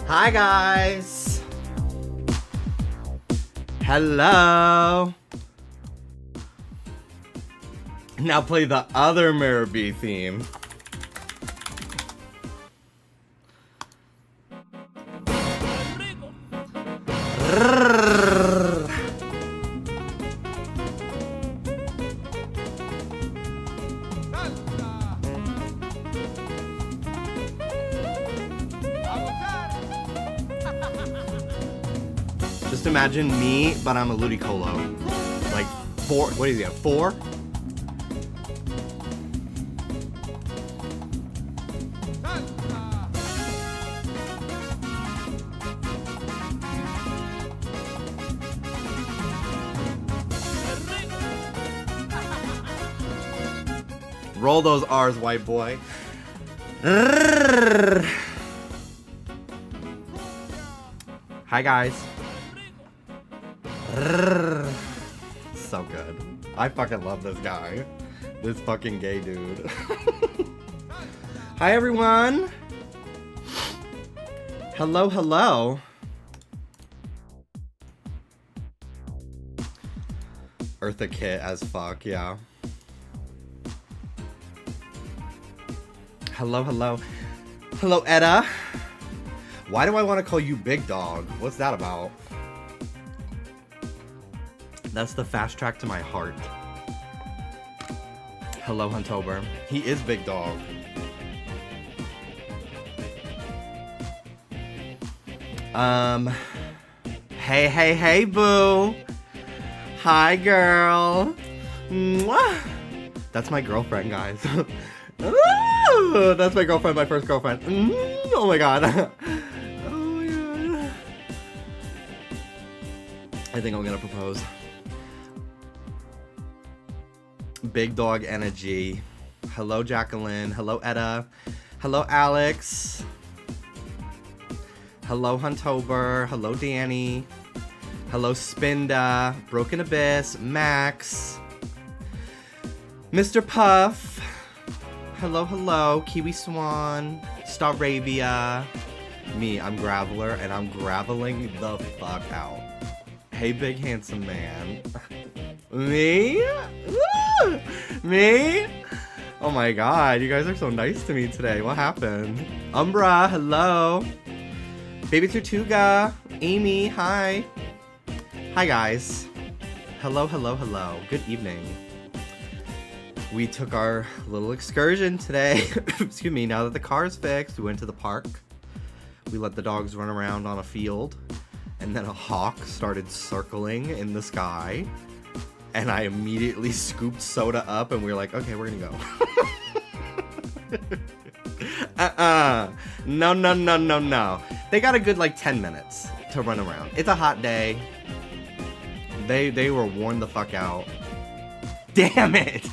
Hi guys. Hello. Now play the other Mirror B theme. Just imagine me, but I'm a Ludicolo. Like 4, what is he at, 4? Roll those R's, white boy. Hi guys. So good. I fucking love this guy. This fucking gay dude. Hi everyone. Hello, hello. Eartha Kitt as fuck, yeah. Hello, hello. Hello, Etta. Why do I want to call you Big Dog? What's that about? That's the fast track to my heart. Hello, Huntober. He is Big Dog. Hey, hey, hey, boo. Hi, girl. Mwah. That's my girlfriend, guys. That's my girlfriend, my first girlfriend. Oh my god. Oh my god. I think I'm gonna propose. Big dog energy. Hello, Jacqueline. Hello, Etta. Hello, Alex. Hello, Huntober. Hello, Danny. Hello, Spinda. Broken Abyss. Max. Mr. Puff. Hello, hello, Kiwi Swan, Staravia. Me, I'm Graveler, and I'm graveling the fuck out. Hey, big handsome man. Me? Me? Oh my god, you guys are so nice to me today. What happened? Umbra, hello. Baby Tortuga, Amy, hi. Hi, guys. Hello, hello, hello. Good evening. We took our little excursion today. Excuse me, now that the car's fixed, we went to the park. We let the dogs run around on a field. And then a hawk started circling in the sky. And I immediately scooped Soda up and we were like, okay, we're gonna go. No, no, no, no, no. They got a good like 10 minutes to run around. It's a hot day. They were worn the fuck out. Damn it!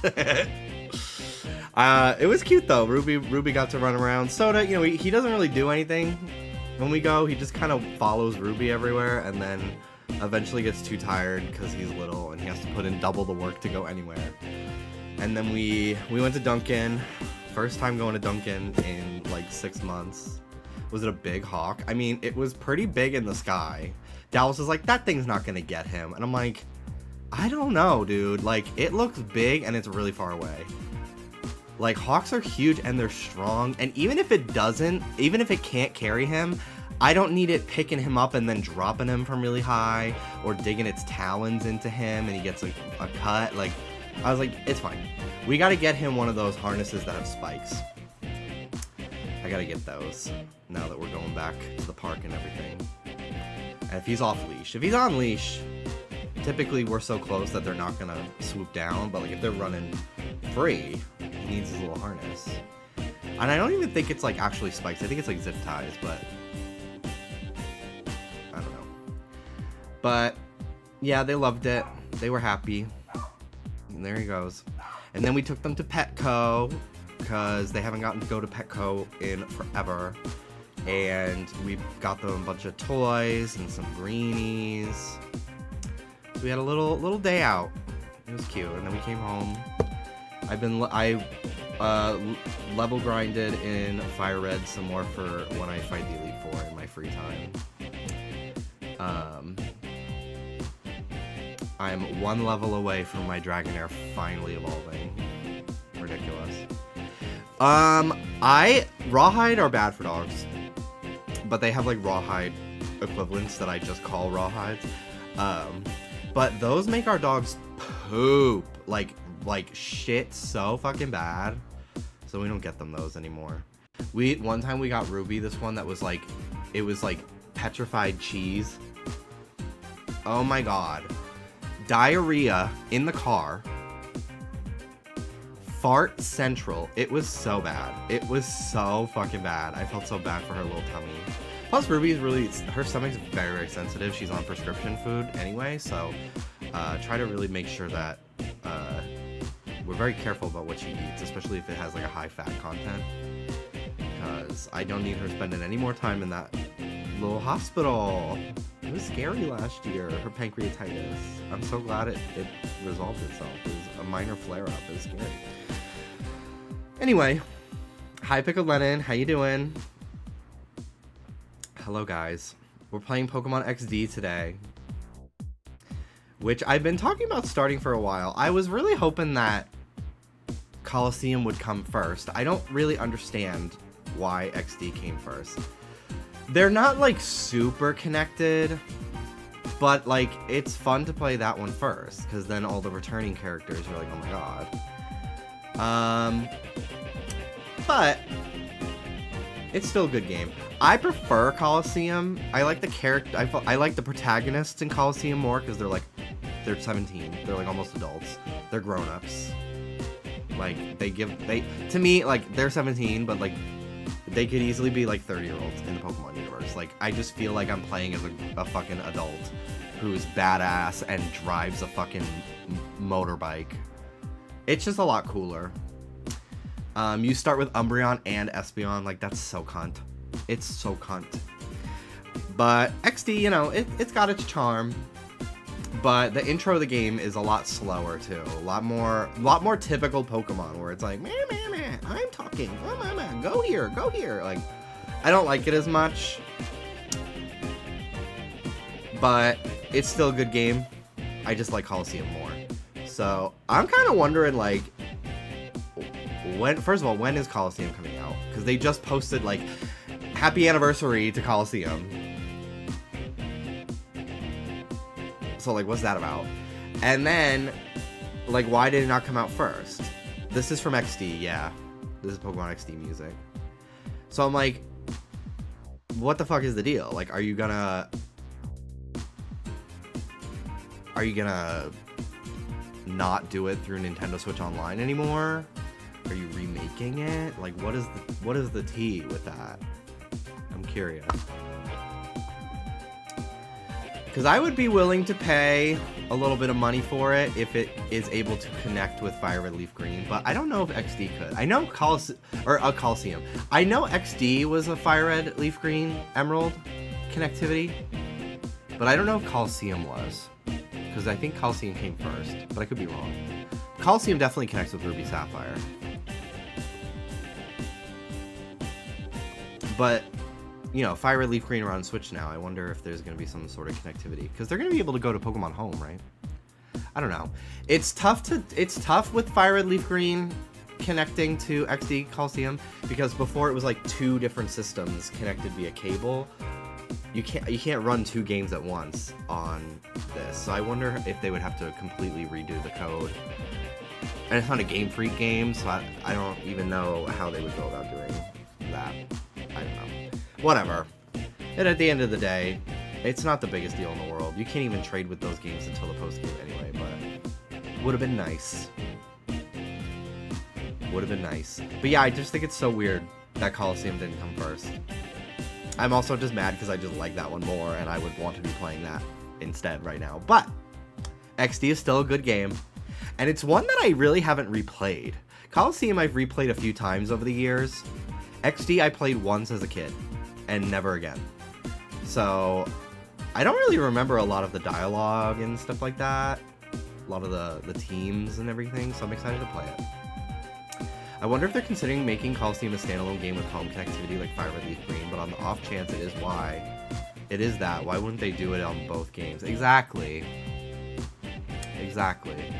It was cute though. Ruby got to run around. Soda, you know, he doesn't really do anything when we go. He just kind of follows Ruby everywhere, and then eventually gets too tired because he's little and he has to put in double the work to go anywhere. And then we went to Duncan. First time going to Duncan in like 6 months. Was it a big hawk? I mean, it was pretty big in the sky. Dallas is like, that thing's not gonna get him, and I'm like, I don't know, dude. Like, it looks big and it's really far away. Like, hawks are huge and they're strong. And even if it can't carry him, I don't need it picking him up and then dropping him from really high or digging its talons into him and he gets a cut. Like, I was like, it's fine. We got to get him one of those harnesses that have spikes. I got to get those now that we're going back to the park and everything. And if he's off leash. If he's on leash, typically we're so close that they're not gonna swoop down, but like if they're running free, he needs his little harness. And I don't even think it's like actually spikes. I think it's like zip ties, but I don't know. But yeah, they loved it. They were happy. And there he goes. And then we took them to Petco because they haven't gotten to go to Petco in forever. And we got them a bunch of toys and some greenies. We had a little day out. It was cute, and then we came home. level grinded in Fire Red some more for when I fight the Elite Four in my free time. I'm 1 level away from my Dragonair finally evolving. Ridiculous. Rawhide are bad for dogs, but they have like rawhide equivalents that I just call rawhides. But those make our dogs poop like shit so fucking bad. So we don't get them those anymore. One time we got Ruby this one that was like, it was like petrified cheese. Oh my god. Diarrhea in the car. Fart central. It was so bad. It was so fucking bad. I felt so bad for her little tummy. Plus Ruby is really, her stomach's very, very sensitive. She's on prescription food anyway, so try to really make sure that we're very careful about what she eats, especially if it has like a high fat content, because I don't need her spending any more time in that little hospital. It was scary last year, her pancreatitis. I'm so glad it resolved itself. It was a minor flare-up. It was scary. Anyway, hi Pickled Lennon, how you doing? Hello guys. We're playing Pokemon XD today, which I've been talking about starting for a while. I was really hoping that Coliseum would come first. I don't really understand why XD came first. They're not like super connected, but like it's fun to play that one first, because then all the returning characters are like, oh my god. But it's still a good game. I prefer Coliseum. I like the character. I like the protagonists in Coliseum more because they're 17. They're like almost adults. They're grown-ups. Like to me, like they're 17, but like they could easily be like 30-year-olds in the Pokemon universe. Like I just feel like I'm playing as a fucking adult who's badass and drives a fucking motorbike. It's just a lot cooler. You start with Umbreon and Espeon. Like that's so cunt. It's so cunt. But XD, you know, it's got its charm. But the intro of the game is a lot slower too. A lot more typical Pokemon, where it's like, meh, meh, meh, I'm talking, go here, go here. Like, I don't like it as much, but it's still a good game. I just like Coliseum more. So I'm kind of wondering, like, first of all, when is Coliseum coming out? Because they just posted like, happy anniversary to Coliseum. So like, what's that about? And then, like, why did it not come out first? This is from XD, yeah. This is Pokemon XD music. So I'm like, what the fuck is the deal? Like, are you gonna not do it through Nintendo Switch Online anymore? Are you remaking it? Like, what is the tea with that? I'm curious. Because I would be willing to pay a little bit of money for it if it is able to connect with Fire Red Leaf Green, but I don't know if XD could. I know Coliseum. I know XD was a Fire Red Leaf Green Emerald connectivity, but I don't know if Coliseum was, because I think Coliseum came first, but I could be wrong. Coliseum definitely connects with Ruby Sapphire. But you know, Fire Red Leaf Green are on Switch now. I wonder if there's going to be some sort of connectivity, because they're going to be able to go to Pokemon Home, right? I don't know. It's tough with Fire Red Leaf Green connecting to XD Coliseum, because before it was like 2 different systems connected via cable. You can't run 2 games at once on this. So I wonder if they would have to completely redo the code. And it's not a Game Freak game, so I don't even know how they would go about doing that. I don't know. Whatever. And at the end of the day, it's not the biggest deal in the world. You can't even trade with those games until the post game anyway, but would have been nice. Would have been nice. But yeah, I just think it's so weird that Coliseum didn't come first. I'm also just mad because I just like that one more, and I would want to be playing that instead right now. But XD is still a good game, and it's one that I really haven't replayed. Coliseum I've replayed a few times over the years. XD I played once as a kid, and never again. So I don't really remember a lot of the dialogue and stuff like that. A lot of the teams and everything, so I'm excited to play it. I wonder if they're considering making Coliseum a standalone game with home connectivity like Fire Red Leaf Green, but on the off chance it is it is that. Why wouldn't they do it on both games? Exactly. Exactly.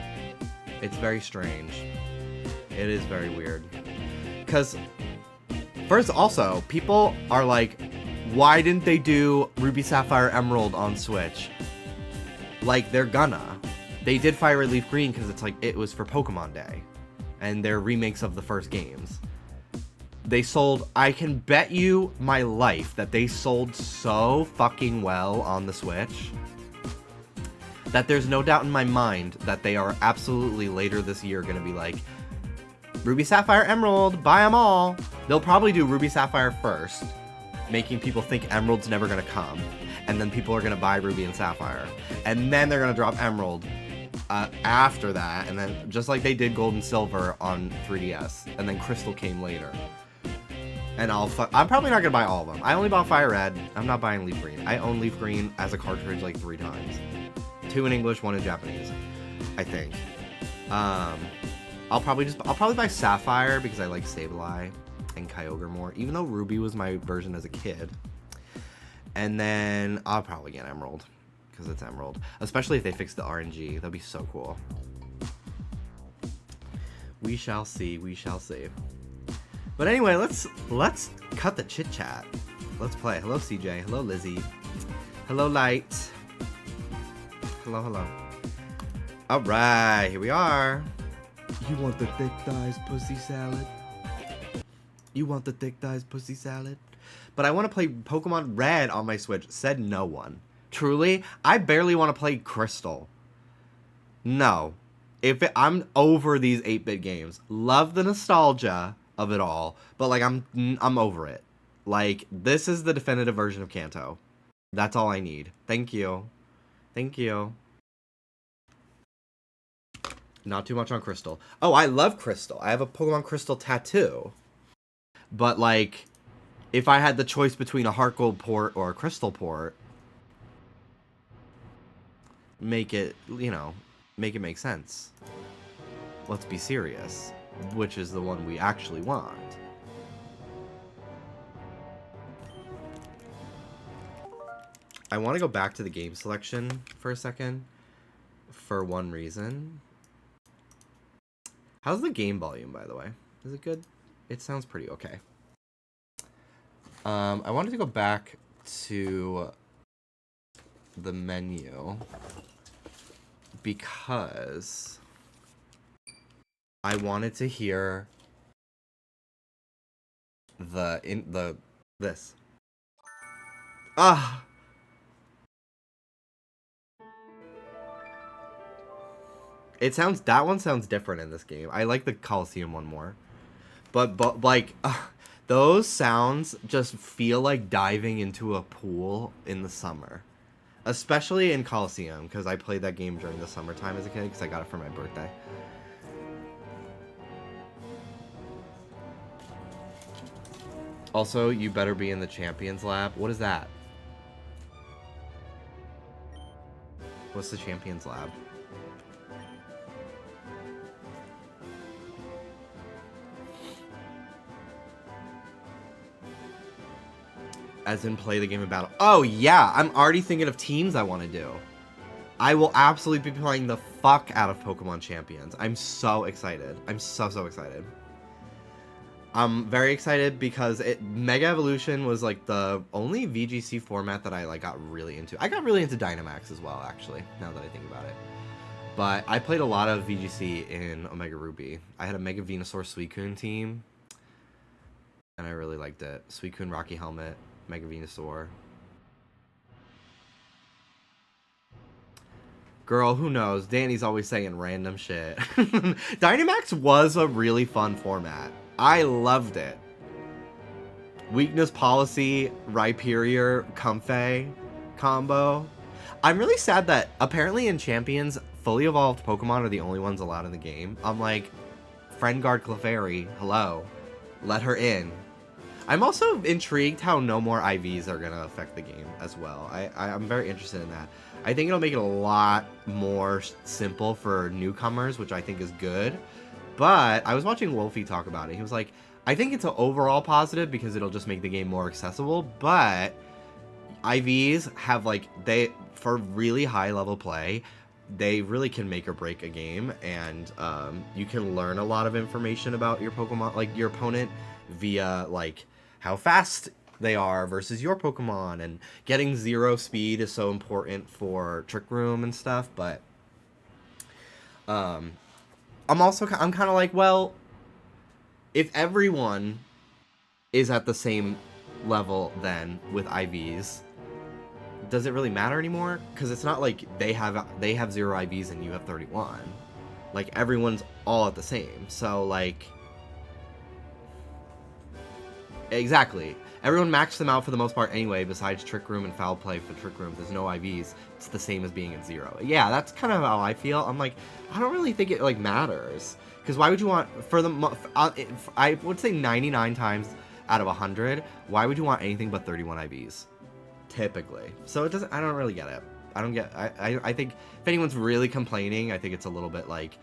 It's very strange. It is very weird. Because, first, also, people are like, why didn't they do Ruby, Sapphire, Emerald on Switch? Like, they're gonna. They did Fire Red Leaf Green because it's like, it was for Pokemon Day. And they're remakes of the first games. They sold, I can bet you my life that they sold so fucking well on the Switch that there's no doubt in my mind that they are absolutely later this year going to be like, Ruby, Sapphire, Emerald, buy them all. They'll probably do Ruby, Sapphire first, making people think Emerald's never going to come. And then people are going to buy Ruby and Sapphire. And then they're going to drop Emerald after that. And then just like they did Gold and Silver on 3DS. And then Crystal came later. And I'm probably not going to buy all of them. I only bought Fire Red. I'm not buying Leaf Green. I own Leaf Green as a cartridge like 3 times. 2 in English, 1 in Japanese, I think. I'll probably buy Sapphire because I like Sableye and Kyogre more, even though Ruby was my version as a kid. And then I'll probably get Emerald because it's Emerald, especially if they fix the RNG. That'd be so cool. We shall see. We shall see. But anyway, let's cut the chit chat. Let's play. Hello, CJ. Hello, Lizzie. Hello, Light. Hello, hello. All right, here we are. You want the thick thighs pussy salad? You want the thick thighs pussy salad? But I want to play Pokemon Red on my Switch. Said no one. Truly, I barely want to play Crystal. No. I'm over these 8-bit games. Love the nostalgia of it all, but like I'm over it. Like, this is the definitive version of Kanto. That's all I need. Thank you. Thank you. Not too much on Crystal. Oh, I love Crystal. I have a Pokemon Crystal tattoo. But, like, if I had the choice between a Heart Gold port or a Crystal port, make it, make it make sense. Let's be serious. Which is the one we actually want. I want to go back to the game selection for a second. For one reason. How's the game volume, by the way? Is it good? It sounds pretty okay. I wanted to go back to the menu because I wanted to hear this. Ah. That one sounds different in this game. I like the Coliseum one more. But like, those sounds just feel like diving into a pool in the summer. Especially in Coliseum, because I played that game during the summertime as a kid, because I got it for my birthday. Also, you better be in the Champions Lab. What is that? What's the Champions Lab? As in play the game of battle. Oh, yeah. I'm already thinking of teams I want to do. I will absolutely be playing the fuck out of Pokemon Champions. I'm so excited. I'm so excited. I'm very excited because Mega Evolution was like the only VGC format that I like got really into. I got really into Dynamax as well, actually, now that I think about it. But I played a lot of VGC in Omega Ruby. I had a Mega Venusaur Suicune team, and I really liked it. Suicune, Rocky Helmet, Mega Venusaur. Girl, who knows? Danny's always saying random shit. Dynamax was a really fun format. I loved it. Weakness Policy, Rhyperior, Comfey combo. I'm really sad that apparently in Champions, fully evolved Pokemon are the only ones allowed in the game. I'm like, Friend Guard Clefairy, hello. Let her in. I'm also intrigued how no more IVs are going to affect the game as well. I'm very interested in that. I think it'll make it a lot more simple for newcomers, which I think is good. But I was watching Wolfie talk about it. He was like, I think it's an overall positive because it'll just make the game more accessible, but IVs have like for really high level play, they really can make or break a game, and you can learn a lot of information about your Pokemon, like your opponent, via like how fast they are versus your Pokemon, and getting 0 speed is so important for Trick Room and stuff. But I'm kind of like, well, if everyone is at the same level then with IVs, does it really matter anymore? Because it's not like they have 0 IVs and you have 31. Like, everyone's all at the same. So, like, exactly. Everyone maxed them out for the most part anyway, besides Trick Room and Foul Play. For Trick Room, there's no IVs. It's the same as being at 0. Yeah, that's kind of how I feel. I'm like, I don't really think it, like, matters. Because why would you want, I would say 99 times out of 100, why would you want anything but 31 IVs? Typically. So it doesn't, I don't really get it. I think if anyone's really complaining, I think it's a little bit like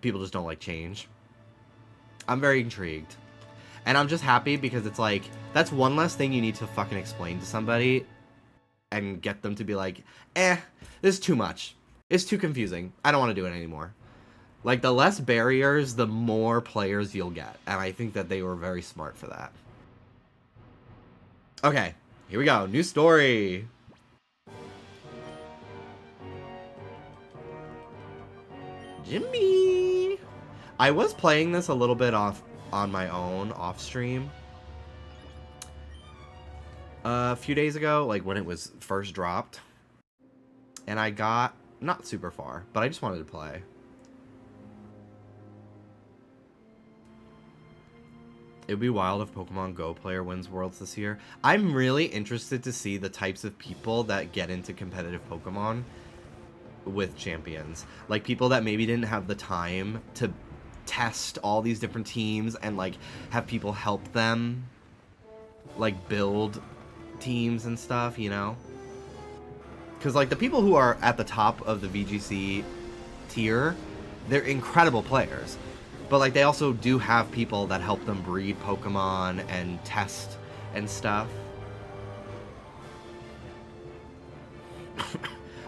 people just don't like change. I'm very intrigued. And I'm just happy because it's like, that's one less thing you need to fucking explain to somebody and get them to be like, this is too much. It's too confusing. I don't want to do it anymore. Like, the less barriers, the more players you'll get. And I think that they were very smart for that. Okay, here we go. New story. Jimby. I was playing this a little bit on my own, off stream. A few days ago, like when it was first dropped. And I got not super far, but I just wanted to play. It would be wild if Pokemon Go player wins Worlds this year. I'm really interested to see the types of people that get into competitive Pokemon with champions. Like, people that maybe didn't have the time to test all these different teams and, like, have people help them, like, build teams and stuff, you know? Because, like, the people who are at the top of the VGC tier, they're incredible players. But, like, they also do have people that help them breed Pokemon and test and stuff.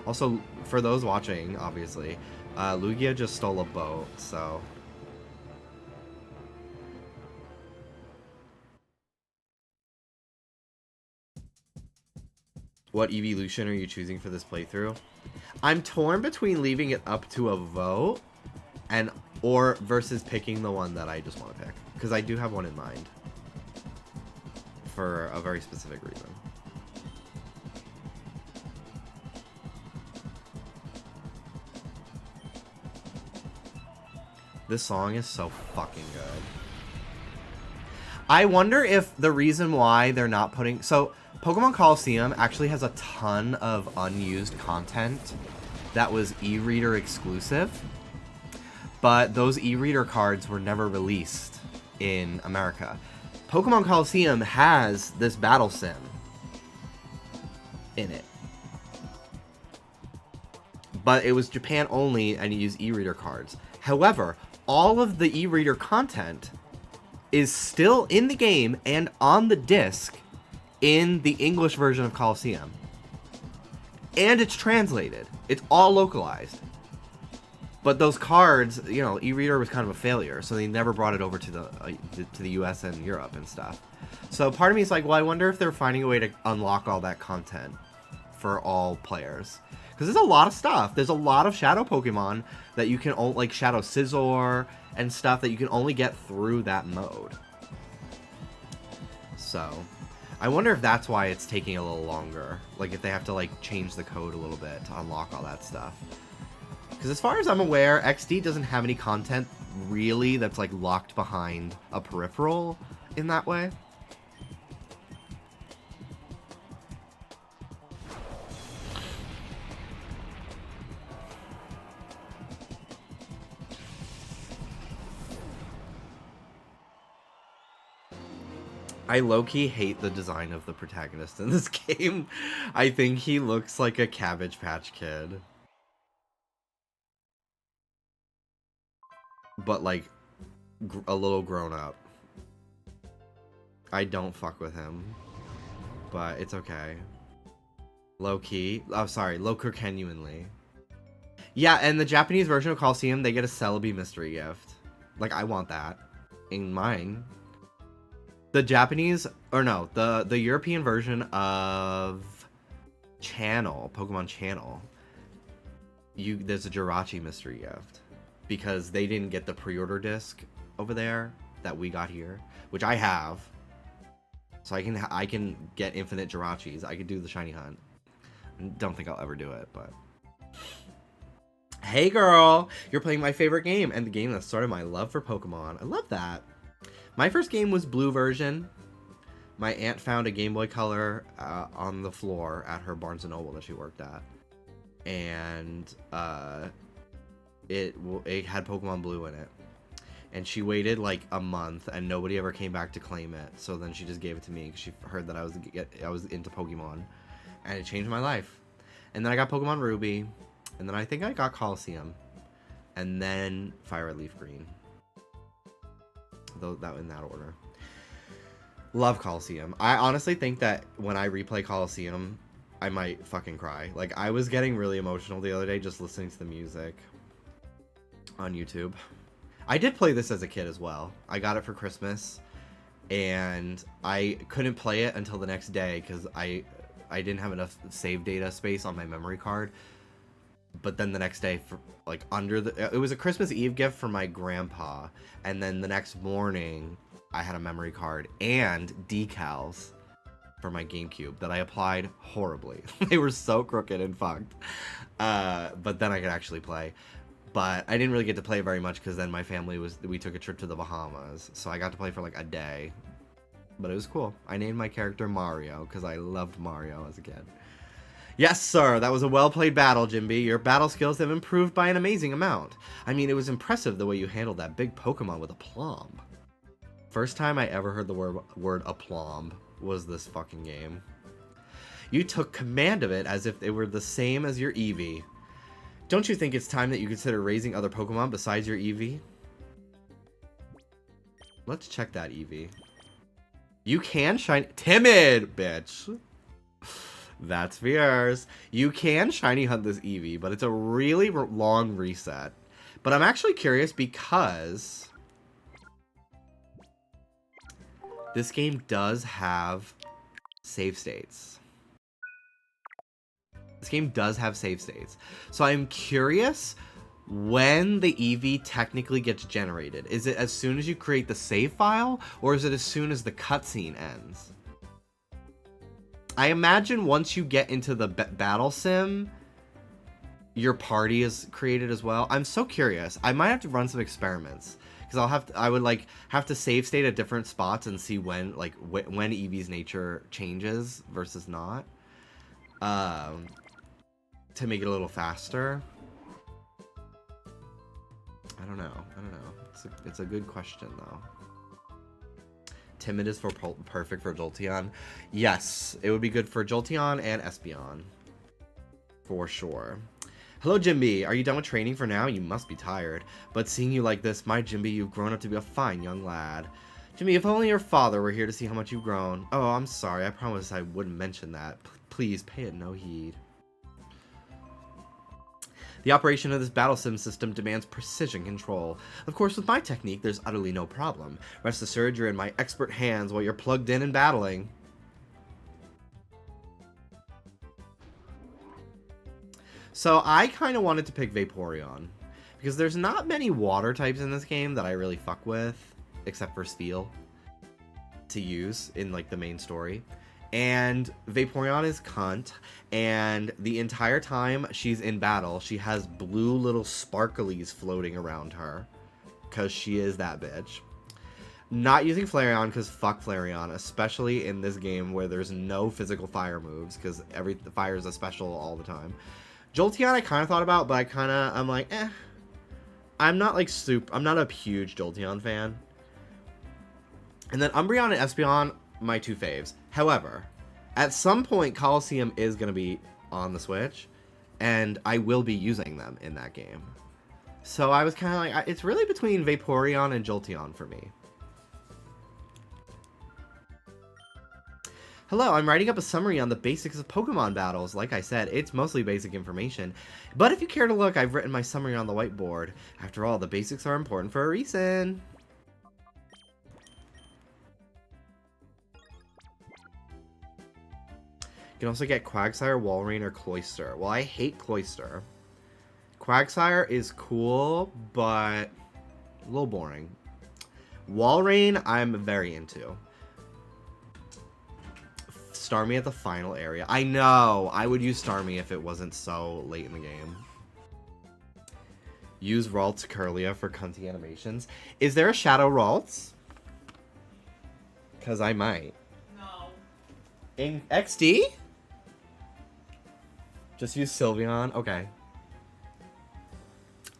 Also, for those watching, obviously, Lugia just stole a boat, so... What evolution are you choosing for this playthrough? I'm torn between leaving it up to a vote or versus picking the one that I just want to pick, because I do have one in mind for a very specific reason. This song is so fucking good. I wonder if the reason why they're not putting... So, Pokemon Coliseum actually has a ton of unused content that was e-reader exclusive. But those e-reader cards were never released in America. Pokemon Coliseum has this battle sim in it. But it was Japan only, and you use e-reader cards. However, all of the e-reader content is still in the game and on the disc in the English version of Coliseum. And it's translated. It's all localized. But those cards, you know, e-reader was kind of a failure, so they never brought it over to the US and Europe and stuff. So part of me is like, well, I wonder if they're finding a way to unlock all that content for all players. Because there's a lot of stuff. There's a lot of Shadow Pokemon that you can, like Shadow Scizor and stuff that you can only get through that mode. So, I wonder if that's why it's taking a little longer. Like, if they have to, like, change the code a little bit to unlock all that stuff. Because as far as I'm aware, XD doesn't have any content, really, that's, like, locked behind a peripheral in that way. I low-key hate the design of the protagonist in this game. I think he looks like a Cabbage Patch Kid. But, like, a little grown up. I don't fuck with him, but it's okay. Low key. Oh, sorry. Low genuinely. Yeah, and the Japanese version of Coliseum, they get a Celebi mystery gift. Like, I want that in mine. The Japanese, or no, the European version of Channel, Pokemon Channel, there's a Jirachi mystery gift because they didn't get the pre-order disc over there that we got here, which I have. So I can get infinite Jirachis. I could do the shiny hunt. Don't think I'll ever do it, but hey girl, you're playing my favorite game and the game that started my love for Pokemon. I love that. My first game was Blue version. My aunt found a Game Boy Color on the floor at her Barnes & Noble that she worked at. And it had Pokemon Blue in it. And she waited like a month and nobody ever came back to claim it. So then she just gave it to me because she heard that I was into Pokemon. And it changed my life. And then I got Pokemon Ruby. And then I think I got Coliseum. And then Fire Red Leaf Green. Though that in that order. Love Coliseum. I honestly think that when I replay Coliseum, I might fucking cry. Like, I was getting really emotional the other day just listening to the music on YouTube. I did play this as a kid as well. I got it for Christmas. And I couldn't play it until the next day because I didn't have enough save data space on my memory card. But then the next day, for like it was a Christmas Eve gift from my grandpa. And then the next morning, I had a memory card and decals for my GameCube that I applied horribly. They were so crooked and fucked. But then I could actually play. But I didn't really get to play very much because then my family we took a trip to the Bahamas. So I got to play for like a day. But it was cool. I named my character Mario because I loved Mario as a kid. Yes, sir. That was a well-played battle, Jimby. Your battle skills have improved by an amazing amount. I mean, it was impressive the way you handled that big Pokemon with aplomb. First time I ever heard the word aplomb was this fucking game. You took command of it as if they were the same as your Eevee. Don't you think it's time that you consider raising other Pokemon besides your Eevee? Let's check that Eevee. You can shiny... Timid, bitch! That's fierce. You can shiny hunt this Eevee, but it's a really long reset. But I'm actually curious because this game does have save states. This game does have save states. So I'm curious when the Eevee technically gets generated. Is it as soon as you create the save file, or is it as soon as the cutscene ends? I imagine once you get into the battle sim, your party is created as well. I'm so curious. I might have to run some experiments because I would like have to save state at different spots and see when when Eevee's nature changes versus not, to make it a little faster. I don't know. It's a good question though. Timid is perfect for Jolteon. Yes, it would be good for Jolteon and Espeon. For sure. Hello, Jimby. Are you done with training for now? You must be tired. But seeing you like this, my Jimby, you've grown up to be a fine young lad. Jimmy, if only your father were here to see how much you've grown. Oh, I'm sorry. I promised I wouldn't mention that. Please, pay it no heed. The operation of this battle sim system demands precision control. Of course, with my technique, there's utterly no problem. Rest assured, you're in my expert hands while you're plugged in and battling. So I kind of wanted to pick Vaporeon, because there's not many water types in this game that I really fuck with, except for Steel, to use in like the main story. And Vaporeon is cunt, and the entire time she's in battle, she has blue little sparklies floating around her, because she is that bitch. Not using Flareon, because fuck Flareon, especially in this game where there's no physical fire moves, because the fire is a special all the time. Jolteon I kind of thought about, but I'm like, eh. I'm not like I'm not a huge Jolteon fan. And then Umbreon and Espeon, my two faves. However, at some point, Coliseum is going to be on the Switch, and I will be using them in that game. So I was kind of like, it's really between Vaporeon and Jolteon for me. Hello, I'm writing up a summary on the basics of Pokemon battles. Like I said, it's mostly basic information. But if you care to look, I've written my summary on the whiteboard. After all, the basics are important for a reason. You can also get Quagsire, Walrein, or Cloyster. Well, I hate Cloyster. Quagsire is cool, but a little boring. Walrein, I'm very into. Starmie at the final area. I know. I would use Starmie if it wasn't so late in the game. Use Ralts Curlia for cunty animations. Is there a Shadow Ralts? Because I might. No. In XD? Just use Sylveon? Okay.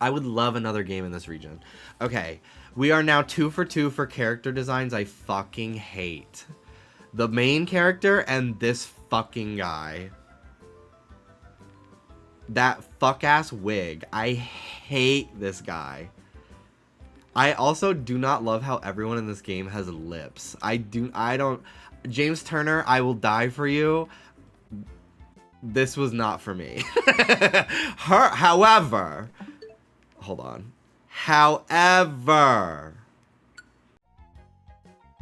I would love another game in this region. Okay. We are now 2 for 2 for character designs I fucking hate. The main character and this fucking guy. That fuck-ass wig. I hate this guy. I also do not love how everyone in this game has lips. I don't... James Turner, I will die for you. This was not for me. However... Hold on. However...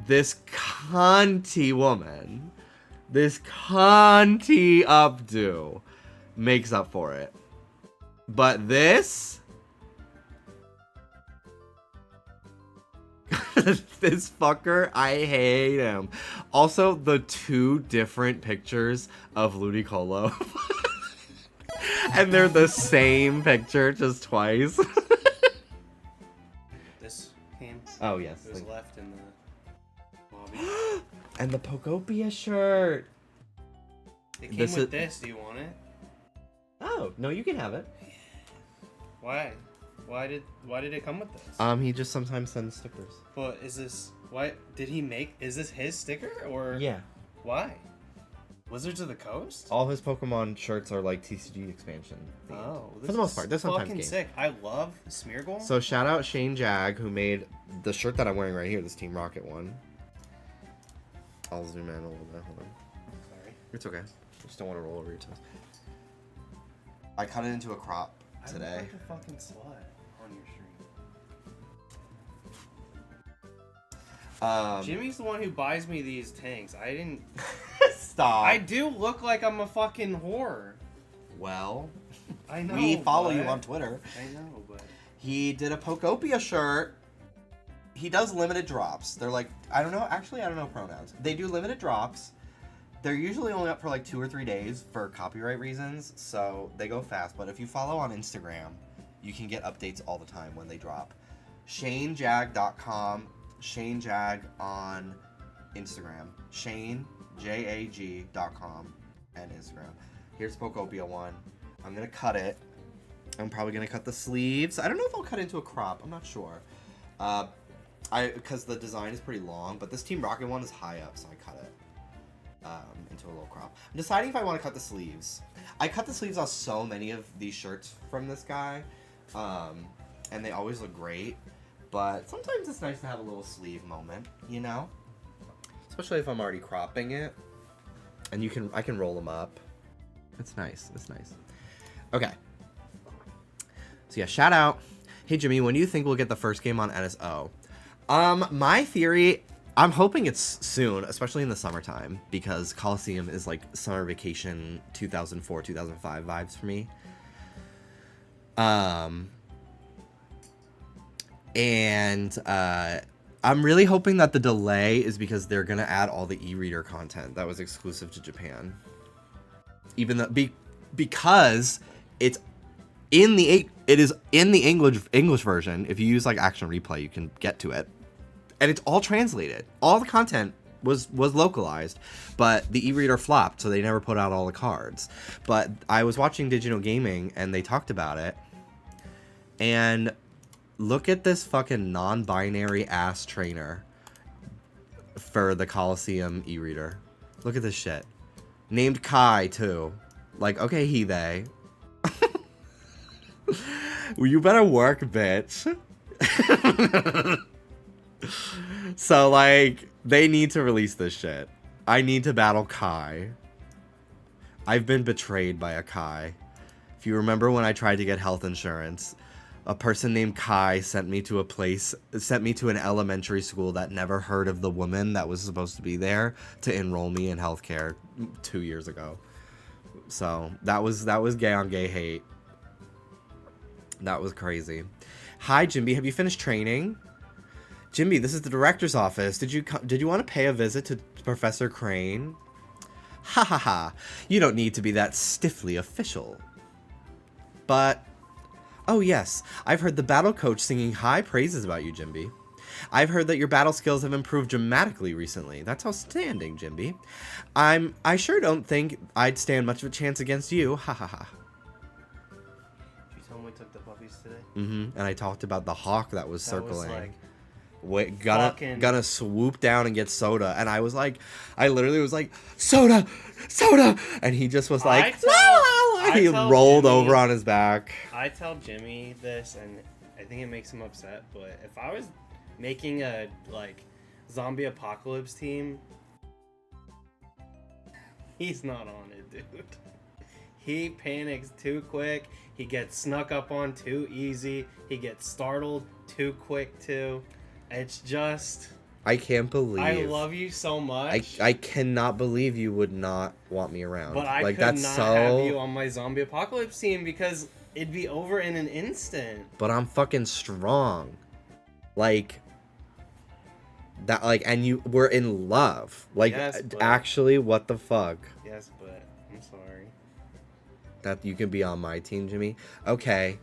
This cunty woman, this cunty updo, makes up for it. But this... this fucker, I hate him. Also, the 2 different pictures of Ludicolo. And they're the same picture, just twice. This hand. Oh, yes. It was left in the... And the Pokopia shirt. It came with this. Do you want it? Oh, no, you can have it. Why? Why did it come with this? He just sometimes sends stickers. But is this... Why did he make... Is this his sticker? Or... Yeah. Why? Wizards of the Coast? All his Pokemon shirts are like TCG expansion themed. Oh. For the most part. There's sometimes fucking games. sick. I love Smeargle. So shout out Shane Jag, who made the shirt that I'm wearing right here, this Team Rocket one. I'll zoom in a little bit. Hold on. Sorry. It's okay. I just don't want to roll over your toes. I cut it into a crop today. I look like a fucking slut on your stream. Jimmy's the one who buys me these tanks. I didn't... Stop. I do look like I'm a fucking whore. Well, I know. we follow you on Twitter. I know, but... He did a Pokopia shirt. He does limited drops. They're like, I don't know. Actually, I don't know pronouns. They do limited drops. They're usually only up for like 2 or 3 days for copyright reasons, so they go fast. But if you follow on Instagram, you can get updates all the time when they drop. ShaneJag.com, ShaneJag on Instagram. Shane, JAG.com, and Instagram. Here's Pokopia one. I'm going to cut it. I'm probably going to cut the sleeves. I don't know if I'll cut into a crop. I'm not sure. Because the design is pretty long, but this Team Rocket one is high up, so I cut it into a little crop. I'm deciding if I want to cut the sleeves. I cut the sleeves on so many of these shirts from this guy, and they always look great, but sometimes it's nice to have a little sleeve moment, you know? Especially if I'm already cropping it, and I can roll them up. It's nice. It's nice. Okay. So yeah, shout out. Hey Jimmy, when do you think we'll get the first game on NSO? My theory, I'm hoping it's soon, especially in the summertime, because Coliseum is like summer vacation 2004, 2005 vibes for me. I'm really hoping that the delay is because they're gonna add all the e-reader content that was exclusive to Japan. Even though because it is in the English version. If you use like Action Replay, you can get to it, and it's all translated. All the content was localized, but the e-reader flopped, so they never put out all the cards. But I was watching Digital Gaming, and they talked about it. And look at this fucking non-binary ass trainer for the Coliseum e-reader. Look at this shit. Named Kai too. Like, okay, he they. Well, you better work, bitch. So, like, they need to release this shit. I need to battle Kai. I've been betrayed by a Kai. If you remember when I tried to get health insurance, a person named Kai sent me to an elementary school that never heard of the woman that was supposed to be there to enroll me in healthcare 2 years ago. So that was gay on gay hate. That was crazy. Hi, Jimby. Have you finished training? Jimby, this is the director's office. Did you want to pay a visit to Professor Crane? Ha ha ha. You don't need to be that stiffly official. But, oh yes, I've heard the battle coach singing high praises about you, Jimby. I've heard that your battle skills have improved dramatically recently. That's outstanding, Jimby. I sure don't think I'd stand much of a chance against you. Ha ha ha. You told me we took the puppies today? Mm-hmm. And I talked about the hawk that was circling. Was like, Gonna swoop down and get Soda. And I literally was like, Soda! And he just was like, he rolled Jimmy, over on his back. I tell Jimmy this, and I think it makes him upset, but if I was making a, like, zombie apocalypse team, he's not on it, dude. He panics too quick. He gets snuck up on too easy. He gets startled too quick, too. It's just... I can't believe... I love you so much. I cannot believe you would not want me around. But I could not have you on my zombie apocalypse team because it'd be over in an instant. But I'm fucking strong. Like... that, like, and we're in love. Like, yes, but... actually, what the fuck? Yes, but I'm sorry. That you can be on my team, Jimmy? Okay.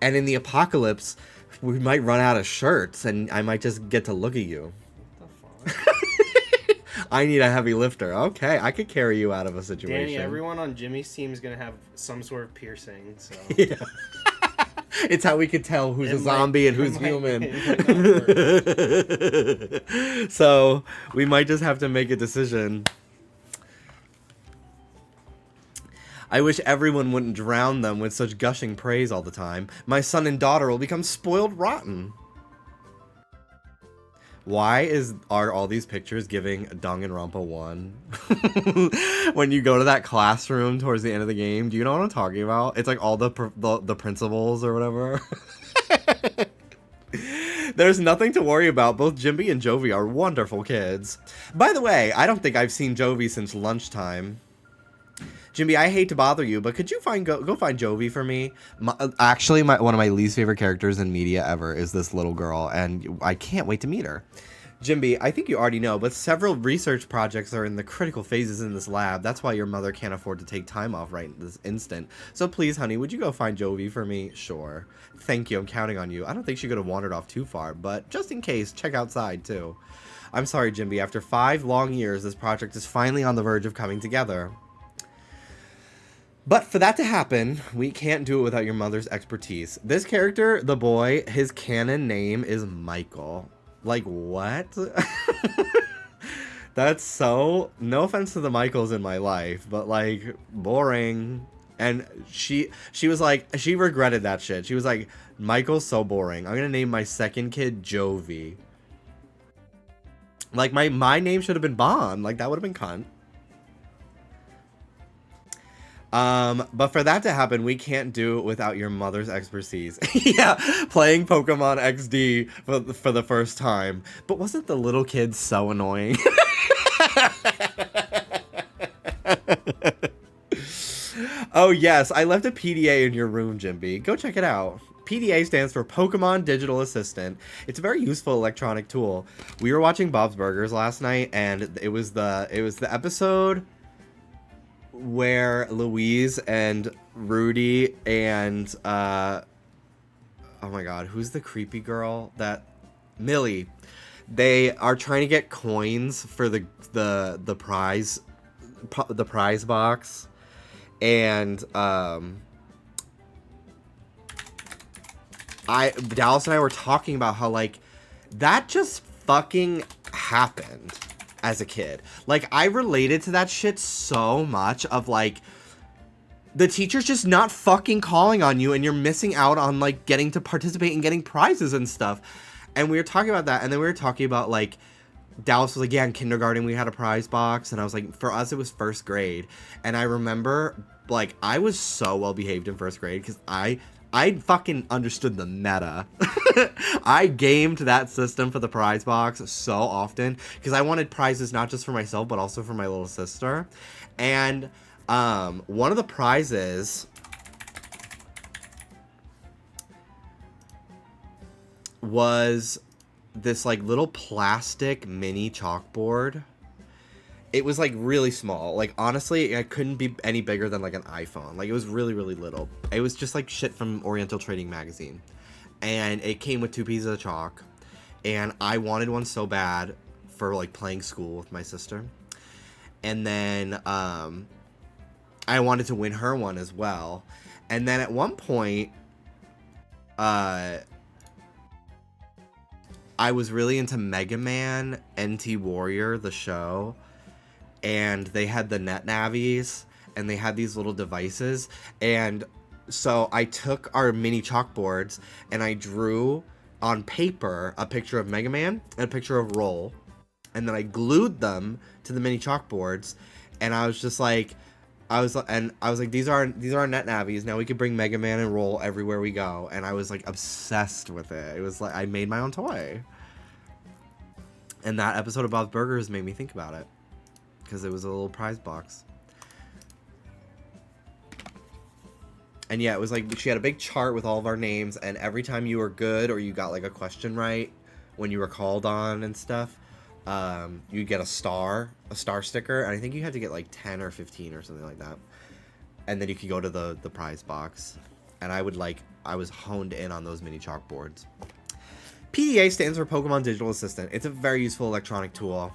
And in the apocalypse... we might run out of shirts, and I might just get to look at you. What the fuck? I need a heavy lifter. Okay, I could carry you out of a situation. Danny, everyone on Jimmy's team is going to have some sort of piercing, so... Yeah. It's how we could tell who's a zombie and who's human. So, we might just have to make a decision. I wish everyone wouldn't drown them with such gushing praise all the time. My son and daughter will become spoiled rotten. Why are all these pictures giving Danganronpa 1? When you go to that classroom towards the end of the game, do you know what I'm talking about? It's like all the principals or whatever. There's nothing to worry about. Both Jimby and Jovi are wonderful kids. By the way, I don't think I've seen Jovi since lunchtime. Jimby, I hate to bother you, but could you go find Jovi for me? Actually, one of my least favorite characters in media ever is this little girl, and I can't wait to meet her. Jimby, I think you already know, but several research projects are in the critical phases in this lab. That's why your mother can't afford to take time off right this instant. So please, honey, would you go find Jovi for me? Sure. Thank you, I'm counting on you. I don't think she could have wandered off too far, but just in case, check outside, too. I'm sorry, Jimby. After 5 long years, this project is finally on the verge of coming together. But for that to happen, we can't do it without your mother's expertise. This character, the boy, his canon name is Michael. Like, what? That's so... no offense to the Michaels in my life, but, like, boring. And she was like... she regretted that shit. She was like, Michael's so boring. I'm gonna name my second kid Jovi. Like, my name should have been Bond. Like, that would have been cunt. But for that to happen, we can't do it without your mother's expertise. Yeah, playing Pokemon XD for the first time. But wasn't the little kid so annoying? Oh, yes, I left a PDA in your room, Jimby. Go check it out. PDA stands for Pokemon Digital Assistant. It's a very useful electronic tool. We were watching Bob's Burgers last night, and it was the episode where Louise and Rudy and oh my god, who's the creepy girl? That Millie. They are trying to get coins for the prize box, and Dallas and I were talking about how, like, that just fucking happened as a kid. Like, I related to that shit so much of, like, the teacher's just not fucking calling on you, and you're missing out on, like, getting to participate and getting prizes and stuff. And we were talking about that, and then we were talking about, like, Dallas was like, yeah, in kindergarten we had a prize box, and I was like, for us it was first grade. And I remember, like, I was so well behaved in first grade because I fucking understood the meta. I gamed that system for the prize box so often because I wanted prizes not just for myself but also for my little sister. And one of the prizes was this, like, little plastic mini chalkboard. It was, like, really small. Like, honestly, it couldn't be any bigger than, like, an iPhone. Like, it was really, really little. It was just, like, shit from Oriental Trading Magazine. And it came with 2 pieces of chalk. And I wanted one so bad for, like, playing school with my sister. And then, I wanted to win her one as well. And then at one point, I was really into Mega Man, NT Warrior, the show. And they had the net navies, and they had these little devices. And so I took our mini chalkboards, and I drew on paper a picture of Mega Man and a picture of Roll. And then I glued them to the mini chalkboards, and I was just like, these are our net navies. Now we could bring Mega Man and Roll everywhere we go. And I was, like, obsessed with it. It was like I made my own toy. And that episode of Bob's Burgers made me think about it. Because it was a little prize box. And yeah, it was like she had a big chart with all of our names, and every time you were good or you got, like, a question right when you were called on and stuff, you get a star sticker, and I think you had to get, like, 10 or 15 or something like that. And then you could go to the prize box. And I was honed in on those mini chalkboards. PDA stands for Pokemon Digital Assistant. It's a very useful electronic tool.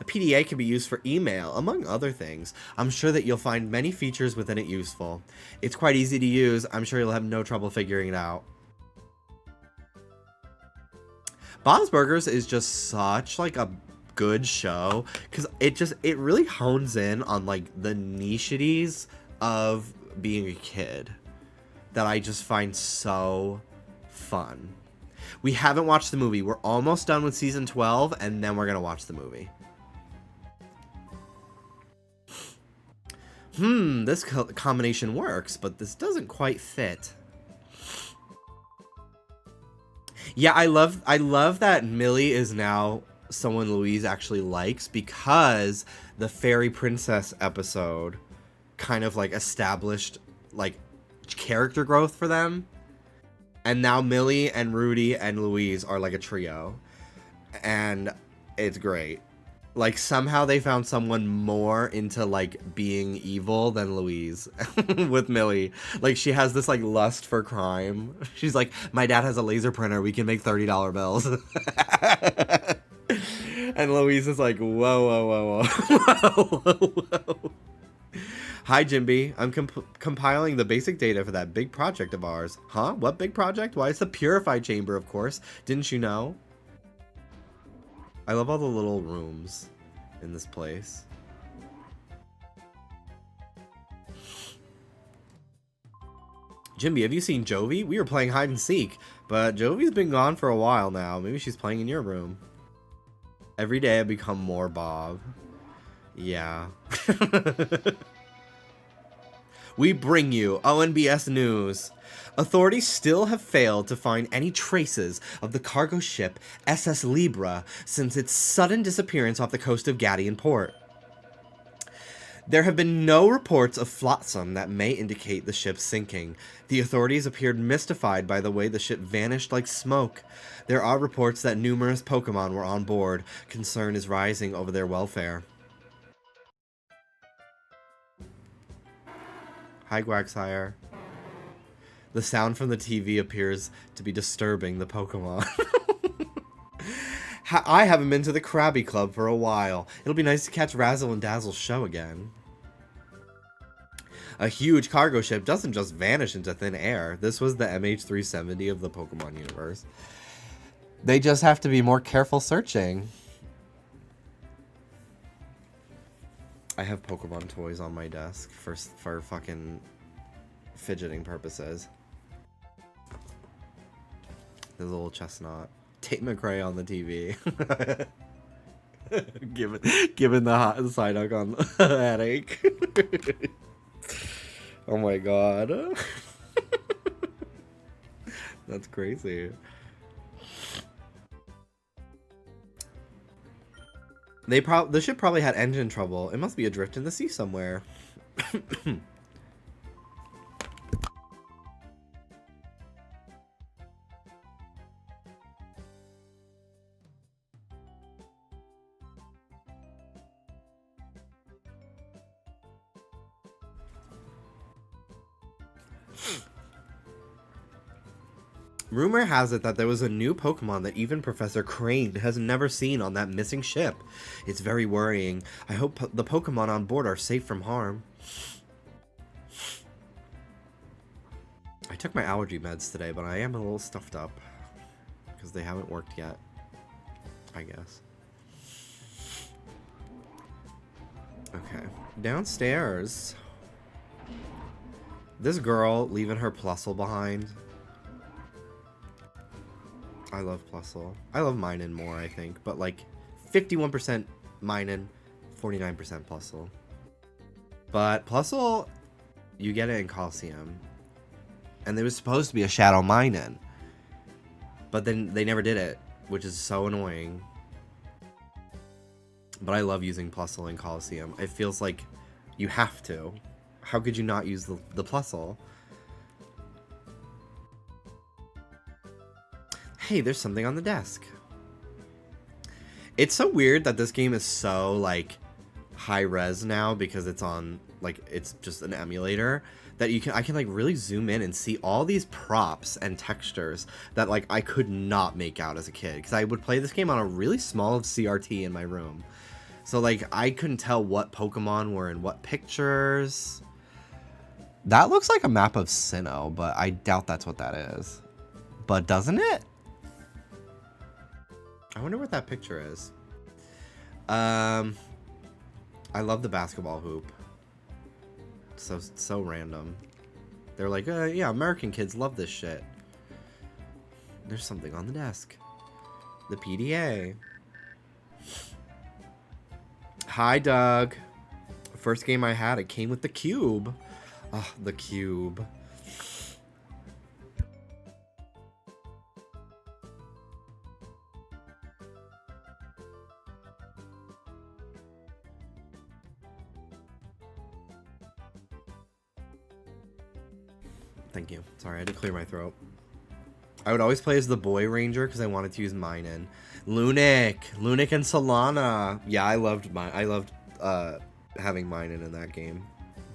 A PDA can be used for email, among other things. I'm sure that you'll find many features within it useful. It's quite easy to use. I'm sure you'll have no trouble figuring it out. Bob's Burgers is just such, like, a good show because it really hones in on, like, the nicheties of being a kid that I just find so fun. We haven't watched the movie. We're almost done with season 12, and then we're gonna watch the movie. This combination works, but this doesn't quite fit. Yeah, I love that Millie is now someone Louise actually likes because the Fairy Princess episode kind of, like, established, like, character growth for them. And now Millie and Rudy and Louise are, like, a trio. And it's great. Like, somehow they found someone more into, like, being evil than Louise with Millie. Like, she has this, like, lust for crime. She's like, my dad has a laser printer. We can make $30 bills. And Louise is like, whoa, whoa, whoa, whoa. Whoa, whoa, whoa. Hi, Jimby. I'm compiling the basic data for that big project of ours. Huh? What big project? Why, it's the Purify Chamber, of course. Didn't you know? I love all the little rooms in this place. Jimby, have you seen Jovi? We were playing hide and seek, but Jovi's been gone for a while now. Maybe she's playing in your room. Every day I become more Bob. Yeah. We bring you ONBS News. Authorities still have failed to find any traces of the cargo ship SS Libra since its sudden disappearance off the coast of Gadian Port. There have been no reports of flotsam that may indicate the ship's sinking. The authorities appeared mystified by the way the ship vanished like smoke. There are reports that numerous Pokémon were on board. Concern is rising over their welfare. Hi, Quagsire. The sound from the TV appears to be disturbing the Pokemon. I haven't been to the Krabby Club for a while. It'll be nice to catch Razzle and Dazzle's show again. A huge cargo ship doesn't just vanish into thin air. This was the MH370 of the Pokemon universe. They just have to be more careful searching. I have Pokemon toys on my desk for fucking fidgeting purposes. There's a little chestnut. Tate McRae on the TV. Given the hot side hug on the headache. Oh my god. That's crazy. The ship probably had engine trouble. It must be adrift in the sea somewhere. Rumor has it that there was a new Pokemon that even Professor Crane has never seen on that missing ship. It's very worrying. I hope the Pokemon on board are safe from harm. I took my allergy meds today, but I am a little stuffed up. Because they haven't worked yet. I guess. Okay. Downstairs. This girl leaving her Plusle behind. I love Plusle. I love Minun more, I think. But like 51% Minun, 49% Plusle. But Plusle, you get it in Coliseum. And there was supposed to be a Shadow Minun. But then they never did it, which is so annoying. But I love using Plusle in Coliseum. It feels like you have to. How could you not use the Plusle? Hey, there's something on the desk. It's so weird that this game is so, like, high res now because it's on, like, it's just an emulator that I can, like, really zoom in and see all these props and textures that, like, I could not make out as a kid because I would play this game on a really small CRT in my room. So, like, I couldn't tell what Pokemon were in what pictures. That looks like a map of Sinnoh, but I doubt that's what that is. But doesn't it? I wonder what that picture is. I love the basketball hoop. So random. They're like, yeah, American kids love this shit. There's something on the desk. The PDA. Hi, Doug. First game I had, it came with the cube. Oh, the cube. Thank you. Sorry, I had to clear my throat. I would always play as the boy ranger because I wanted to use Minun. Lunik and Solana. Yeah, I loved having Minun in that game.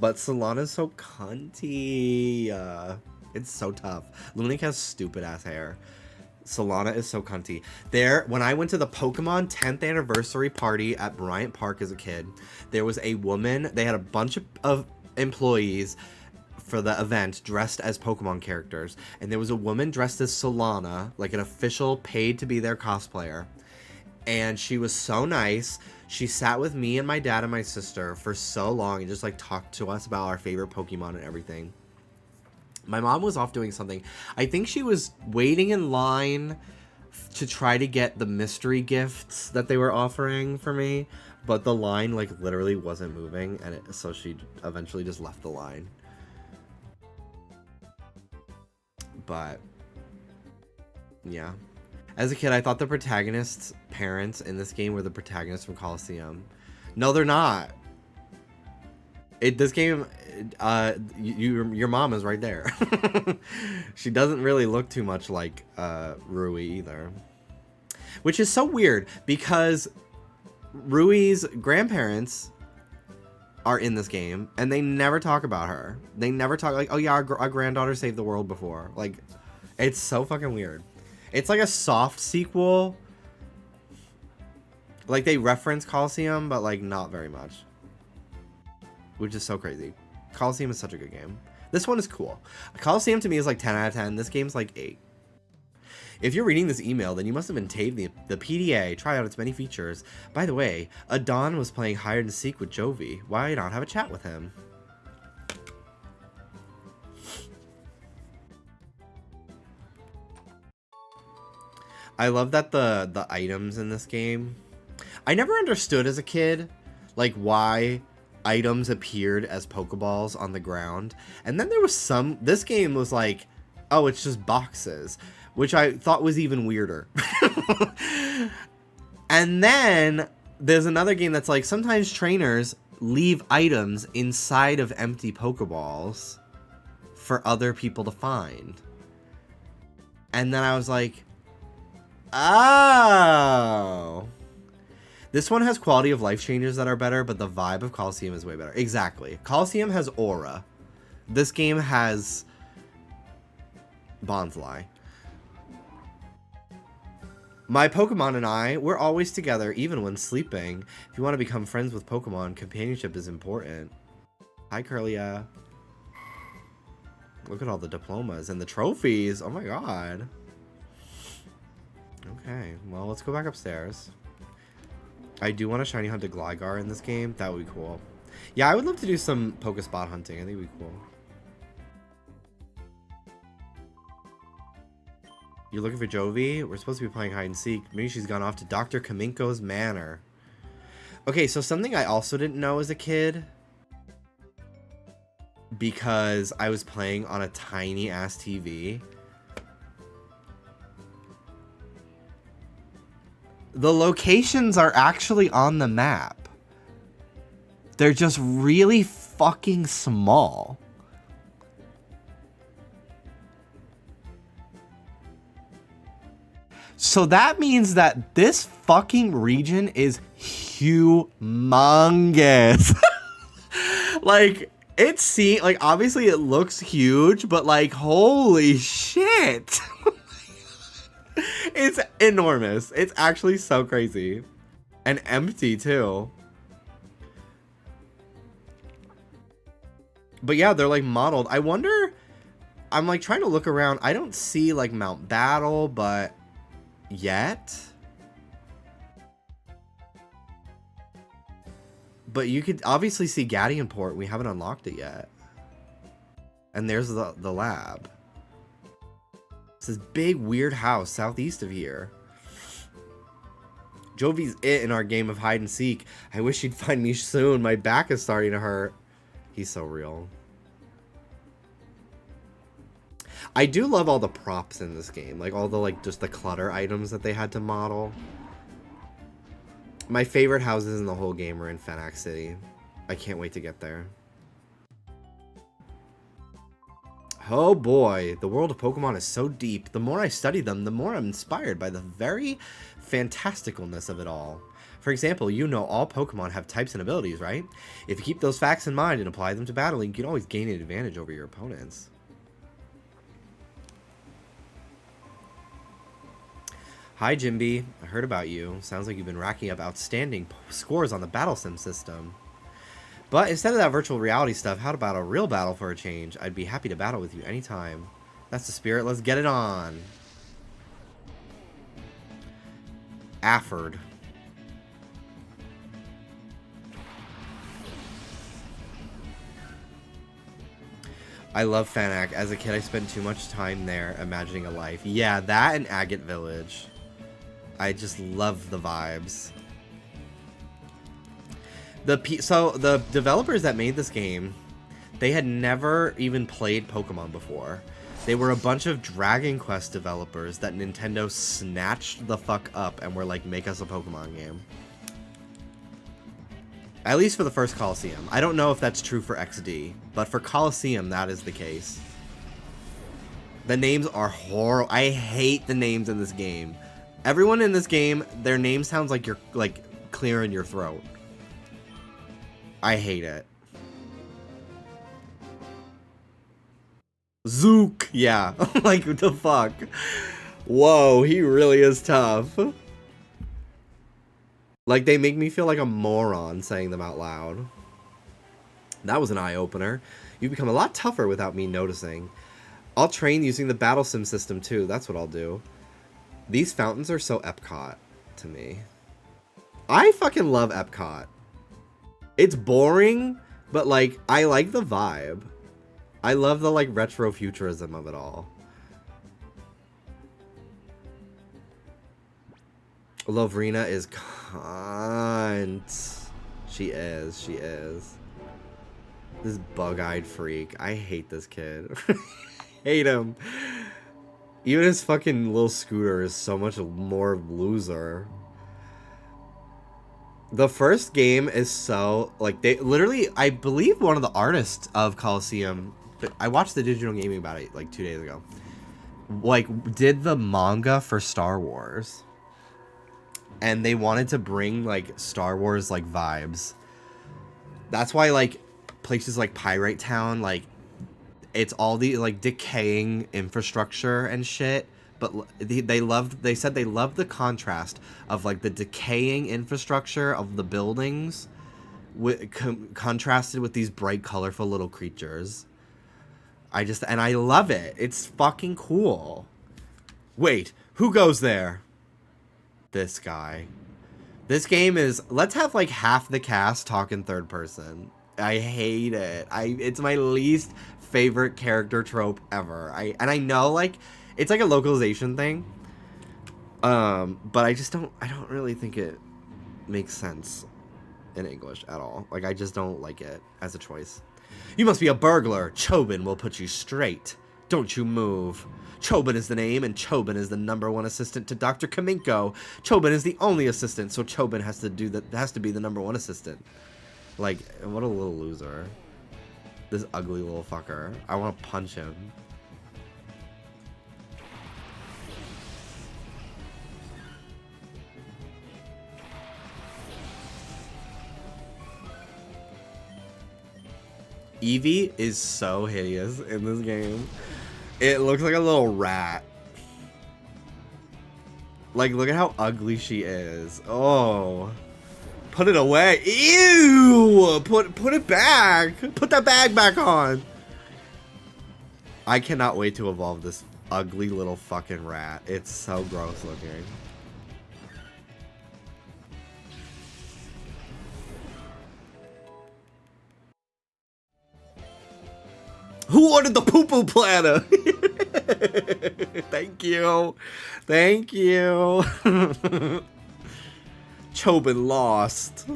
But Solana's so cunty. It's so tough. Lunik has stupid ass hair. Solana is so cunty. When I went to the Pokemon 10th anniversary party at Bryant Park as a kid, there was a woman. They had a bunch of employees for the event dressed as Pokemon characters, and there was a woman dressed as Solana, like an official paid to be their cosplayer, and she was so nice. She sat with me and my dad and my sister for so long and just like talked to us about our favorite Pokemon and everything. My mom was off doing something. I think she was waiting in line to try to get the mystery gifts that they were offering for me, but the line like literally wasn't moving, and so she eventually just left the line. But yeah, as a kid, I thought the protagonist's parents in this game were the protagonists from Coliseum. No, they're not. This game, your mom is right there. She doesn't really look too much like Rui either, which is so weird because Rui's grandparents are in this game, and they never talk about her. They never talk like, oh yeah, our granddaughter saved the world before. Like, it's so fucking weird. It's like a soft sequel. Like, they reference Coliseum, but like not very much. Which is so crazy. Coliseum is such a good game. This one is cool. Coliseum to me is like 10 out of 10. This game's like 8. If you're reading this email, then you must have been taped the PDA. Try out its many features. By the way, Adon was playing hide and seek with Jovi. Why not have a chat with him? I love that the items in this game. I never understood as a kid, like, why items appeared as Pokeballs on the ground. And then there was this game was like, oh, it's just boxes, which I thought was even weirder. And then there's another game that's like, sometimes trainers leave items inside of empty Pokeballs for other people to find. And then I was like, oh. This one has quality of life changes that are better, but the vibe of Coliseum is way better. Exactly. Coliseum has aura. This game has Bonsly. My Pokemon and I, we're always together, even when sleeping. If you want to become friends with Pokemon, companionship is important. Hi, Curlia. Look at all the diplomas and the trophies. Oh my god. Okay, well, let's go back upstairs. I do want to shiny hunt a Gligar in this game. That would be cool. Yeah, I would love to do some Pokespot hunting. I think it would be cool. You're looking for Jovi? We're supposed to be playing hide and seek. Maybe she's gone off to Dr. Kaminko's manor. Okay, so something I also didn't know as a kid, because I was playing on a tiny ass TV. The locations are actually on the map. They're just really fucking small. So that means that this fucking region is humongous. Like, like, obviously it looks huge, but like, holy shit. It's enormous. It's actually so crazy. And empty, too. But yeah, they're like modeled. I wonder, I'm like trying to look around. I don't see like Mount Battle, but yet. But you could obviously see Gadianport. We haven't unlocked it yet. And there's the lab. It's this big weird house southeast of here. Jovi's it in our game of hide and seek. I wish he'd find me soon. My back is starting to hurt. He's so real. I do love all the props in this game. Like all the like just the clutter items that they had to model. My favorite houses in the whole game are in Fenac City. I can't wait to get there. Oh boy, the world of Pokemon is so deep. The more I study them, the more I'm inspired by the very fantasticalness of it all. For example, you know all Pokemon have types and abilities, right? If you keep those facts in mind and apply them to battling, you can always gain an advantage over your opponents. Hi Jimby, I heard about you. Sounds like you've been racking up outstanding scores on the Battle Sim system. But instead of that virtual reality stuff, how about a real battle for a change? I'd be happy to battle with you anytime. That's the spirit. Let's get it on. Afford. I love Fenac. As a kid, I spent too much time there imagining a life. Yeah, that and Agate Village. I just love the vibes. So the developers that made this game, they had never even played Pokemon before. They were a bunch of Dragon Quest developers that Nintendo snatched the fuck up and were like, make us a Pokemon game. At least for the first Coliseum. I don't know if that's true for XD, but for Coliseum, that is the case. The names are horrible. I hate the names in this game. Everyone in this game, their name sounds like you're like clearing your throat. I hate it. Zook! Yeah. Like, what the fuck? Whoa, he really is tough. Like, they make me feel like a moron saying them out loud. That was an eye-opener. You've become a lot tougher without me noticing. I'll train using the Battle Sim system, too. That's what I'll do. These fountains are so Epcot to me. I fucking love Epcot. It's boring, but, like, I like the vibe. I love the, like, retro futurism of it all. Lovrina is cunt. She is. She is. This bug-eyed freak. I hate this kid. Hate him. Even his fucking little scooter is so much more loser. The first game is so, like, they literally, I believe one of the artists of Coliseum, I watched the Digital Gaming about it, like, 2 days ago, like, did the manga for Star Wars. And they wanted to bring, like, Star Wars, like, vibes. That's why, like, places like Pirate Town, like, it's all the, like, decaying infrastructure and shit. But they said they loved the contrast of, like, the decaying infrastructure of the buildings contrasted with these bright, colorful little creatures. And I love it. It's fucking cool. Wait, who goes there? This guy. This game is, let's have, like, half the cast talk in third person. I hate it. It's my least favorite character trope ever. And I know, like, it's like a localization thing. But I don't really think it makes sense in English at all. Like, I just don't like it as a choice. You must be a burglar. Chobin will put you straight. Don't you move. Chobin is the name, and Chobin is the #1 assistant to Dr. Kaminko. Chobin is the only assistant, so Chobin has to be the #1 assistant. Like, what a little loser. This ugly little fucker. I want to punch him. Eevee is so hideous in this game. It looks like a little rat. Like, look at how ugly she is. Oh. Put it away. Ew! Put it back. Put that bag back on. I cannot wait to evolve this ugly little fucking rat. It's so gross looking. Who ordered the poo-poo platter? Thank you. Thank you. Chobin lost.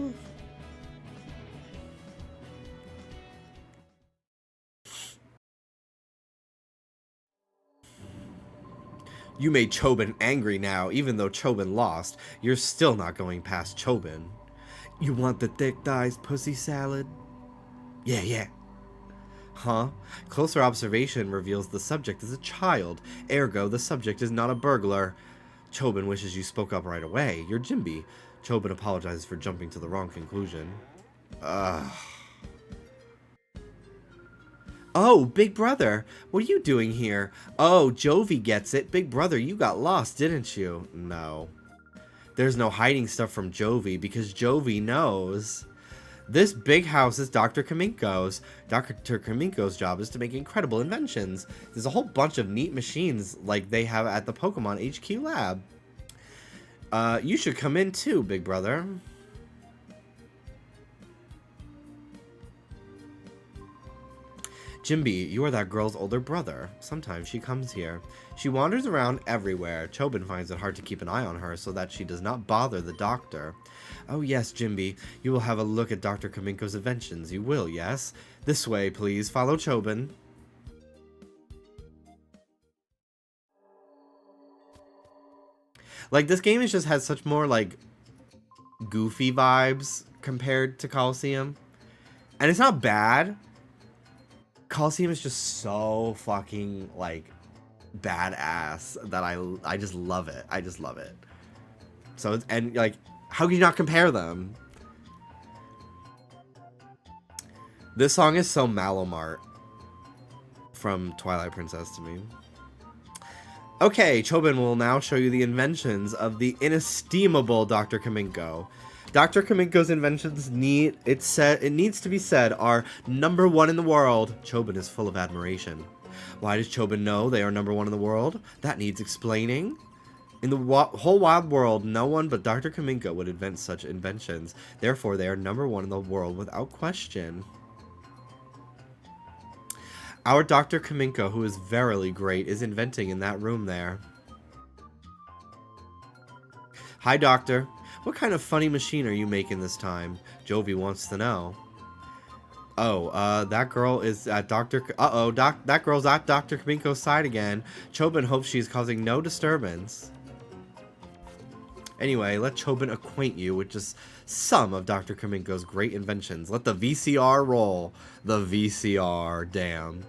You made Chobin angry now. Even though Chobin lost, you're still not going past Chobin. You want the thick thighs pussy salad? Yeah. Huh? Closer observation reveals the subject is a child. Ergo, the subject is not a burglar. Chobin wishes you spoke up right away. You're Jimby. Chobin apologizes for jumping to the wrong conclusion. Ugh. Oh, Big Brother, what are you doing here? Oh, Jovi gets it. Big Brother, you got lost, didn't you? No. There's no hiding stuff from Jovi because Jovi knows. This big house is Dr. Kaminko's. Dr. Kaminko's job is to make incredible inventions. There's a whole bunch of neat machines like they have at the Pokemon HQ lab. You should come in too, Big Brother. Jimby, you are that girl's older brother. Sometimes she comes here. She wanders around everywhere. Chobin finds it hard to keep an eye on her so that she does not bother the doctor. Oh yes, Jimby, you will have a look at Dr. Kaminko's inventions. You will, yes? This way, please. Follow Chobin. Like, this game just has such more, like, goofy vibes compared to Coliseum. And it's not bad. Coliseum is just so fucking, like, badass that I just love it. I just love it. So, and, like, how can you not compare them? This song is so Malomart from Twilight Princess to me. Okay, Chobin will now show you the inventions of the inestimable Dr. Kaminko. Dr. Kaminko's inventions it needs to be said, are #1 in the world. Chobin is full of admiration. Why does Chobin know they are #1 in the world? That needs explaining. In the whole wide world, no one but Dr. Kaminko would invent such inventions. Therefore, they are #1 in the world without question. Our Dr. Kaminko, who is verily great, is inventing in that room there. Hi, Doctor. What kind of funny machine are you making this time? Jovi wants to know. Oh, that girl is at Dr. That girl's at Dr. Kaminko's side again. Chobin hopes she's causing no disturbance. Anyway, let Chobin acquaint you with just some of Dr. Kaminko's great inventions. Let the VCR roll. The VCR, damn.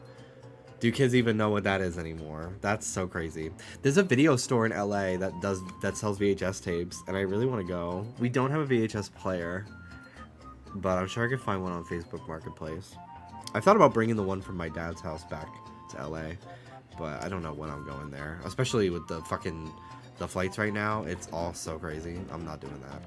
Do kids even know what that is anymore? That's so crazy. There's a video store in LA that sells VHS tapes, and I really want to go. We don't have a VHS player, but I'm sure I could find one on Facebook Marketplace. I thought about bringing the one from my dad's house back to LA, but I don't know when I'm going there. Especially with the flights right now. It's all so crazy. I'm not doing that.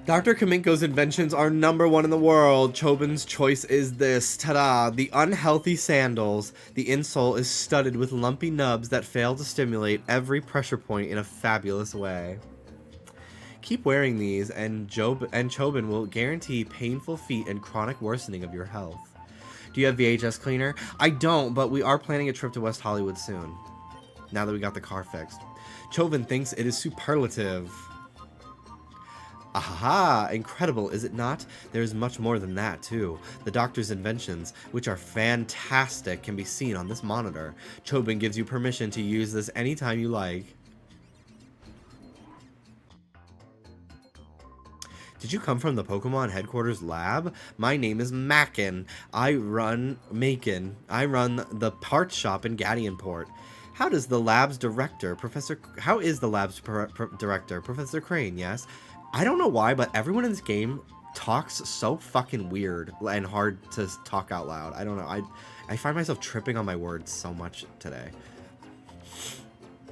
Dr. Kaminko's inventions are #1 in the world. Chobin's choice is this. Ta-da! The unhealthy sandals. The insole is studded with lumpy nubs that fail to stimulate every pressure point in a fabulous way. Keep wearing these, and Chobin will guarantee painful feet and chronic worsening of your health. Do you have VHS cleaner? I don't, but we are planning a trip to West Hollywood soon. Now that we got the car fixed. Chobin thinks it is superlative. Aha! Incredible, is it not? There is much more than that, too. The doctor's inventions, which are fantastic, can be seen on this monitor. Chobin gives you permission to use this anytime you like. Did you come from the Pokémon headquarters lab? My name is Mackin. I run the parts shop in Gadianport. How is the lab's director, Professor Crane, yes? I don't know why, but everyone in this game talks so fucking weird and hard to talk out loud. I don't know. I find myself tripping on my words so much today.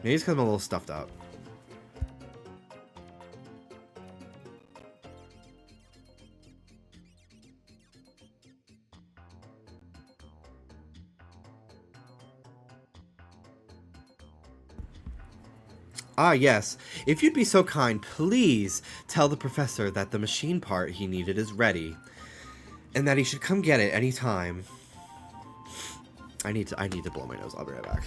Maybe it's because I'm a little stuffed up. Ah, yes. If you'd be so kind, please tell the professor that the machine part he needed is ready, and that he should come get it any time. I need to blow my nose. I'll be right back.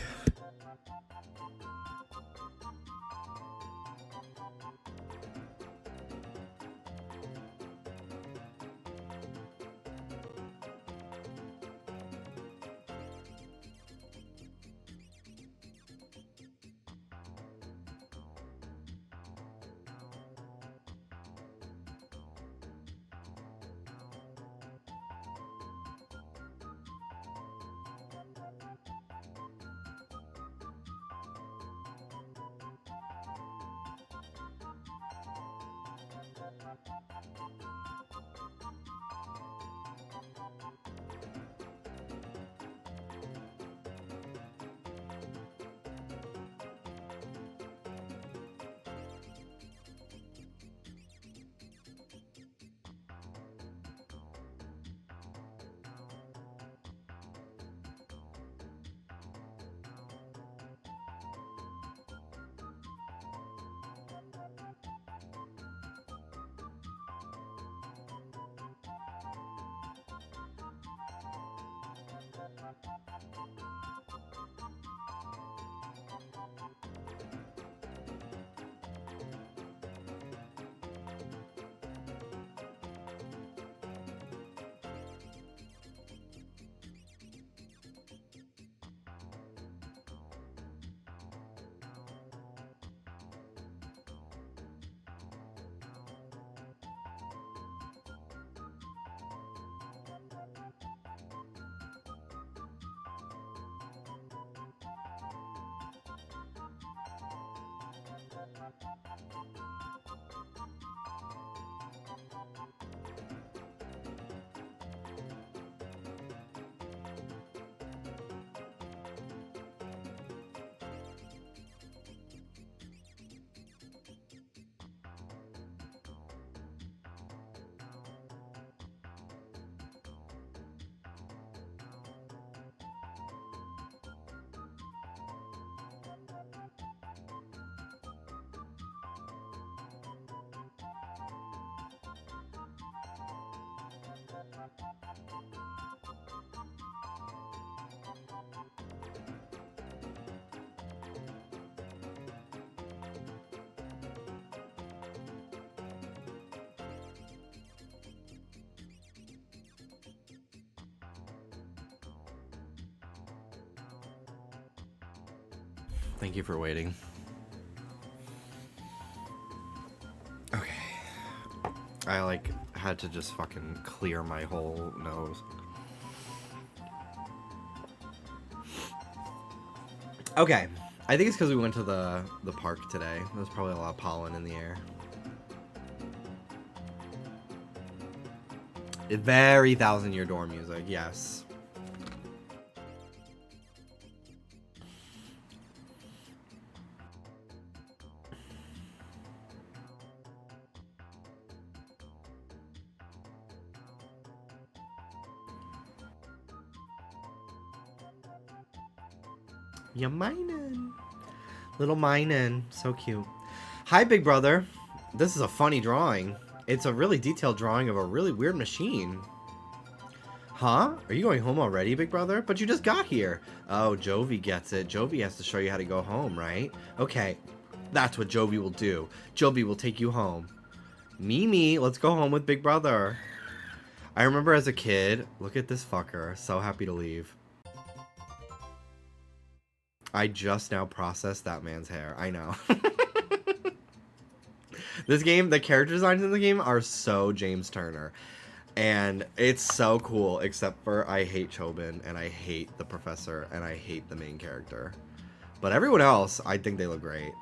Thank you for waiting. Okay. I like had to just fucking clear my whole nose. Okay. I think it's because we went to the park today. There's probably a lot of pollen in the air. Very 1000-year door music, yes. You minin'. Little minin'. So cute. Hi, big brother. This is a funny drawing. It's a really detailed drawing of a really weird machine. Huh? Are you going home already, big brother? But you just got here. Oh, Jovi gets it. Jovi has to show you how to go home, right? Okay. That's what Jovi will do. Jovi will take you home. Mimi, let's go home with big brother. I remember as a kid, look at this fucker. So happy to leave. I just now processed that man's hair. I know. This game, the character designs in the game are so James Turner. And it's so cool, except for I hate Chobin, and I hate the professor, and I hate the main character. But everyone else, I think they look great.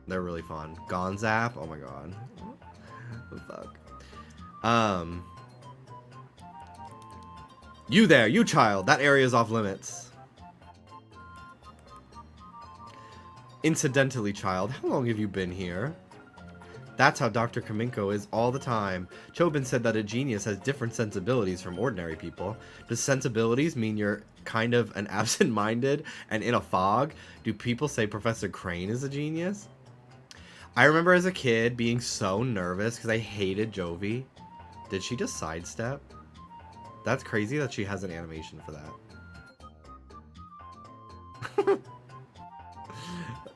They're really fun. Gonzap, oh my god. What the fuck? You there, you child, that area is off limits. Incidentally, child, how long have you been here? That's how Dr. Kaminko is all the time. Chobin said that a genius has different sensibilities from ordinary people. Does sensibilities mean you're kind of an absent-minded and in a fog? Do people say Professor Crane is a genius? I remember as a kid being so nervous because I hated Jovi. Did she just sidestep? That's crazy that she has an animation for that.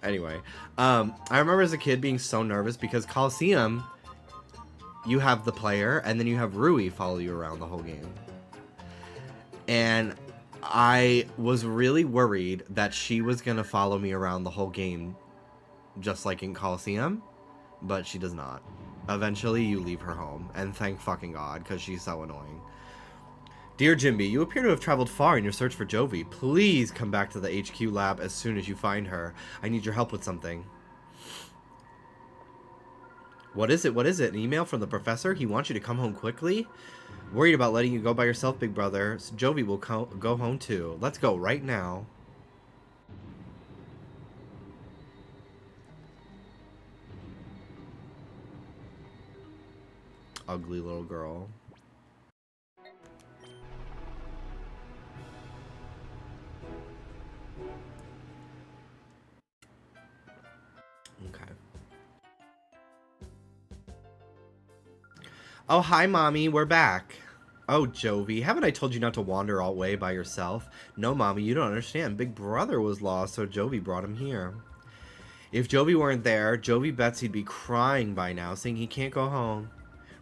Anyway, I remember as a kid being so nervous because Coliseum, you have the player and then you have Rui follow you around the whole game. And I was really worried that she was going to follow me around the whole game, just like in Coliseum, but she does not. Eventually, you leave her home, and thank fucking God, because she's so annoying. Dear Jimby, you appear to have traveled far in your search for Jovi. Please come back to the HQ lab as soon as you find her. I need your help with something. What is it? What is it? An email from the professor? He wants you to come home quickly? Worried about letting you go by yourself, big brother. So Jovi will go home too. Let's go right now. Ugly little girl. Okay. Oh, hi, Mommy. We're back. Oh, Jovi, haven't I told you not to wander all the way by yourself? No, Mommy, you don't understand. Big brother was lost, so Jovi brought him here. If Jovi weren't there, Jovi bets he'd be crying by now, saying he can't go home.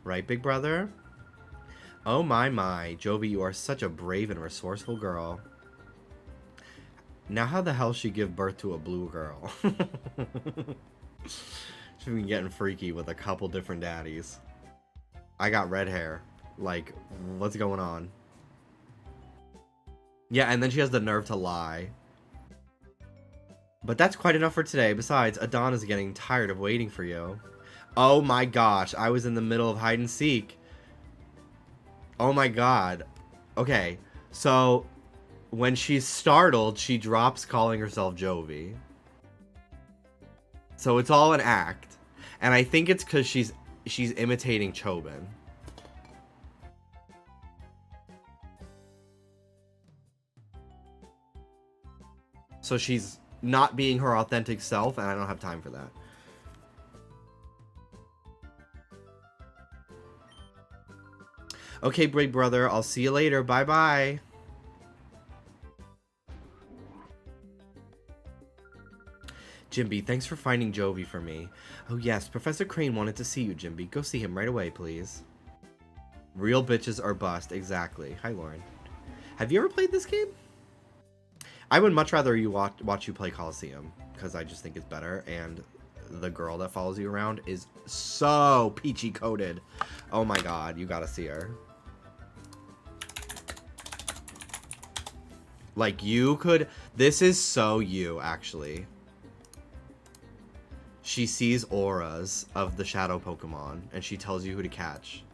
Right, big brother? Oh, my. Jovi, you are such a brave and resourceful girl. Now how the hell she give birth to a blue girl? She's been getting freaky with a couple different daddies. I got red hair. Like, what's going on? Yeah, and then she has the nerve to lie. But that's quite enough for today. Besides, Adon is getting tired of waiting for you. Oh my gosh, I was in the middle of hide and seek. Oh my god. Okay, so when she's startled, she drops calling herself Jovi. So it's all an act. And I think it's because she's imitating Chobin. So she's not being her authentic self, and I don't have time for that. Okay, big brother, I'll see you later. Bye-bye. Jimby, thanks for finding Jovi for me. Oh yes, Professor Crane wanted to see you, Jimby. Go see him right away, please. Real bitches are bust, exactly. Hi, Lauren. Have you ever played this game? I would much rather you watch you play Coliseum, because I just think it's better, and the girl that follows you around is so peachy coated. Oh my god, you gotta see her. Like, you could... This is so you, actually. She sees auras of the shadow Pokemon, and she tells you who to catch.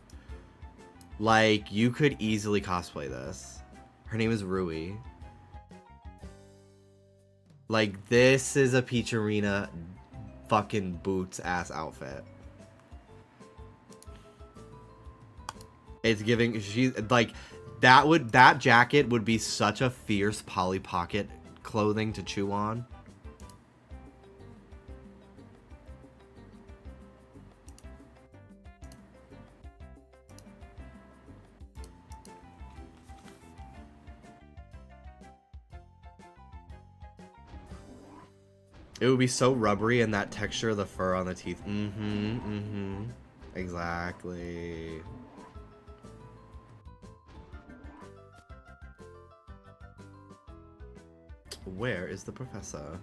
Like, you could easily cosplay this. Her name is Rui. Like, this is a Peacharina fucking boots-ass outfit. It's giving... She's, like... That jacket would be such a fierce Polly Pocket clothing to chew on. It would be so rubbery, and that texture of the fur on the teeth. Exactly. Where is the professor?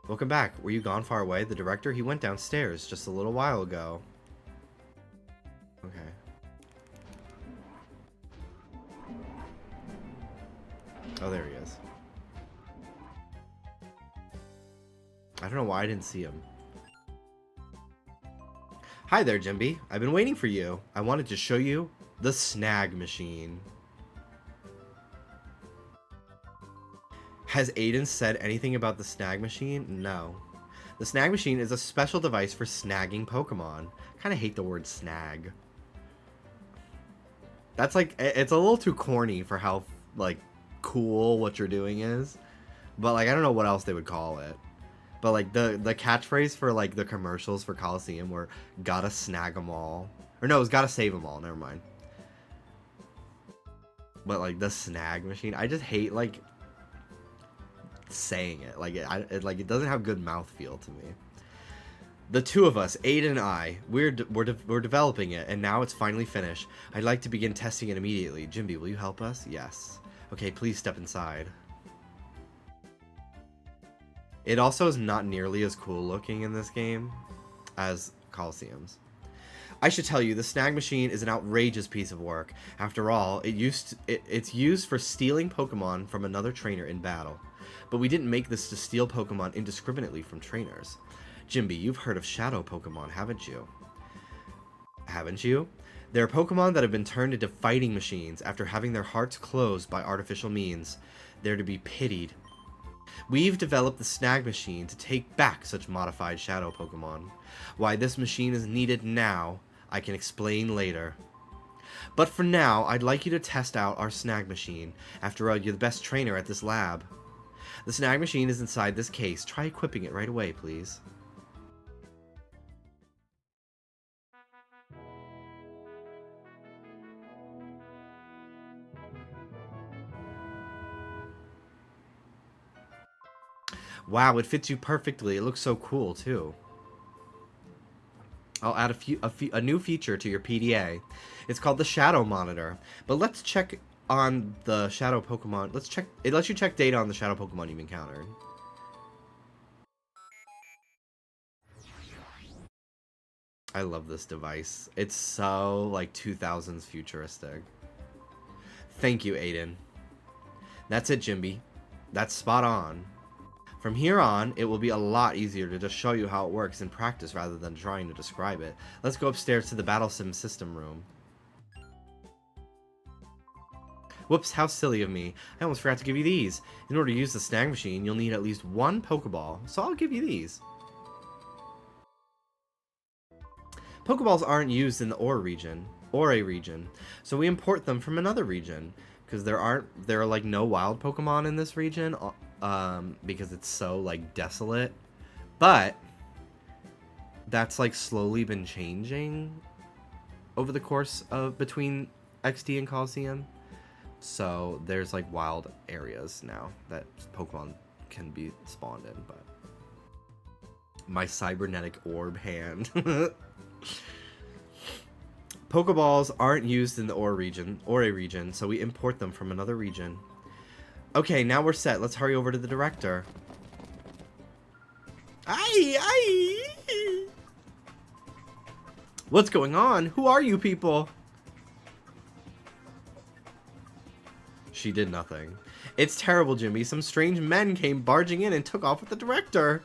Welcome back. Were you gone far away? The director, he went downstairs just a little while ago. Okay. Oh, there he is. I don't know why I didn't see him. Hi there, Jimby. I've been waiting for you. I wanted to show you the snag machine. Has Aiden said anything about the snag machine? No. The snag machine is a special device for snagging Pokemon. Kind of hate the word snag. That's like, it's a little too corny for how, like, cool what you're doing is. But, like, I don't know what else they would call it. But, like, the catchphrase for, like, the commercials for Coliseum were, gotta snag 'em all. Or no, it was gotta save 'em all, never mind. But, like, the snag machine, I just hate, like, saying it. Like, it doesn't have good mouthfeel to me. The two of us, Aiden and I, we're developing it, and now it's finally finished. I'd like to begin testing it immediately. Jimby, will you help us? Yes. Okay, please step inside. It also is not nearly as cool looking in this game as Coliseum's. I should tell you, the snag machine is an outrageous piece of work. After all, it's used for stealing Pokemon from another trainer in battle. But we didn't make this to steal Pokemon indiscriminately from trainers. Jimby, you've heard of shadow Pokemon, haven't you? Haven't you? There are Pokemon that have been turned into fighting machines after having their hearts closed by artificial means. They're to be pitied. We've developed the snag machine to take back such modified shadow Pokemon. Why this machine is needed now, I can explain later. But for now, I'd like you to test out our snag machine. After all, you're the best trainer at this lab. The snag machine is inside this case. Try equipping it right away, please. Wow, it fits you perfectly. It looks so cool, too. I'll add a new feature to your PDA. It's called the Shadow Monitor. But let's check on the Shadow Pokemon. It lets you check data on the Shadow Pokemon you've encountered. I love this device. It's so, like, 2000s futuristic. Thank you, Aiden. That's it, Jimby. That's spot on. From here on, it will be a lot easier to just show you how it works in practice rather than trying to describe it. Let's go upstairs to the Battle Sim system room. Whoops, how silly of me. I almost forgot to give you these. In order to use the snag machine, you'll need at least one Pokeball, so I'll give you these. Pokeballs aren't used in the Ora region, so we import them from another region, because there are like no wild Pokemon in this region, because it's so like desolate. But that's like slowly been changing over the course of between XD and Coliseum. So there's like wild areas now that Pokemon can be spawned in, but my cybernetic orb hand. Pokeballs aren't used in the Ora region, so we import them from another region. Okay, now we're set. Let's hurry over to the director. Aye. What's going on? Who are you people? She did nothing. It's terrible, Jimmy. Some strange men came barging in and took off with the director.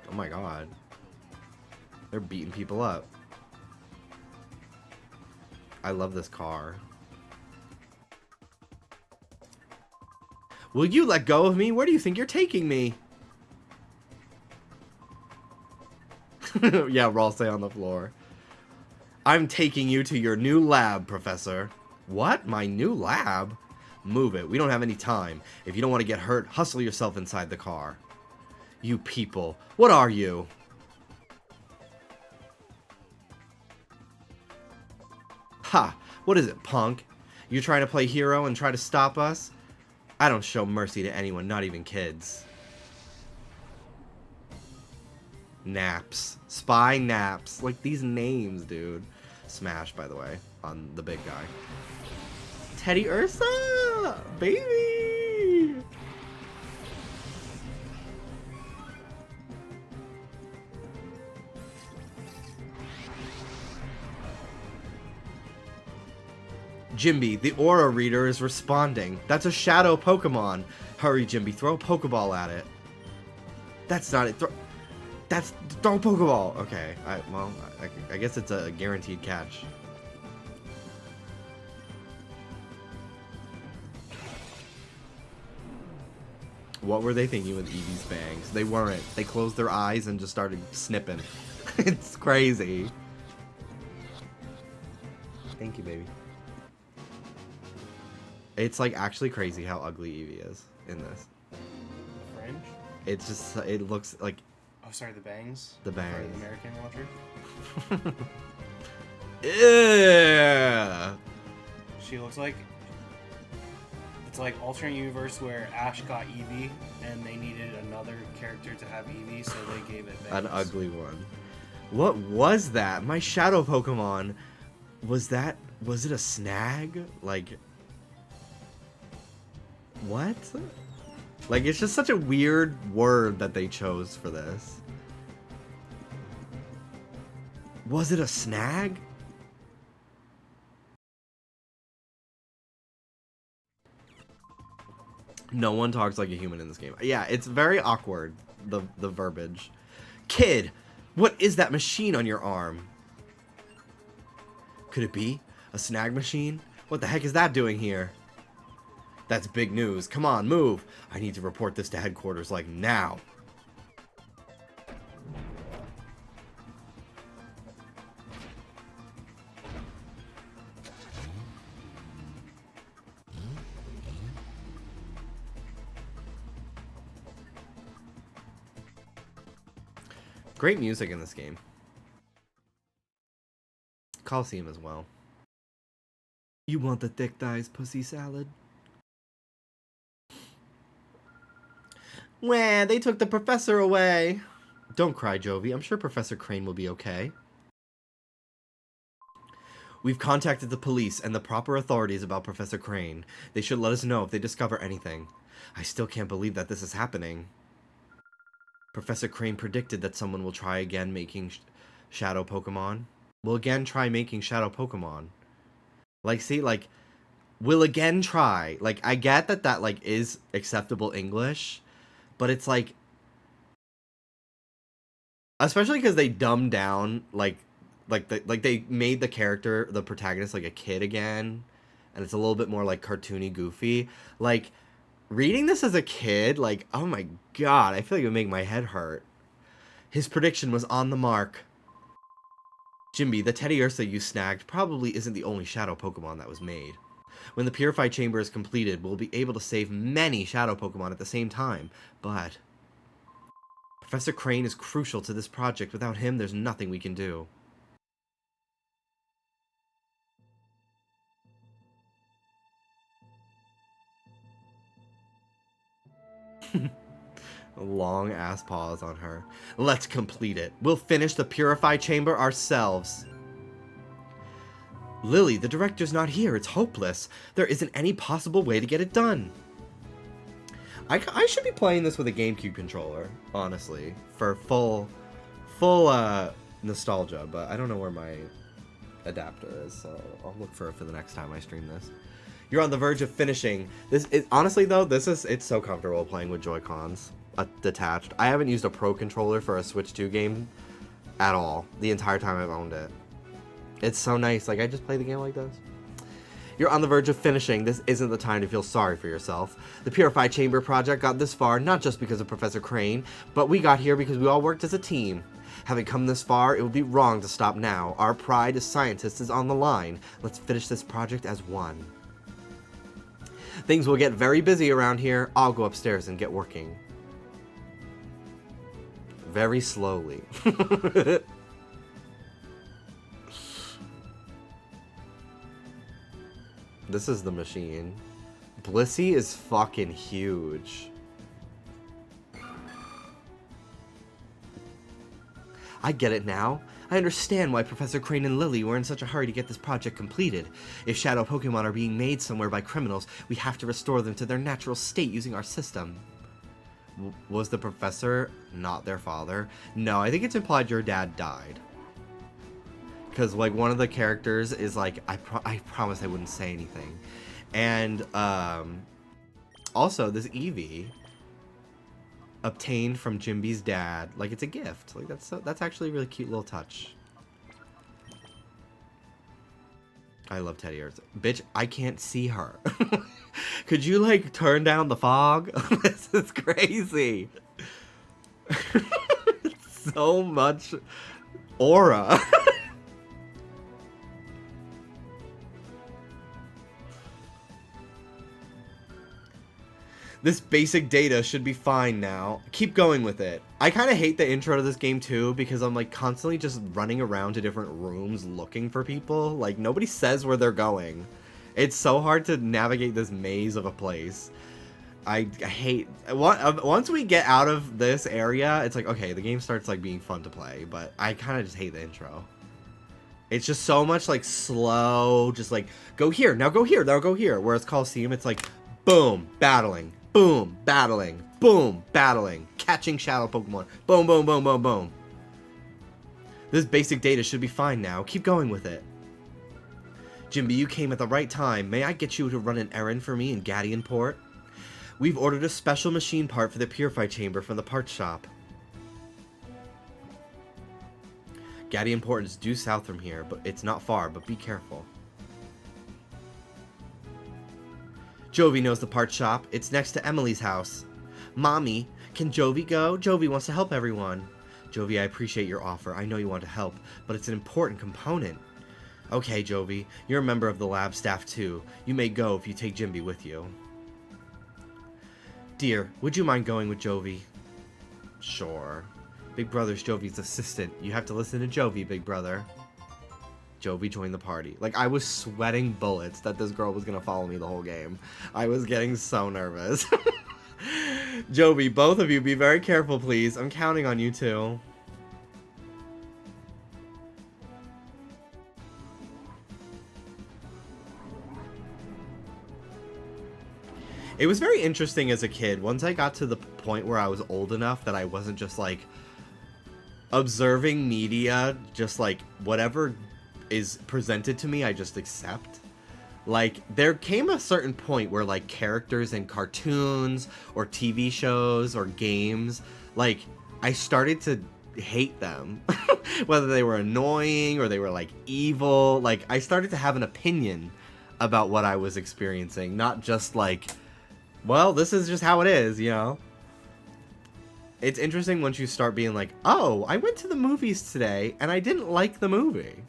Oh my god. They're beating people up. I love this car. Will you let go of me? Where do you think you're taking me? Yeah, Rawl, stay on the floor. I'm taking you to your new lab, Professor. What? My new lab? Move it. We don't have any time. If you don't want to get hurt, hustle yourself inside the car. You people. What are you? Ha! What is it, punk? You trying to play hero and try to stop us? I don't show mercy to anyone, not even kids. Naps. Spy Naps. Like, these names, dude. Smash, by the way, on the big guy. Teddy Ursa! Baby! Jimby, the aura reader is responding. That's a shadow Pokemon. Hurry, Jimby, throw a Pokeball at it. That's not it. Throw a Pokeball. Okay, I guess it's a guaranteed catch. What were they thinking with Eevee's bangs? They weren't. They closed their eyes and just started snipping. It's crazy. Thank you, baby. It's like actually crazy how ugly Eevee is in this. The fringe? It's just, it looks like... Oh, sorry, the bangs? The bangs. Sorry, the American watcher? Yeah. She looks like... It's like alternate universe where Ash got Eevee and they needed another character to have Eevee, so they gave it bangs. An ugly one. What was that? My shadow Pokemon. Was it a snag? Like... What? Like, it's just such a weird word that they chose for this. Was it a snag? No one talks like a human in this game. Yeah, it's very awkward, the verbiage. Kid, what is that machine on your arm? Could it be a snag machine? What the heck is that doing here? That's big news. Come on, move. I need to report this to headquarters, like, now. Great music in this game. Coliseum as well. You want the thick thighs pussy salad? Wah, they took the professor away. Don't cry, Jovi. I'm sure Professor Crane will be okay. We've contacted the police and the proper authorities about Professor Crane. They should let us know if they discover anything. I still can't believe that this is happening. Professor Crane predicted that someone will try again making shadow Pokemon. Will again try making shadow Pokemon. Like, see, like, will again try. Like, I get that like, is acceptable English. But it's like, especially because they dumbed down, like they made the character, the protagonist, like a kid again, and it's a little bit more like cartoony, goofy. Like, reading this as a kid, like, oh my god, I feel like it would make my head hurt. His prediction was on the mark. Jimby, the Teddy Ursa you snagged probably isn't the only shadow Pokemon that was made. When the Purify Chamber is completed, we'll be able to save many Shadow Pokemon at the same time, but... Professor Crane is crucial to this project. Without him, there's nothing we can do. A long-ass pause on her. Let's complete it. We'll finish the Purify Chamber ourselves. Lily, the director's not here. It's hopeless. There isn't any possible way to get it done. I should be playing this with a GameCube controller, honestly, for full nostalgia, but I don't know where my adapter is, so I'll look for it for the next time I stream this. You're on the verge of finishing. Honestly though, it's so comfortable playing with Joy-Cons detached. I haven't used a Pro controller for a Switch 2 game at all the entire time I've owned it. It's so nice. Like, I just play the game like this. You're on the verge of finishing. This isn't the time to feel sorry for yourself. The Purify Chamber project got this far not just because of Professor Crane, but we got here because we all worked as a team. Having come this far, it would be wrong to stop now. Our pride as scientists is on the line. Let's finish this project as one. Things will get very busy around here. I'll go upstairs and get working. Very slowly. This is the machine. Blissey is fucking huge. I get it now. I understand why Professor Crane and Lily were in such a hurry to get this project completed. If shadow Pokemon are being made somewhere by criminals, we have to restore them to their natural state using our system. Was the professor not their father? No, I think it's implied your dad died. Because, like, one of the characters is like, I promised I wouldn't say anything. And, also, this Eevee obtained from Jimby's dad. Like, it's a gift. Like, that's actually a really cute little touch. I love teddy bears. Bitch, I can't see her. Could you, like, turn down the fog? This is crazy. So much aura. This basic data should be fine now. Keep going with it. I kind of hate the intro to this game too because I'm like constantly just running around to different rooms looking for people. Like nobody says where they're going. It's so hard to navigate this maze of a place. I hate... Once we get out of this area, it's like, okay, the game starts like being fun to play, but I kind of just hate the intro. It's just so much like slow, just like, go here, now go here, now go here. Whereas Coliseum, it's like, boom, battling. Boom, battling. Boom, battling. Catching shadow Pokemon. Boom, boom, boom, boom, boom. This basic data should be fine now. Keep going with it. Jimby, you came at the right time. May I get you to run an errand for me in Gadianport? We've ordered a special machine part for the Purify Chamber from the parts shop. Gadianport is due south from here, but it's not far, but be careful. Jovi knows the parts shop. It's next to Emily's house. Mommy, can Jovi go? Jovi wants to help everyone. Jovi, I appreciate your offer. I know you want to help, but it's an important component. Okay, Jovi, you're a member of the lab staff too. You may go if you take Jimby with you. Dear, would you mind going with Jovi? Sure. Big Brother's Jovi's assistant. You have to listen to Jovi, Big Brother. Jovi joined the party. Like, I was sweating bullets that this girl was gonna follow me the whole game. I was getting so nervous. Jovi, both of you, be very careful, please. I'm counting on you two. It was very interesting as a kid. Once I got to the point where I was old enough that I wasn't just, like, observing media, just, like, whatever is presented to me, I just accept. Like, there came a certain point where, like, characters in cartoons or TV shows or games, like, I started to hate them. Whether they were annoying or they were, like, evil. Like, I started to have an opinion about what I was experiencing. Not just, like, well, this is just how it is, you know? It's interesting once you start being like, oh, I went to the movies today and I didn't like the movie.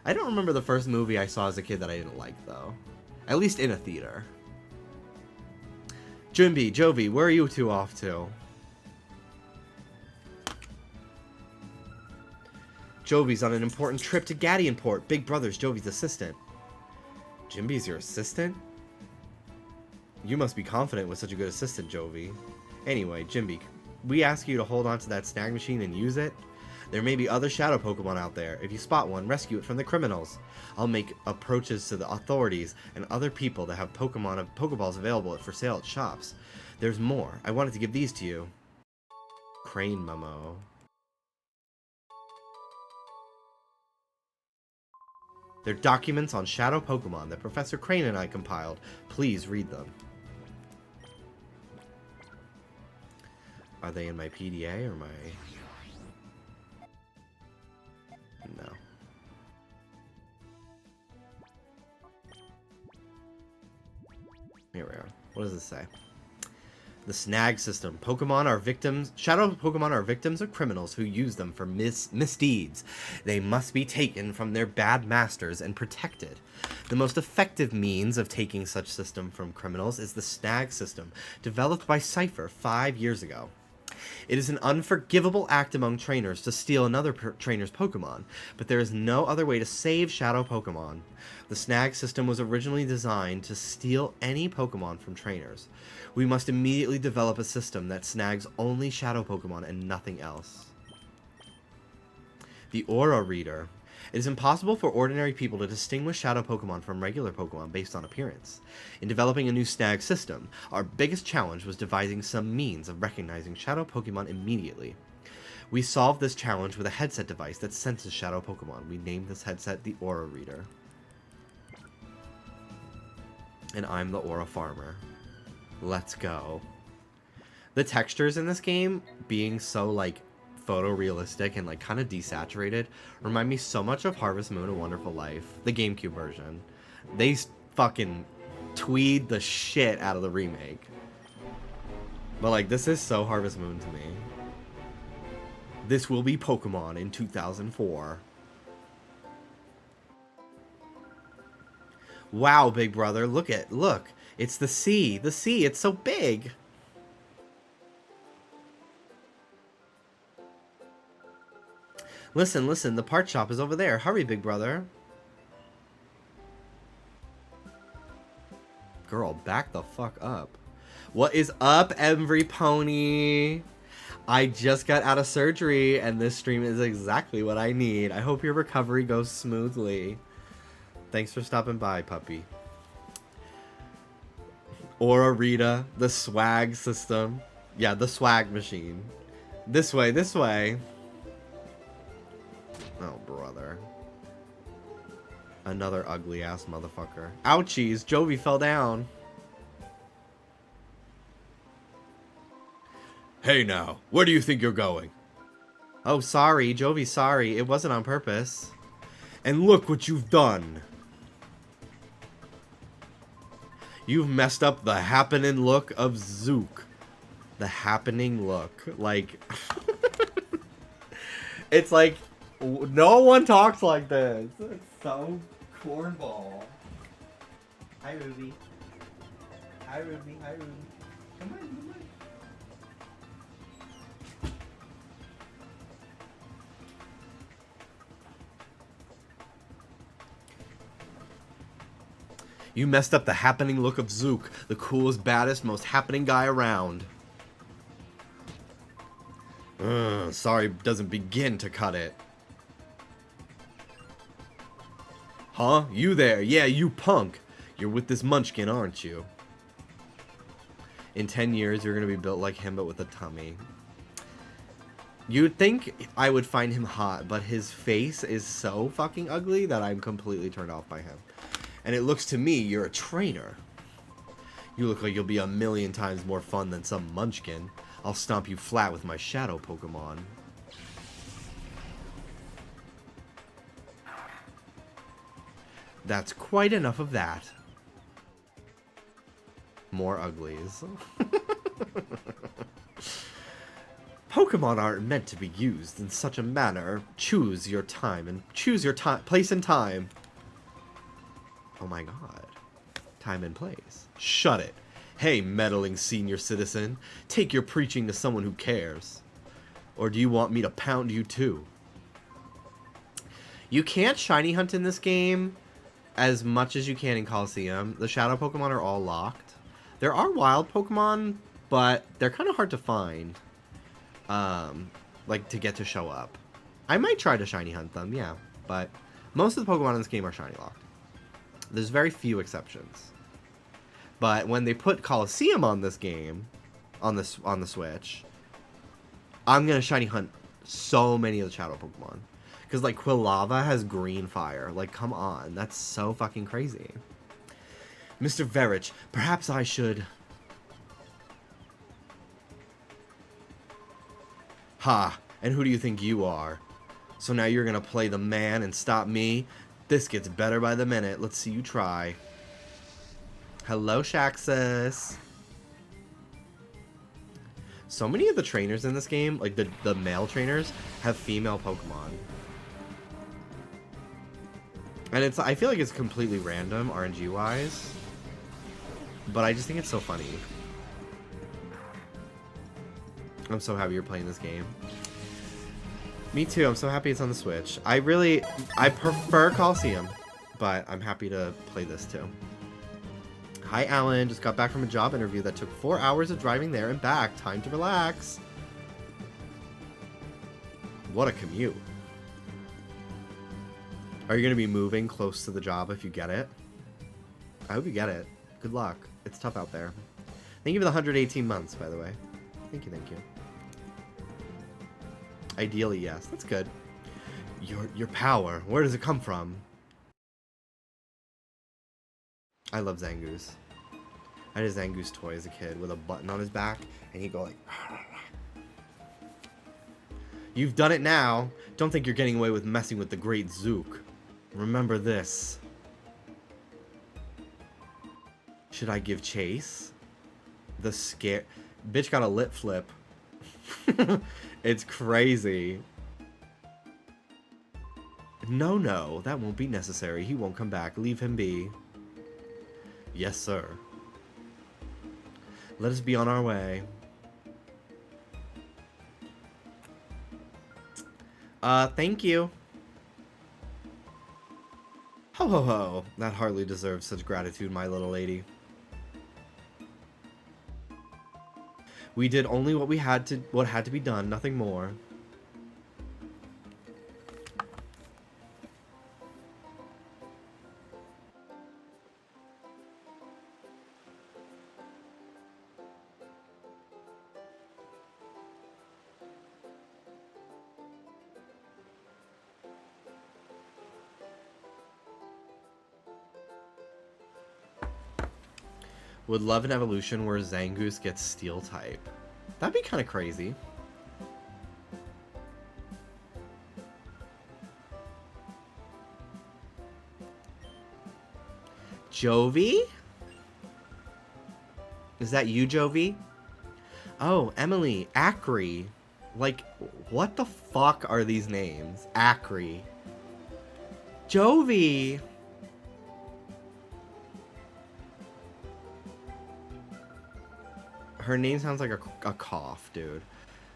I don't remember the first movie I saw as a kid that I didn't like, though. At least in a theater. Jimby, Jovi, where are you two off to? Jovi's on an important trip to Gadianport. Big Brother's Jovi's assistant. Jimby's your assistant? You must be confident with such a good assistant, Jovi. Anyway, Jimby, we ask you to hold on to that snag machine and use it? There may be other shadow Pokemon out there. If you spot one, rescue it from the criminals. I'll make approaches to the authorities and other people that have Pokeballs available for sale at shops. There's more. I wanted to give these to you. Crane memo. They're documents on shadow Pokemon that Professor Crane and I compiled. Please read them. Are they in my PDA or my... No. Here we are. What does this say? The snag system. Pokemon are victims. Shadow Pokemon are victims of criminals who use them for misdeeds. They must be taken from their bad masters and protected. The most effective means of taking such system from criminals is the snag system, developed by Cypher 5 years ago. It is an unforgivable act among trainers to steal another trainer's Pokemon, but there is no other way to save Shadow Pokemon. The snag system was originally designed to steal any Pokemon from trainers. We must immediately develop a system that snags only Shadow Pokemon and nothing else. The Aura Reader. It is impossible for ordinary people to distinguish Shadow Pokemon from regular Pokemon based on appearance. In developing a new snag system, our biggest challenge was devising some means of recognizing Shadow Pokemon immediately. We solved this challenge with a headset device that senses Shadow Pokemon. We named this headset the Aura Reader. And I'm the Aura Farmer. Let's go. The textures in this game, being so, like, photorealistic and, like, kind of desaturated, remind me so much of Harvest Moon: A Wonderful Life, the GameCube version. They fucking tweed the shit out of the remake. But, like, this is so Harvest Moon to me. This will be Pokemon in 2004. Wow, big brother, look. It's the sea. The sea, it's so big. Listen, the part shop is over there. Hurry, big brother. Girl, back the fuck up. What is up, every pony? I just got out of surgery, and this stream is exactly what I need. I hope your recovery goes smoothly. Thanks for stopping by, puppy. Aura Rita, the swag system. Yeah, the swag machine. This way, this way. Oh, brother. Another ugly ass motherfucker. Ouchies, Jovi fell down. Hey now, where do you think you're going? Oh, sorry, Jovi, sorry. It wasn't on purpose. And look what you've done. You've messed up the happening look of Zook. The happening look. Like... It's like... No one talks like this. It's so cornball. Hi, Ruby. Hi, Ruby. Hi, Ruby. Come on, come on. You messed up the happening look of Zook, the coolest, baddest, most happening guy around. Sorry doesn't begin to cut it. Huh? You there? Yeah, you punk. You're with this munchkin, aren't you? In 10 years, you're gonna be built like him, but with a tummy. You'd think I would find him hot, but his face is so fucking ugly that I'm completely turned off by him. And it looks to me you're a trainer. You look like you'll be a million times more fun than some munchkin. I'll stomp you flat with my shadow Pokemon. That's quite enough of that. More uglies. Pokemon aren't meant to be used in such a manner. Choose your time and choose your place and time. Oh my god. Time and place. Shut it. Hey, meddling senior citizen. Take your preaching to someone who cares. Or do you want me to pound you too? You can't shiny hunt in this game as much as you can in Coliseum. The shadow Pokemon are all locked. There are wild Pokemon, but they're kind of hard to find. Like, to get to show up. I might try to shiny hunt them, yeah. But most of the Pokemon in this game are shiny locked. There's very few exceptions. But when they put Coliseum on this game, on the Switch, I'm going to shiny hunt so many of the Shadow Pokemon. Because, like, Quilava has green fire. Like, come on. That's so fucking crazy. Mr. Verich, perhaps I should... Ha! And who do you think you are? So now you're gonna play the man and stop me? This gets better by the minute. Let's see you try. Hello, Shaxus. So many of the trainers in this game, like the male trainers, have female Pokemon. And I feel like it's completely random, RNG-wise. But I just think it's so funny. I'm so happy you're playing this game. Me too, I'm so happy it's on the Switch. I prefer Coliseum, but I'm happy to play this too. Hi, Alan. Just got back from a job interview that took 4 hours of driving there and back. Time to relax. What a commute. Are you going to be moving close to the job if you get it? I hope you get it. Good luck. It's tough out there. Thank you for the 118 months, by the way. Thank you, thank you. Ideally, yes. That's good. Your power. Where does it come from? I love Zangoose. I had a Zangoose toy as a kid with a button on his back, and he'd go like... You've done it now. Don't think you're getting away with messing with the great Zook. Remember this. Should I give chase? The scare... Bitch got a lip flip. It's crazy. No, that won't be necessary. He won't come back. Leave him be. Yes, sir. Let us be on our way. Thank you. Ho ho ho. That hardly deserves such gratitude, my little lady. We did only what had to be done, nothing more. Would love an evolution where Zangoose gets Steel type. That'd be kind of crazy. Jovi? Is that you, Jovi? Oh, Emily. Acri. Like, what the fuck are these names? Acri. Jovi! Her name sounds like a cough, dude.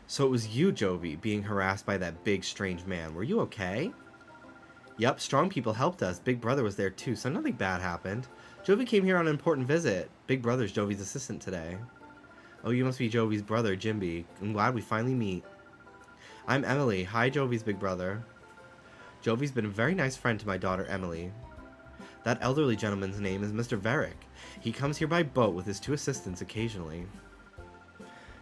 So it was you, Jovi, being harassed by that big, strange man. Were you okay? Yup, strong people helped us. Big Brother was there too, so nothing bad happened. Jovi came here on an important visit. Big Brother's Jovi's assistant today. Oh, you must be Jovi's brother, Jimby. I'm glad we finally meet. I'm Emily. Hi, Jovi's big brother. Jovi's been a very nice friend to my daughter, Emily. That elderly gentleman's name is Mr. Varick. He comes here by boat with his 2 assistants occasionally.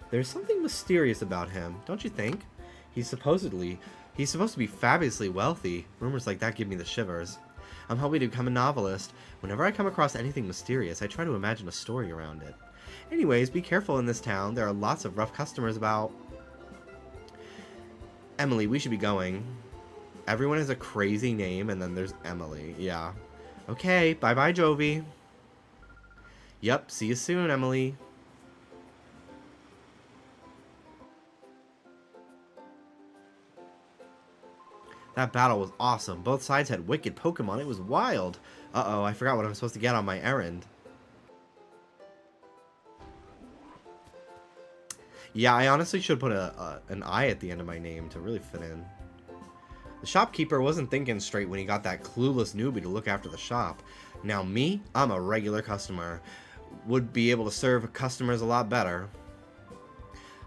There's something mysterious about him, don't you think? He's supposed to be fabulously wealthy. Rumors like that give me the shivers. I'm hoping to become a novelist. Whenever I come across anything mysterious, I try to imagine a story around it. Anyways, be careful in this town. There are lots of rough customers about. Emily, we should be going. Everyone has a crazy name, and then there's Emily. Yeah. Okay, bye-bye, Jovi. Yep, see you soon, Emily. That battle was awesome. Both sides had wicked Pokemon. It was wild. Uh-oh, I forgot what I'm supposed to get on my errand. Yeah, I honestly should put an I at the end of my name to really fit in. The shopkeeper wasn't thinking straight when he got that clueless newbie to look after the shop. Now me, I'm a regular customer. Would be able to serve customers a lot better.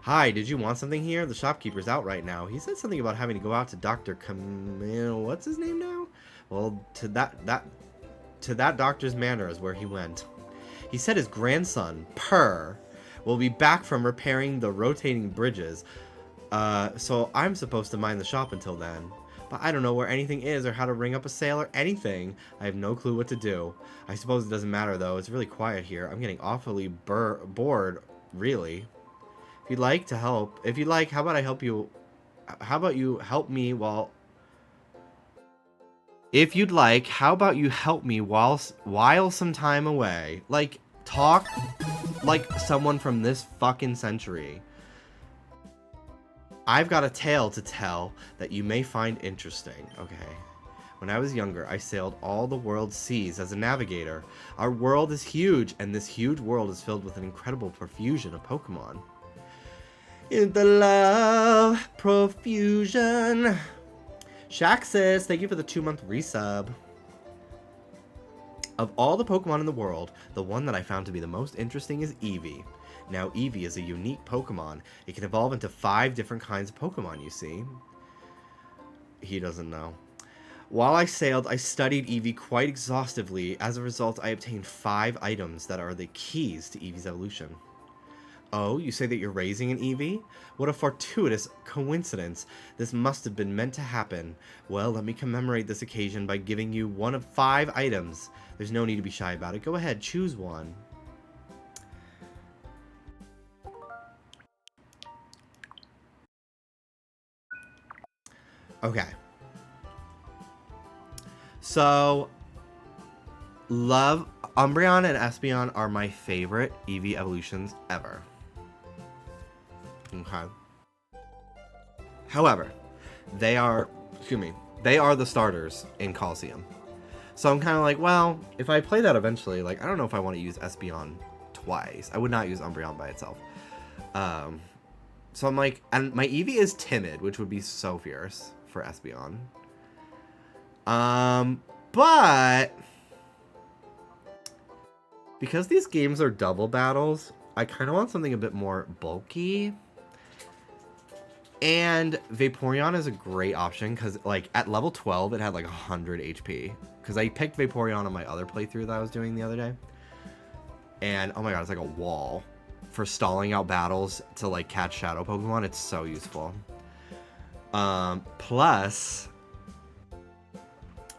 Hi, did you want something here? The shopkeeper's out right now. He said something about having to go out to Dr. Camille. What's his name now? Well, to that doctor's manor is where he went. He said his grandson, Purr, will be back from repairing the rotating bridges. So I'm supposed to mind the shop until then. But I don't know where anything is or how to ring up a sale or anything. I have no clue what to do. I suppose it doesn't matter though. It's really quiet here. I'm getting awfully bored, really. If you'd like to help, how about I help you? How about you help me while? If you'd like, how about you help me while some time away? Like, talk like someone from this fucking century. I've got a tale to tell that you may find interesting. Okay. When I was younger, I sailed all the world's seas as a navigator. Our world is huge, and this huge world is filled with an incredible profusion of Pokémon. In the love profusion. Shaq says, thank you for the 2-month resub. Of all the Pokemon in the world, the one that I found to be the most interesting is Eevee. Now, Eevee is a unique Pokemon. It can evolve into 5 different kinds of Pokemon, you see. He doesn't know. While I sailed, I studied Eevee quite exhaustively. As a result, I obtained 5 items that are the keys to Eevee's evolution. Oh, you say that you're raising an Eevee? What a fortuitous coincidence. This must have been meant to happen. Well, let me commemorate this occasion by giving you one of 5 items. There's no need to be shy about it. Go ahead, choose one. Okay. So, Umbreon and Espeon are my favorite Eevee evolutions ever. Okay. However, they are the starters in Coliseum. So I'm kind of like, well, if I play that eventually, like, I don't know if I want to use Espeon twice. I would not use Umbreon by itself. So I'm like, and my Eevee is timid, which would be so fierce for Espeon. But because these games are double battles, I kind of want something a bit more bulky. And Vaporeon is a great option because, like, at level 12, it had like 100 HP. Because I picked Vaporeon on my other playthrough that I was doing the other day. And, oh my god, it's like a wall. For stalling out battles to, like, catch shadow Pokemon, it's so useful. Plus,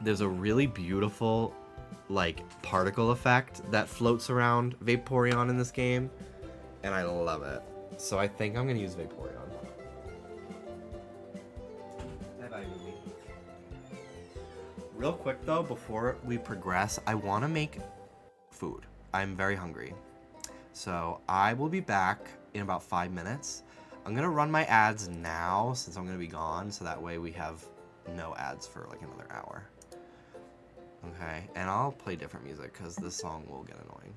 there's a really beautiful, like, particle effect that floats around Vaporeon in this game. And I love it. So I think I'm going to use Vaporeon. Real quick though, before we progress, I want to make food. I'm very hungry. So I will be back in about 5 minutes. I'm going to run my ads now since I'm going to be gone, so that way we have no ads for like another hour. Okay, and I'll play different music because this song will get annoying.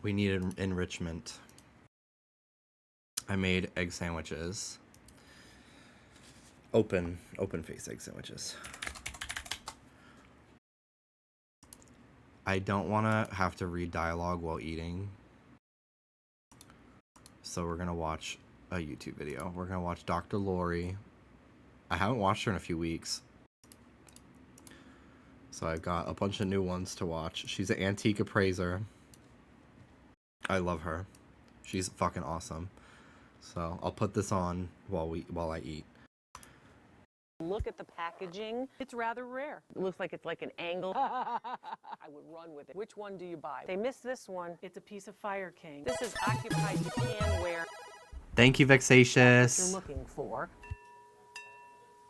We needed enrichment. I made egg sandwiches. Open face egg sandwiches. I don't want to have to read dialogue while eating. So we're going to watch a YouTube video. We're going to watch Dr. Lori. I haven't watched her in a few weeks. So I've got a bunch of new ones to watch. She's an antique appraiser. I love her. She's fucking awesome. So I'll put this on while I eat. Look at the packaging. It's rather rare. It looks like it's like an angle. I would run with it. Which one do you buy? They missed this one. It's a piece of Fire King. This is occupied Japanware. Thank you, Vexatious. What you're looking for.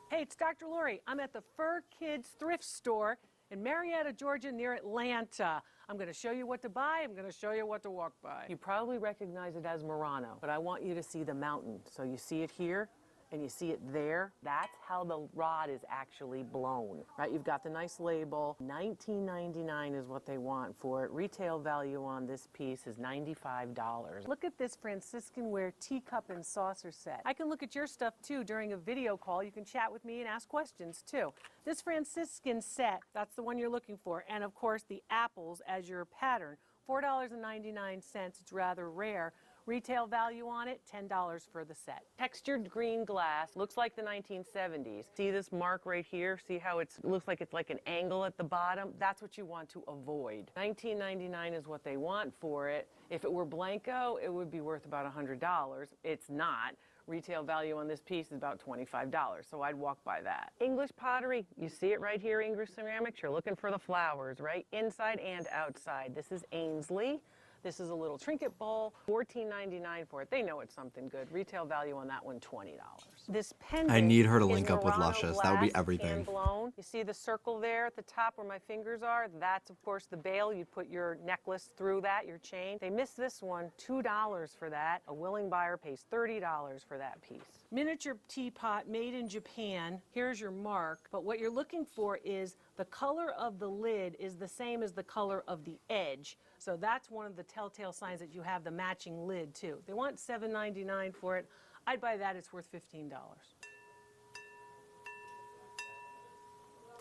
Hey, it's Dr. Lori. I'm at the Fur Kids thrift store in Marietta, Georgia, near Atlanta. I'm going to show you what to buy. I'm going to show you what to walk by. You probably recognize it as Murano, but I want you to see the mountain. So you see it here? And you see it there, that's how the rod is actually blown, right? You've got the nice label. $19.99 is what they want for it. Retail value on this piece is $95. Look at this Franciscan ware teacup and saucer set. I can look at your stuff too during a video call. You can chat with me and ask questions too. This Franciscan set, that's the one you're looking for. And of course the apples as your pattern, $4.99. It's rather rare. Retail value on it, $10 for the set. Textured green glass, looks like the 1970s. See this mark right here? See how it looks like it's like an angle at the bottom? That's what you want to avoid. $19.99 is what they want for it. If it were Blanco, it would be worth about $100. It's not. Retail value on this piece is about $25, so I'd walk by that. English pottery, you see it right here, English ceramics. You're looking for the flowers, right? Inside and outside. This is Ainsley. This is a little trinket bowl, $14.99 for it. They know it's something good. Retail value on that one, $20. This pendant I need her to is link up with Murano Luscious. That would be glass, everything. hand blown. You see the circle there at the top where my fingers are? That's, of course, the bail. You put your necklace through that, your chain. They missed this one, $2 for that. A willing buyer pays $30 for that piece. Miniature teapot made in Japan. Here's your mark. But what you're looking for is the color of the lid is the same as the color of the edge. So that's one of the telltale signs that you have the matching lid too. They want $7.99 for it. I'd buy that, it's worth $15.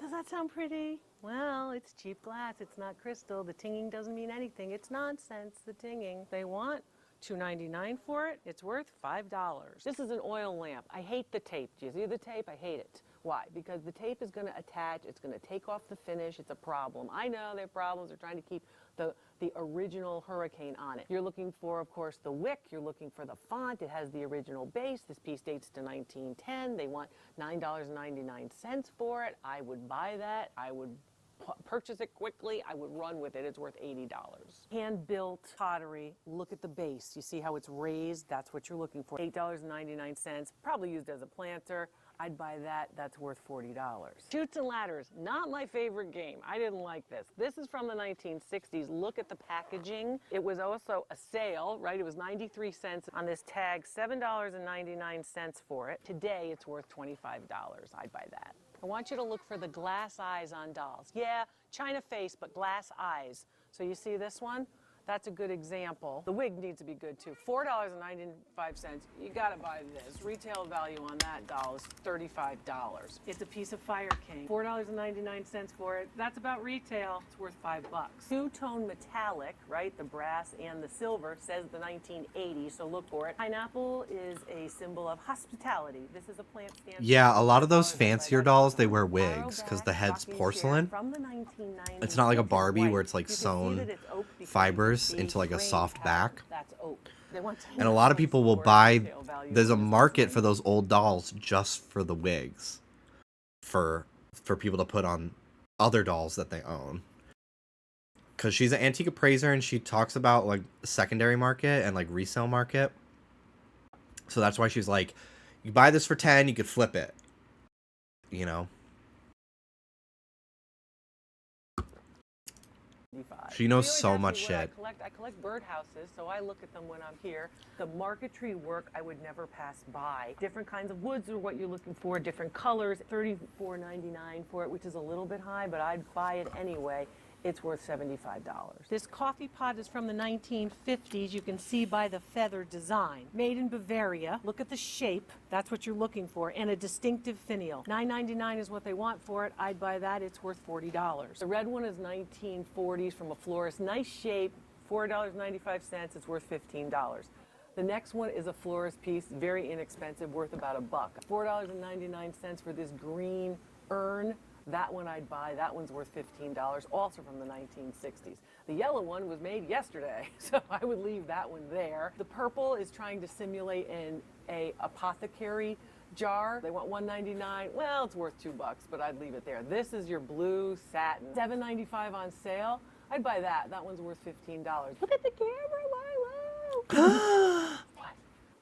Does that sound pretty? Well, it's cheap glass, it's not crystal. The tinging doesn't mean anything. It's nonsense, the tinging. They want $2.99 for it. It's worth $5. This is an oil lamp. I hate the tape. Do you see the tape? I hate it. Why? Because the tape is going to attach. It's going to take off the finish. It's a problem. I know there are problems. They're trying to keep the original Hurricane on it. You're looking for, of course, the wick. You're looking for the font. It has the original base. This piece dates to 1910. They want $9.99 for it. I would buy that. I would purchase it quickly. I would run with it. It's worth $80. Hand-built pottery. Look at the base. You see how it's raised? That's what you're looking for. $8.99. Probably used as a planter. I'd buy that. That's worth $40. Chutes and ladders. Not my favorite game. I didn't like this. This is from the 1960s. Look at the packaging. It was also a sale, right? It was 93 cents on this tag. $7.99 for it. Today, it's worth $25. I'd buy that. I want you to look for the glass eyes on dolls. Yeah, China face, but glass eyes. So you see this one? That's a good example. The wig needs to be good too. $4.95. You gotta buy this. Retail value on that doll is $35. It's a piece of Fire King. $4.99 for it. That's about retail. It's worth $5. Two-tone metallic, right? The brass and the silver says the 1980s, so look for it. Pineapple is a symbol of hospitality. This is a plant stand. Yeah, a lot of those fancier dolls, they wear wigs because the head's porcelain. From the 1990s. It's not like a Barbie where it's like sewn fibers into like a soft back. And a lot of people will buy, there's a market for those old dolls just for the wigs for people to put on other dolls that they own. Because she's an antique appraiser and she talks about like secondary market and like resale market. So that's why she's like, you buy this for 10, you could flip it, you know. She knows so much shit. I collect birdhouses, so I look at them when I'm here. The marquetry work I would never pass by. Different kinds of woods are what you're looking for, different colors. $34.99 for it, which is a little bit high, but I'd buy it anyway. it's worth $75. This coffee pot is from the 1950s. You can see by the feather design. Made in Bavaria. Look at the shape. That's what you're looking for. And a distinctive finial. $9.99 is what they want for it. I'd buy that. It's worth $40. The red one is 1940s from a florist. Nice shape. $4.95. It's worth $15. The next one is a florist piece, very inexpensive, worth about $1. $4.99 for this green urn. That one I'd buy. That one's worth $15, also from the 1960s. The yellow one was made yesterday, so I would leave that one there. The purple is trying to simulate a apothecary jar. They want $1.99. Well, it's worth $2, but I'd leave it there. This is your blue satin, $7.95 on sale. I'd buy that. That one's worth $15. Look at the camera, Milo. What?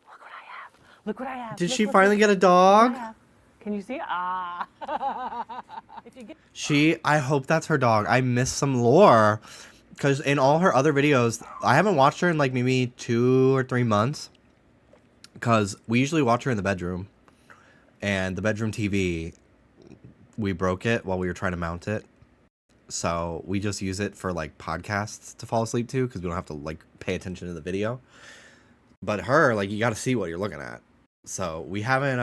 Look what I have. Look what I have. Did she finally get a dog? Can you see? Ah. If you get I hope that's her dog. I miss some lore. Because in all her other videos, I haven't watched her in like maybe 2 or 3 months. Because we usually watch her in the bedroom. And the bedroom TV, we broke it while we were trying to mount it. So we just use it for like podcasts to fall asleep to. Because we don't have to like pay attention to the video. But her, like, you got to see what you're looking at. So we haven't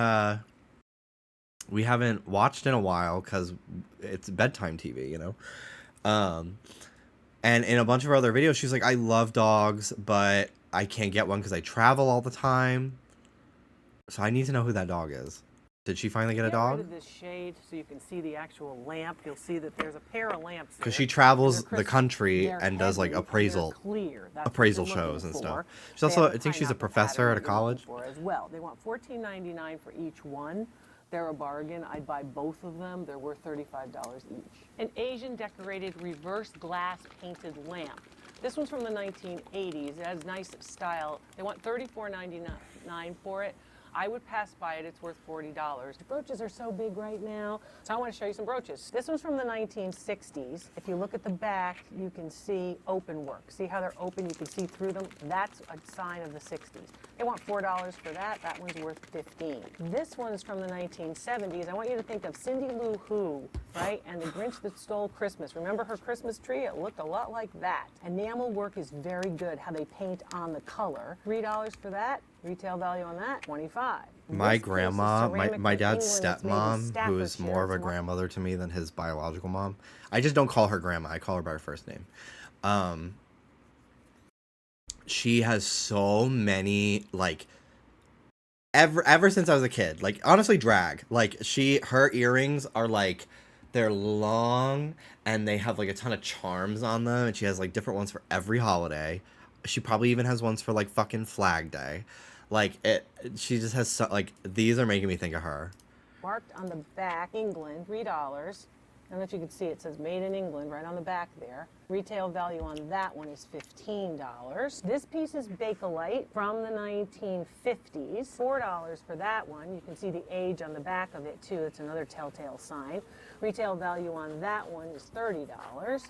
watched in a while because it's bedtime TV, you know? And in a bunch of her other videos, she's like, I love dogs, but I can't get one because I travel all the time. So I need to know who that dog is. Did she finally get a dog? Get rid of this shade so you can see the actual lamp. You'll see that there's a pair of lamps there. Because she travels They're the country They're and does like heavy and appraisal they're clear. That's what appraisal they're shows and looking stuff. for. She's They also, have I the think she's a pineapple professor at a pattern you're looking college. for as well. They want $14.99 for each one. They're a bargain. I'd buy both of them. They're worth $35 each. An Asian decorated reverse glass painted lamp. This one's from the 1980s. It has nice style. They want $34.99 for it. I would pass by it. It's worth $40. The brooches are so big right now, so I want to show you some brooches. This one's from the 1960s. If you look at the back, you can see open work. See how they're open? You can see through them. That's a sign of the 60s. They want $4 for that. That one's worth $15. This one's from the 1970s. I want you to think of Cindy Lou Who, right? And the Grinch That Stole Christmas. Remember her Christmas tree? It looked a lot like that. Enamel work is very good, how they paint on the color. $3 for that. Retail value on that, $25. My grandma, my dad's England. It's made in stepmom, who is more of a Staffordshire. grandmother to me than his biological mom. I just don't call her grandma. I call her by her first name. She has so many, like, ever since I was a kid, like, honestly, drag. Like, her earrings are, like, they're long, and they have, like, a ton of charms on them, and she has, like, different ones for every holiday. She probably even has ones for, like, fucking Flag Day. Like, she just has, like, these are making me think of her. Marked on the back, England, $3. I don't know if you can see it says made in England right on the back there. Retail value on that one is $15. This piece is Bakelite from the 1950s. $4 for that one. You can see the age on the back of it too. It's another telltale sign. Retail value on that one is $30.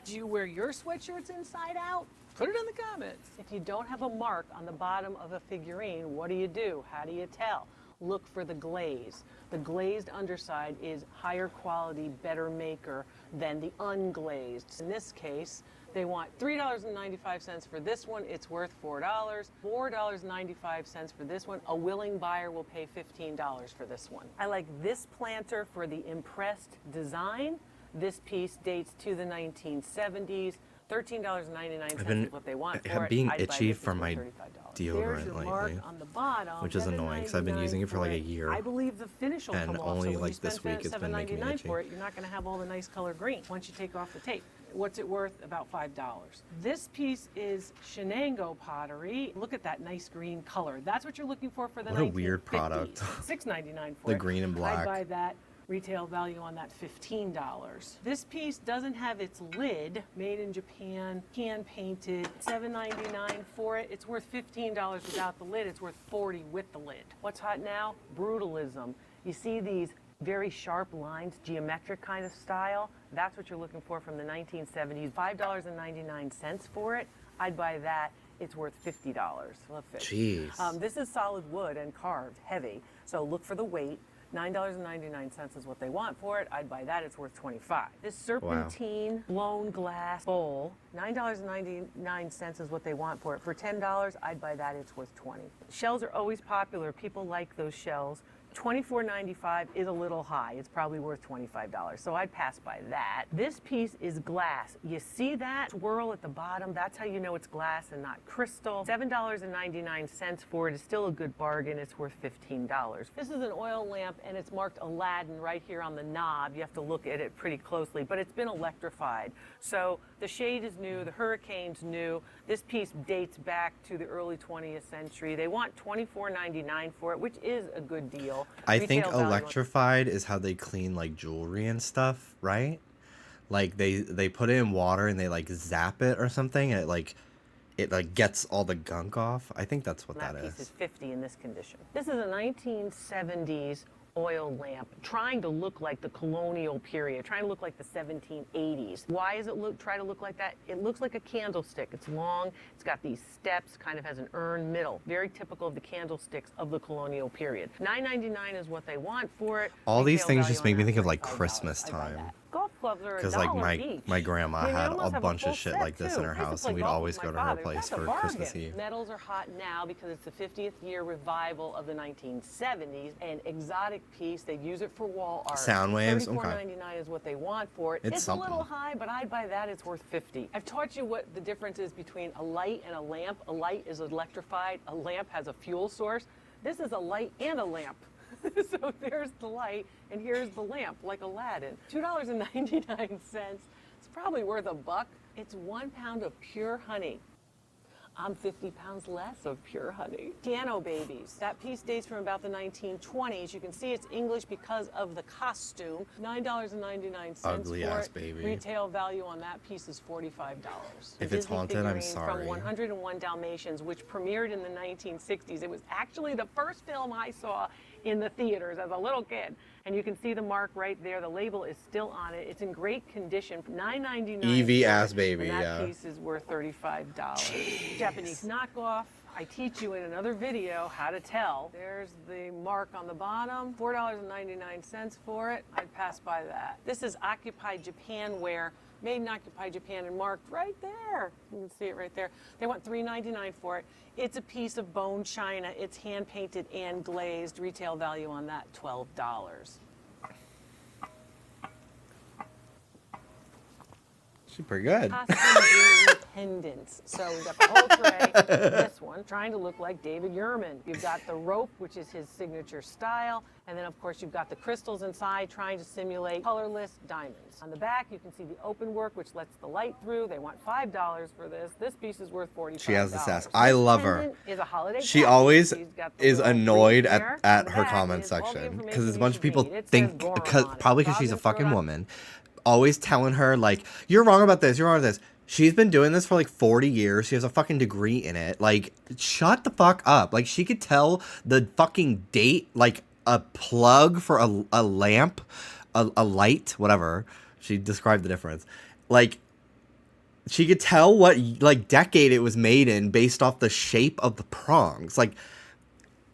Do you wear your sweatshirts inside out? Put it in the comments. If you don't have a mark on the bottom of a figurine, what do? How do you tell? Look for the glaze. The glazed underside is higher quality, better maker than the unglazed. In this case, they want $3.95 for this one. It's worth $4. $4.95 for this one. A willing buyer will pay $15 for this one. I like this planter for the impressed design. This piece dates to the 1970s. $13.99 is what they want for it. I'm being I'd buy itchy this for for my $35. There's deodorant your mark lately, on the bottom, which is annoying because I've been using it for like a year. I believe the finish will And come off. only, So when like, you spend this week it's been making me $7.99 itchy. for it, you're not going to have all the nice color green once you take off the tape. What's it worth? About $5. This piece is Shenango pottery. Look at that nice green color. That's what you're looking for the What a weird product. $6.99 for The it. green and black. I'd buy that. Retail value on that $15. This piece doesn't have its lid, made in Japan, hand painted, $7.99 for it. It's worth $15 without the lid. It's worth $40 with the lid. What's hot now? Brutalism. You see these very sharp lines, geometric kind of style. That's what you're looking for from the 1970s. $5.99 for it. I'd buy that. It's worth $50. Love fish. Jeez. This is solid wood and carved, heavy. So look for the weight. $9.99 is what they want for it. I'd buy that. It's worth $25. This serpentine blown glass bowl, $9.99 is what they want for it. For $10, I'd buy that. It's worth $20. Shells are always popular. People like those shells. $24.95 is a little high. It's probably worth $25, so I'd pass by that. This piece is glass. You see that swirl at the bottom? That's how you know it's glass and not crystal. $7.99 for it is still a good bargain. It's worth $15. This is an oil lamp, and it's marked Aladdin right here on the knob. You have to look at it pretty closely, but it's been electrified. So the shade is new, the hurricane's new. This piece dates back to the early 20th century. They want $24.99 for it, which is a good deal. I think electrified is how they clean like jewelry and stuff, right? Like they put it in water and they like zap it or something, and it gets all the gunk off. I think that's what that is. That piece is $50 in this condition. This is a 1970s oil lamp, trying to look like the colonial period, trying to look like the 1780s. Why does it try to look like that? It looks like a candlestick. It's long, it's got these steps, kind of has an urn middle. Very typical of the candlesticks of the colonial period. $9.99 is what they want for it. All these things just make me think of like Christmas time. Golf clubs are because like my grandma had a bunch of shit like this in her house, and we'd always go to her place for Christmas Eve. Metals are hot now because it's the 50th year revival of the 1970s. An exotic piece. They use it for wall art. Sound waves. Okay. $34.99 is what they want for it. It's a little high, but I'd buy that. It's worth $50. I've taught you what the difference is between a light and a lamp. A light is electrified. A lamp has a fuel source. This is a light and a lamp. So there's the light, and here's the lamp, like Aladdin. $2.99. It's probably worth $1. It's 1 pound of pure honey. I'm 50 pounds less of pure honey. Piano babies. That piece dates from about the 1920s. You can see it's English because of the costume. $9.99 Ugly for ass it. baby. Retail value on that piece is $45. If it's haunted, I'm sorry. From 101 Dalmatians, which premiered in the 1960s. It was actually the first film I saw in the theaters as a little kid. And you can see the mark right there. The label is still on it. It's in great condition. $9.99. Evie ass baby, and that piece is worth $35. Jeez. Japanese knockoff. I teach you in another video how to tell. There's the mark on the bottom. $4.99 for it. I'd pass by that. This is Occupy Japan wear. Made in Occupy Japan and marked right there. You can see it right there. They want $3.99 for it. It's a piece of bone china. It's hand painted and glazed. Retail value on that, $12. She's pretty good. Costume pendants. So we've got the whole tray. This one, trying to look like David Yurman. You've got the rope, which is his signature style. And then, of course, you've got the crystals inside, trying to simulate colorless diamonds. On the back, you can see the open work, which lets the light through. They want $5 for this. This piece is worth $45. She has this ass. I love her. Is a holiday she package. always is annoyed at her comment section because there's a bunch of people think, probably because she's a fucking woman, always telling her, like, you're wrong about this, you're wrong about this. She's been doing this for like 40 years. She has a fucking degree in it. Like, shut the fuck up. Like, she could tell the fucking date, like, a plug for a lamp, a light, whatever. She described the difference. Like, she could tell what, like, decade it was made in based off the shape of the prongs. Like,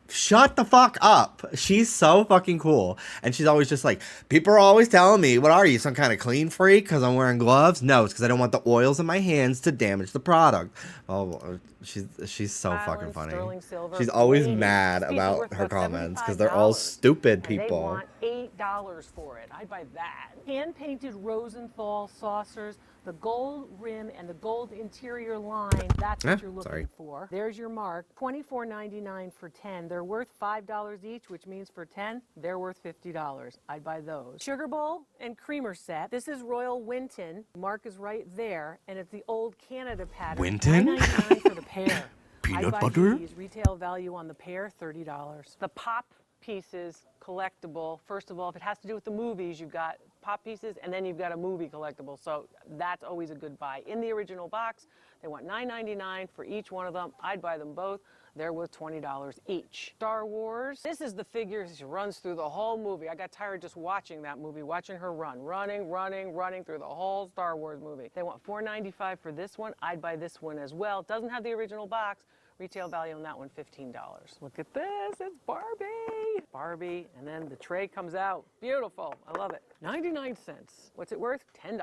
shut the fuck up. She's so fucking cool. And she's always just like, people are always telling me, what are you, some kind of clean freak because I'm wearing gloves? No, it's because I don't want the oils in my hands to damage the product. Oh, she's so fucking funny. She's always mad about her comments because they're all stupid people. They want $8 for it. I'd buy that. Hand-painted Rosenthal saucers. The gold rim and the gold interior line, that's what you're looking for. There's your mark. $24.99 for 10. They're worth $5 each, which means for 10, they're worth $50. I'd buy those. Sugar bowl and creamer set. This is Royal Winton. Mark is right there, and it's the old Canada pattern. Winton? $9.99 for the pair. Peanut butter? These. Retail value on the pair, $30. The pop pieces collectible. First of all, if it has to do with the movies, you've got pop pieces, and then you've got a movie collectible. So that's always a good buy. In the original box, they want $9.99 for each one of them. I'd buy them both. They're worth $20 each. Star Wars. This is the figure. She runs through the whole movie. I got tired just watching that movie, watching her running through the whole Star Wars movie. They want $4.95 for this one. I'd buy this one as well. It doesn't have the original box. Retail value on that one, $15. Look at this, it's Barbie. Barbie, and then the tray comes out. Beautiful, I love it. 99 cents. What's it worth? $10.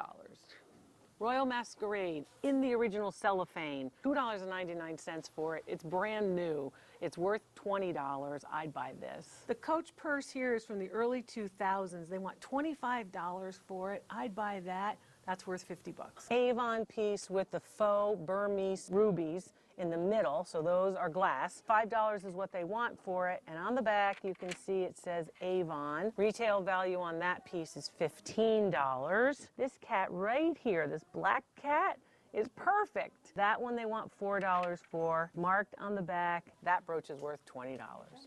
Royal Masquerade in the original cellophane, $2.99 for it. It's brand new. It's worth $20. I'd buy this. The Coach purse here is from the early 2000s. They want $25 for it. I'd buy that. That's worth 50 bucks. Avon piece with the faux Burmese rubies in the middle, so those are glass. $5 is what they want for it, and on the back you can see it says Avon. Retail value on that piece is $15. This cat right here, this black cat, is perfect. That one they want $4 for, marked on the back. That brooch is worth $20.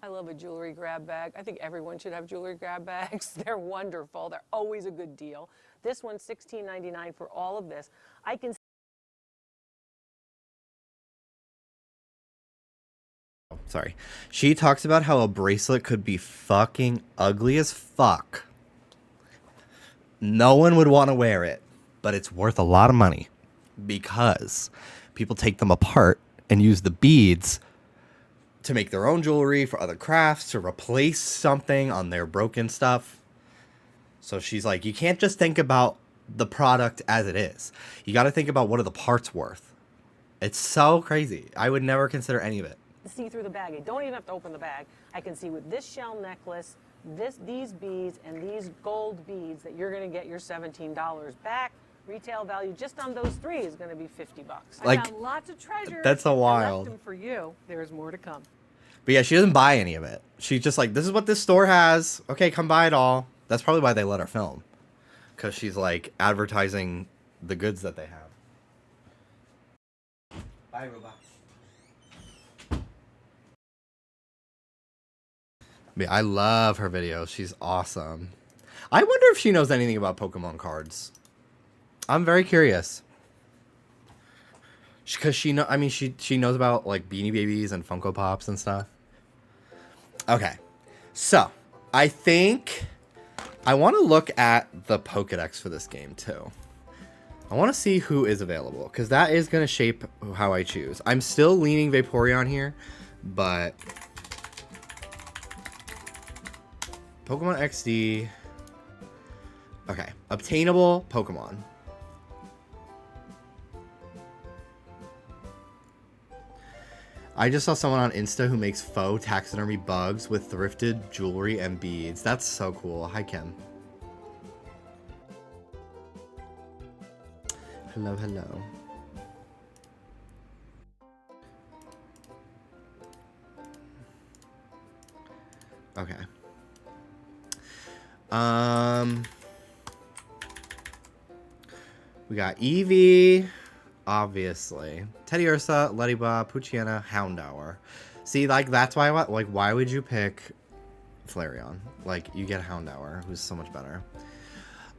I love a jewelry grab bag. I think everyone should have jewelry grab bags. They're wonderful. They're always a good deal. This one's $16.99 for all of this. I can Sorry. She talks about how a bracelet could be fucking ugly as fuck. No one would want to wear it, but it's worth a lot of money because people take them apart and use the beads to make their own jewelry for other crafts, to replace something on their broken stuff. So she's like, you can't just think about the product as it is. You got to think about what are the parts worth. It's so crazy. I would never consider any of it. see through the bag. You don't even have to open the bag. I can see with this shell necklace, these beads, and these gold beads that you're going to get your $17 back. Retail value just on those three is going to be 50 bucks. Like, I found lots of treasures. that's a I wild. left them for you. There's more to come. But yeah, she doesn't buy any of it. She's just like, this is what this store has. Okay, come buy it all. That's probably why they let her film. Because she's like advertising the goods that they have. Bye, robot. Yeah, I love her videos. She's awesome. I wonder if she knows anything about Pokemon cards. I'm very curious. Because she knows about like Beanie Babies and Funko Pops and stuff. Okay, so I think I want to look at the Pokedex for this game too. I want to see who is available because that is going to shape how I choose. I'm still leaning Vaporeon here, but Pokemon XD. Okay, obtainable Pokemon. I just saw someone on Insta who makes faux taxidermy bugs with thrifted jewelry and beads. That's so cool. Hi, Kim. Hello, hello. Okay. We got Eevee. Obviously. Teddy Ursa, Ladybug, Poochyena, Houndour. See, like, that's why why would you pick Flareon? Like, you get Houndour, who's so much better.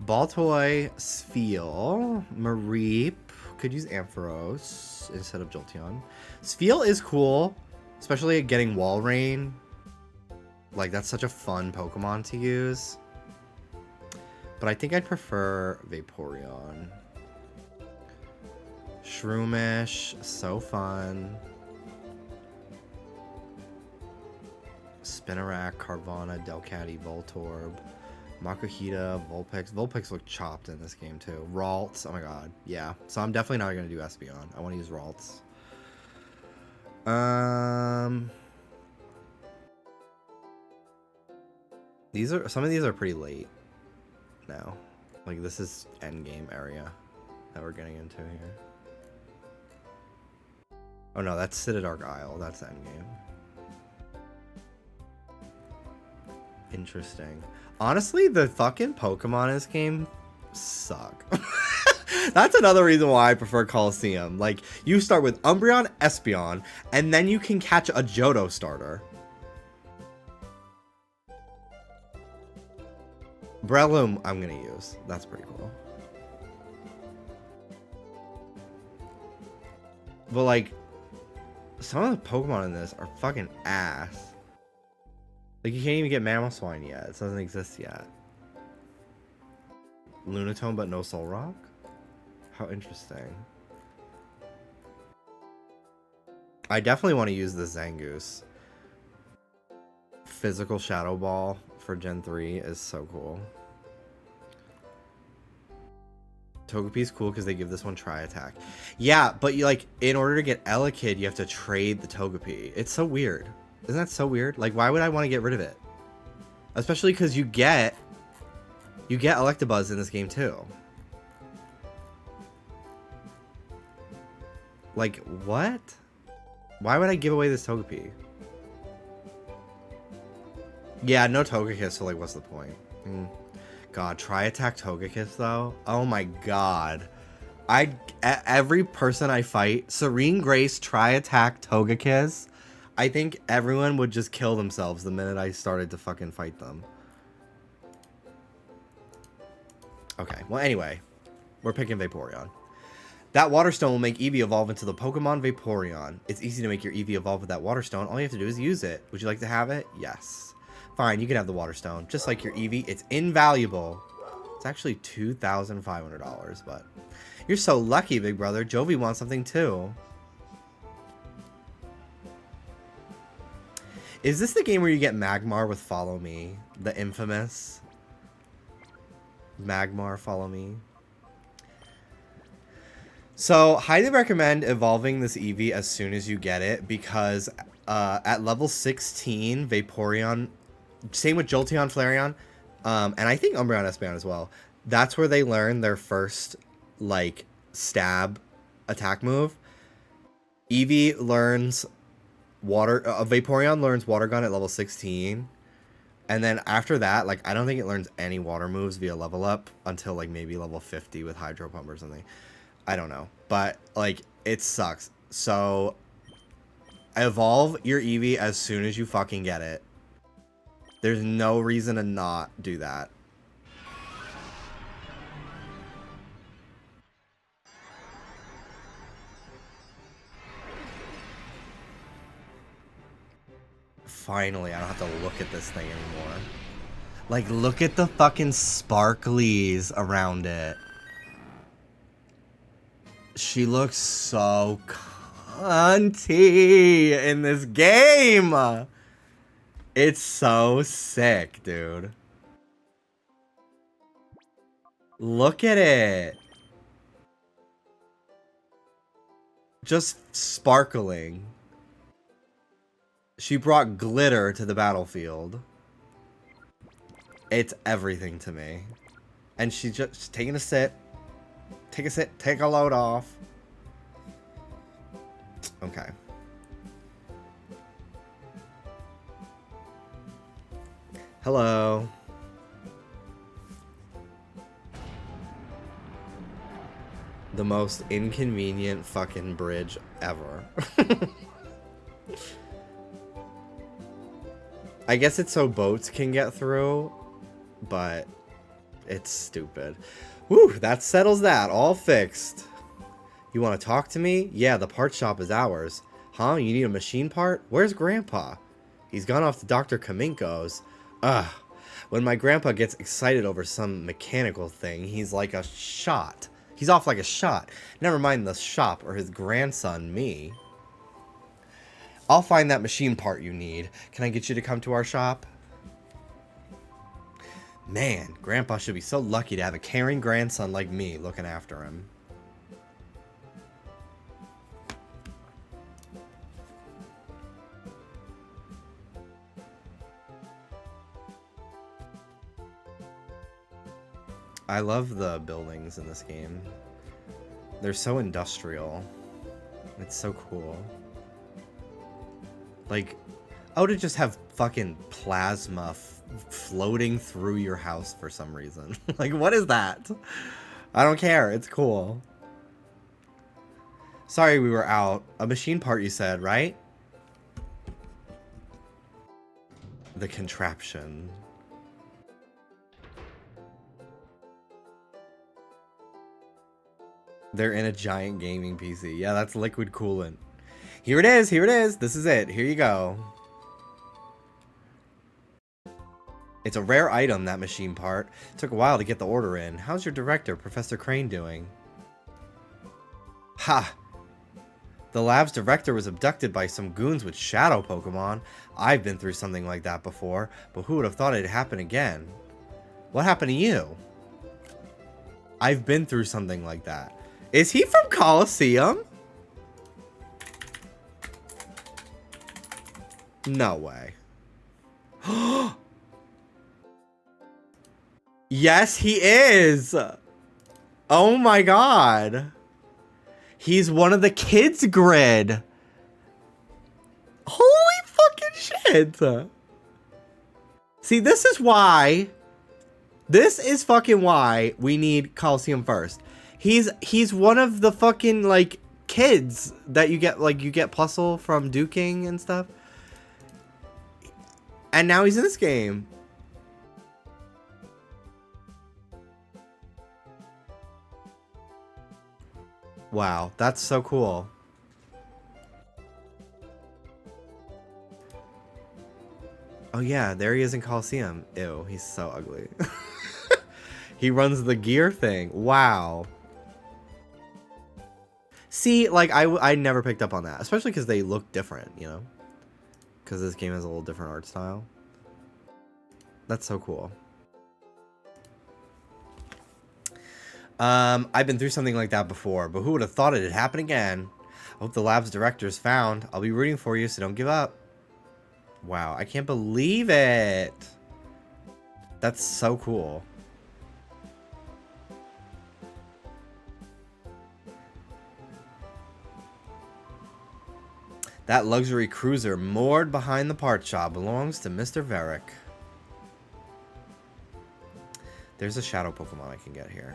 Baltoy, Spheal, Mareep. Could use Ampharos instead of Jolteon. Spheal is cool, especially at getting Walrein. Like, that's such a fun Pokemon to use. But I think I'd prefer Vaporeon. Shroomish, so fun. Spinarak, Carvana, Delcatty, Voltorb, Makuhita, Vulpix. Vulpix look chopped in this game too. Ralts, oh my god, yeah. So I'm definitely not gonna do Espeon. I want to use Ralts. Some of these are pretty late now. Like, this is endgame area that we're getting into here. Oh no, that's Citadark Isle. That's endgame. Interesting. Honestly, the fucking Pokemon in this game suck. That's another reason why I prefer Coliseum. Like, you start with Umbreon, Espeon, and then you can catch a Johto starter. Breloom, I'm gonna use. That's pretty cool. But like, some of the Pokemon in this are fucking ass. Like, you can't even get Mamoswine yet. It doesn't exist yet. Lunatone, but no Solrock? How interesting. I definitely want to use the Zangoose. Physical Shadow Ball for Gen 3 is so cool. Togepi's cool because they give this one Tri-Attack. Yeah, but you like, in order to get Elekid, you have to trade the Togepi. It's so weird. Isn't that so weird? Like, why would I want to get rid of it? Especially because you get Electabuzz in this game too. Like, what? Why would I give away this Togepi? Yeah, no Togekiss, so like, what's the point? God, Tri-Attack Togekiss though? Oh my god. Every person I fight, Serene Grace, Tri-Attack Togekiss, I think everyone would just kill themselves the minute I started to fucking fight them. Okay, well anyway, we're picking Vaporeon. That Water Stone will make Eevee evolve into the Pokemon Vaporeon. It's easy to make your Eevee evolve with that Water Stone. All you have to do is use it. Would you like to have it? Yes. Fine, you can have the Water Stone. Just like your Eevee, it's invaluable. It's actually $2,500, but... You're so lucky, big brother. Jovi wants something too. Is this the game where you get Magmar with Follow Me? The infamous Magmar Follow Me? So, highly recommend evolving this Eevee as soon as you get it, because at level 16, Vaporeon, same with Jolteon, Flareon, and I think Umbreon, Espeon as well, that's where they learn their first, like, stab attack move. Eevee learns Vaporeon learns Water Gun at level 16, and then after that, like, I don't think it learns any water moves via level up until, like, maybe level 50 with Hydro Pump or something. I don't know, but like, it sucks. So evolve your Eevee as soon as you fucking get it. There's no reason to not do that. Finally, I don't have to look at this thing anymore. Like, look at the fucking sparklies around it. She looks so cunty in this game. It's so sick, dude. Look at it. Just sparkling. She brought glitter to the battlefield. It's everything to me. And she's just taking a sip. Take a sip, take a load off. Okay. Hello. The most inconvenient fucking bridge ever. I guess it's so boats can get through, but it's stupid. Whew, that settles that. All fixed. You want to talk to me? Yeah, the part shop is ours. Huh? You need a machine part? Where's Grandpa? He's gone off to Dr. Kaminko's. Ugh. When my grandpa gets excited over some mechanical thing, he's like a shot. He's off like a shot. Never mind the shop or his grandson, me. I'll find that machine part you need. Can I get you to come to our shop? Man, Grandpa should be so lucky to have a caring grandson like me looking after him. I love the buildings in this game. They're so industrial. It's so cool. Like, I would just have fucking plasma floating through your house for some reason. Like, what is that? I don't care. It's cool. Sorry we were out. A machine part you said, right? The contraption. They're in a giant gaming PC. Yeah, that's liquid coolant. Here it is. Here it is. This is it. Here you go. It's a rare item, that machine part. It took a while to get the order in. How's your director, Professor Crane, doing? Ha! The lab's director was abducted by some goons with shadow Pokemon. I've been through something like that before, but who would have thought it'd happen again? What happened to you? I've been through something like that. Is he from Coliseum? No way. Yes, he is. Oh my god. He's one of the kids grid. Holy fucking shit. See, this is why. This is fucking why we need Coliseum first. He's one of the fucking, like, kids that you get, like, you get Puzzle from Duking and stuff. And now he's in this game. Wow, that's so cool. Oh yeah, there he is in Coliseum. Ew, he's so ugly. He runs the gear thing. Wow. See, like, I never picked up on that. Especially because they look different, you know? Because this game has a little different art style. That's so cool. I've been through something like that before, but who would have thought it'd happen again? I hope the lab's director's found. I'll be rooting for you, so don't give up. Wow, I can't believe it. That's so cool. That luxury cruiser moored behind the parts shop belongs to Mr. Varick. There's a shadow Pokemon I can get here.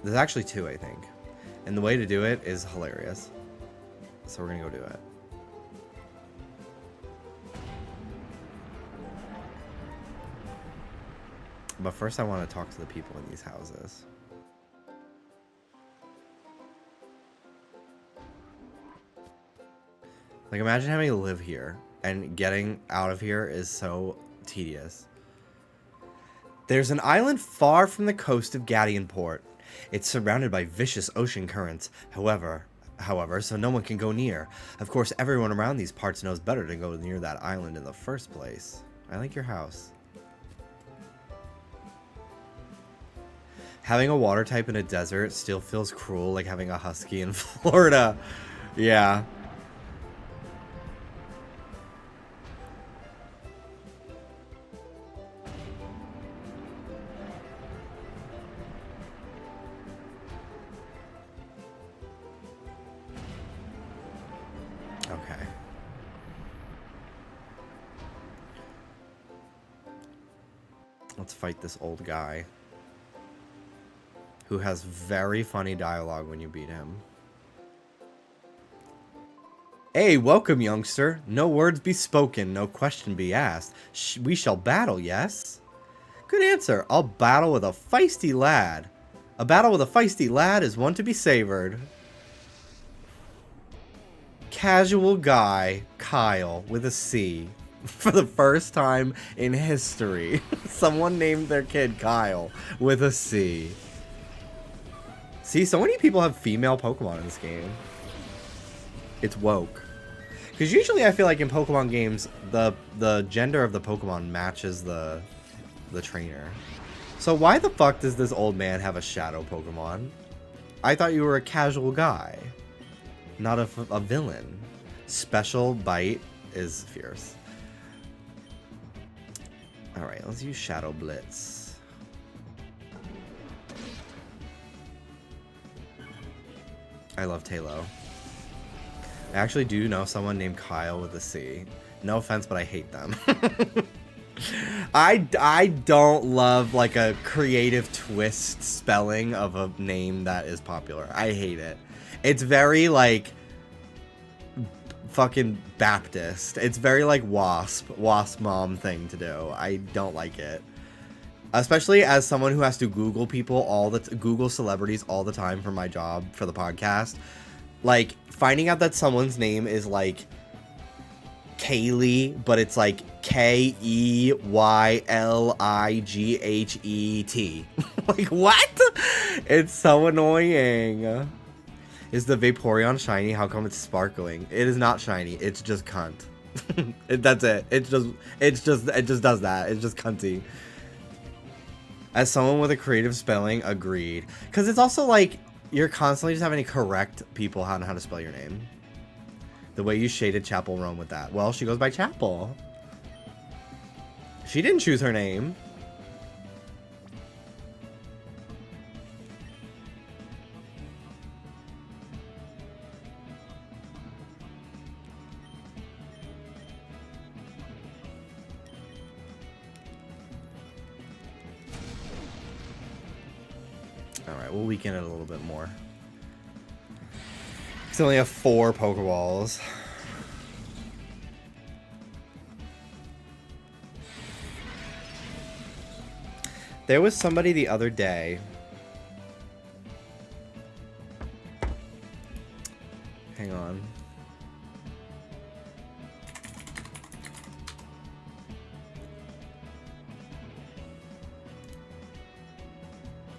There's actually two, I think. And the way to do it is hilarious. So we're gonna go do it. But first I want to talk to the people in these houses. Like, imagine having to live here, and getting out of here is so tedious. There's an island far from the coast of Gadianport. It's surrounded by vicious ocean currents, however, so no one can go near. Of course, everyone around these parts knows better to go near that island in the first place. I like your house. Having a water type in a desert still feels cruel, like having a husky in Florida. Yeah. Okay. Let's fight this old guy who has very funny dialogue when you beat him. Hey, welcome, youngster. No words be spoken, no question be asked. We shall battle, yes? Good answer. I'll battle with a feisty lad. A battle with a feisty lad is one to be savored. Casual guy, Kyle, with a C. For the first time in history, someone named their kid Kyle with a C. See, so many people have female Pokemon in this game. It's woke. Because usually I feel like in Pokemon games, the gender of the Pokemon matches the trainer. So why the fuck does this old man have a shadow Pokemon? I thought you were a casual guy, not a villain. Special Bite is fierce. Alright, let's use Shadow Blitz. I love Tailo. I actually do know someone named Kyle with a C. No offense, but I hate them. I don't love, like, a creative twist spelling of a name that is popular. I hate it. It's very, like, fucking Baptist. It's very, like, wasp mom thing to do. I don't like it. Especially as someone who has to Google people Google celebrities all the time for my job for the podcast. Like, finding out that someone's name is like Kaylee, but it's like Keylighet. Like, what? It's so annoying. Is the Vaporeon shiny? How come it's sparkling? It is not shiny. It's just cunt. That's it. It just does that. It's just cunty. As someone with a creative spelling, agreed. Because it's also like you're constantly just having to correct people on how to spell your name. The way you shaded Chapel Rome with that. Well, she goes by Chapel. She didn't choose her name. Alright, we'll weaken it a little bit more. Because I only have 4 Pokeballs. There was somebody the other day. Hang on.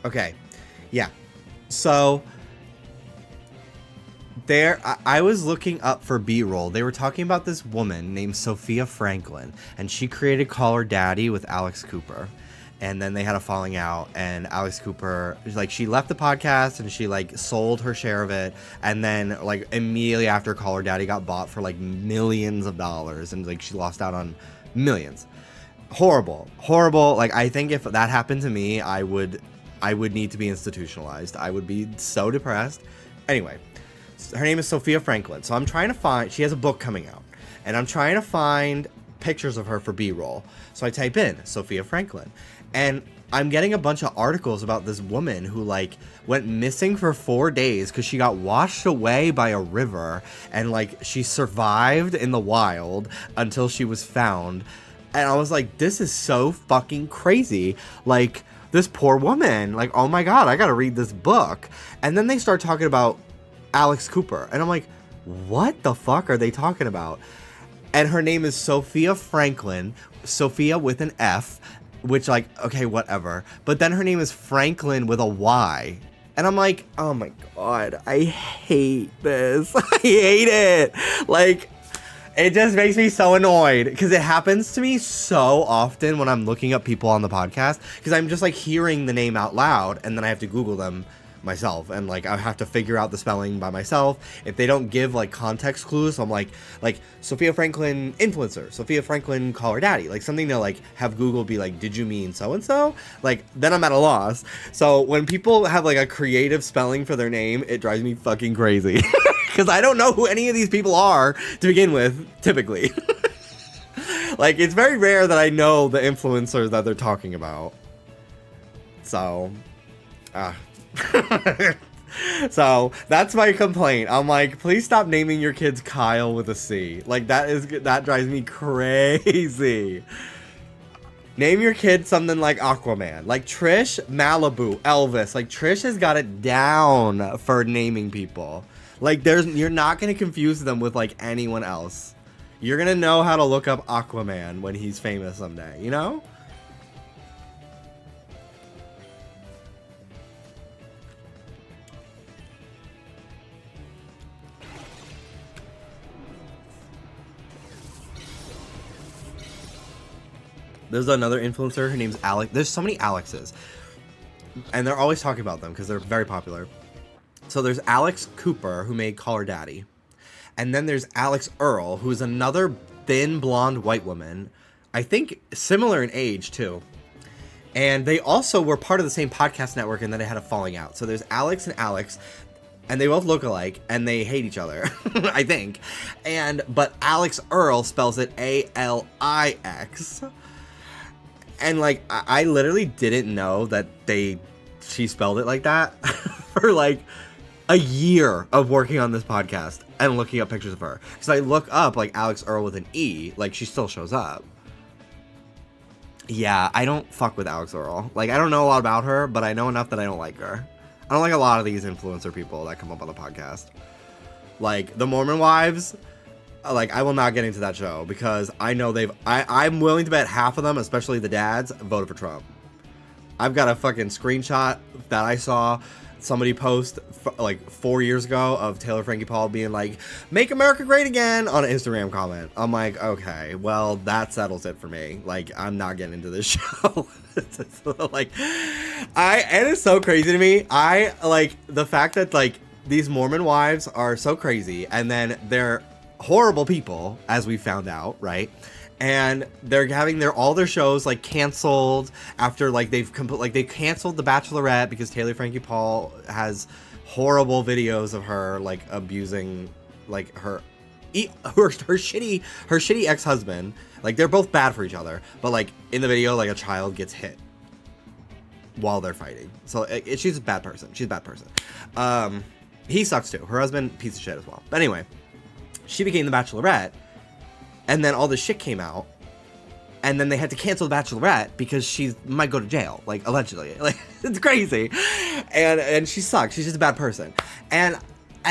Okay. Yeah. So I was looking up for B-roll. They were talking about this woman named Sophia Franklin, and she created Call Her Daddy with Alex Cooper. And then they had a falling out, and Alex Cooper, like, she left the podcast and she like sold her share of it, and then like immediately after Call Her Daddy got bought for like millions of dollars, and like she lost out on millions. Horrible. Like, I think if that happened to me, I would need to be institutionalized. I would be so depressed. Anyway, her name is Sophia Franklin. So I'm trying to find, she has a book coming out, and I'm trying to find pictures of her for B-roll. So I type in Sophia Franklin, and I'm getting a bunch of articles about this woman who like went missing for 4 days because she got washed away by a river, and like she survived in the wild until she was found. And I was like, this is so fucking crazy. Like, this poor woman, like, oh my God, I gotta read this book. And then they start talking about Alex Cooper, and I'm like, what the fuck are they talking about? And her name is Sophia Franklin, Sophia with an F, which, like, okay, whatever. But then her name is Franklin with a Y. And I'm like, oh my God, I hate this. I hate it. Like, it just makes me so annoyed because it happens to me so often when I'm looking up people on the podcast, because I'm just like hearing the name out loud and then I have to Google them myself, and like I have to figure out the spelling by myself. If they don't give like context clues, I'm like Sophia Franklin influencer, Sophia Franklin Call Her Daddy, like something to like have Google be like, did you mean so and so? Like, then I'm at a loss. So when people have like a creative spelling for their name, it drives me fucking crazy because I don't know who any of these people are to begin with, typically. Like, it's very rare that I know the influencers that they're talking about. So so that's my complaint. I'm like, please stop naming your kids Kyle with a C. Like, that drives me crazy. Name your kid something like Aquaman, like Trish, Malibu, Elvis. Like, Trish has got it down for naming people. Like, you're not gonna confuse them with like anyone else. You're gonna know how to look up Aquaman when he's famous someday, you know? There's another influencer. Her name's Alex. There's so many Alexes, and they're always talking about them because they're very popular. So there's Alex Cooper, who made Call Her Daddy, and then there's Alex Earl, who is another thin blonde white woman, I think similar in age too. And they also were part of the same podcast network, and then they had a falling out. So there's Alex and Alex, and they both look alike, and they hate each other, I think. But Alex Earl spells it A-L-I-X. And like, I literally didn't know that she spelled it like that for like a year of working on this podcast and looking up pictures of her. Because I look up like Alex Earl with an E, like she still shows up. Yeah, I don't fuck with Alex Earl. Like, I don't know a lot about her, but I know enough that I don't like her. I don't like a lot of these influencer people that come up on the podcast. Like, the Mormon Wives, like, I will not get into that show because I know I'm willing to bet half of them, especially the dads, voted for Trump. I've got a fucking screenshot that I saw somebody post like 4 years ago of Taylor Frankie Paul being like, "Make America Great Again" on an Instagram comment. I'm like, okay, well, that settles it for me. Like, I'm not getting into this show. Like, and it's so crazy to me. I like the fact that like these Mormon wives are so crazy, and then they're horrible people, as we found out, right? And they're having all their shows like canceled after like they canceled The Bachelorette because Taylor Frankie Paul has horrible videos of her like abusing like her shitty ex-husband. Like, they're both bad for each other, but like in the video, like a child gets hit while they're fighting. So she's a bad person. She's a bad person. He sucks too. Her husband, piece of shit as well. But anyway, she became The Bachelorette. And then all this shit came out, and then they had to cancel The Bachelorette because she might go to jail, like, allegedly. Like, it's crazy. And she sucks. She's just a bad person. And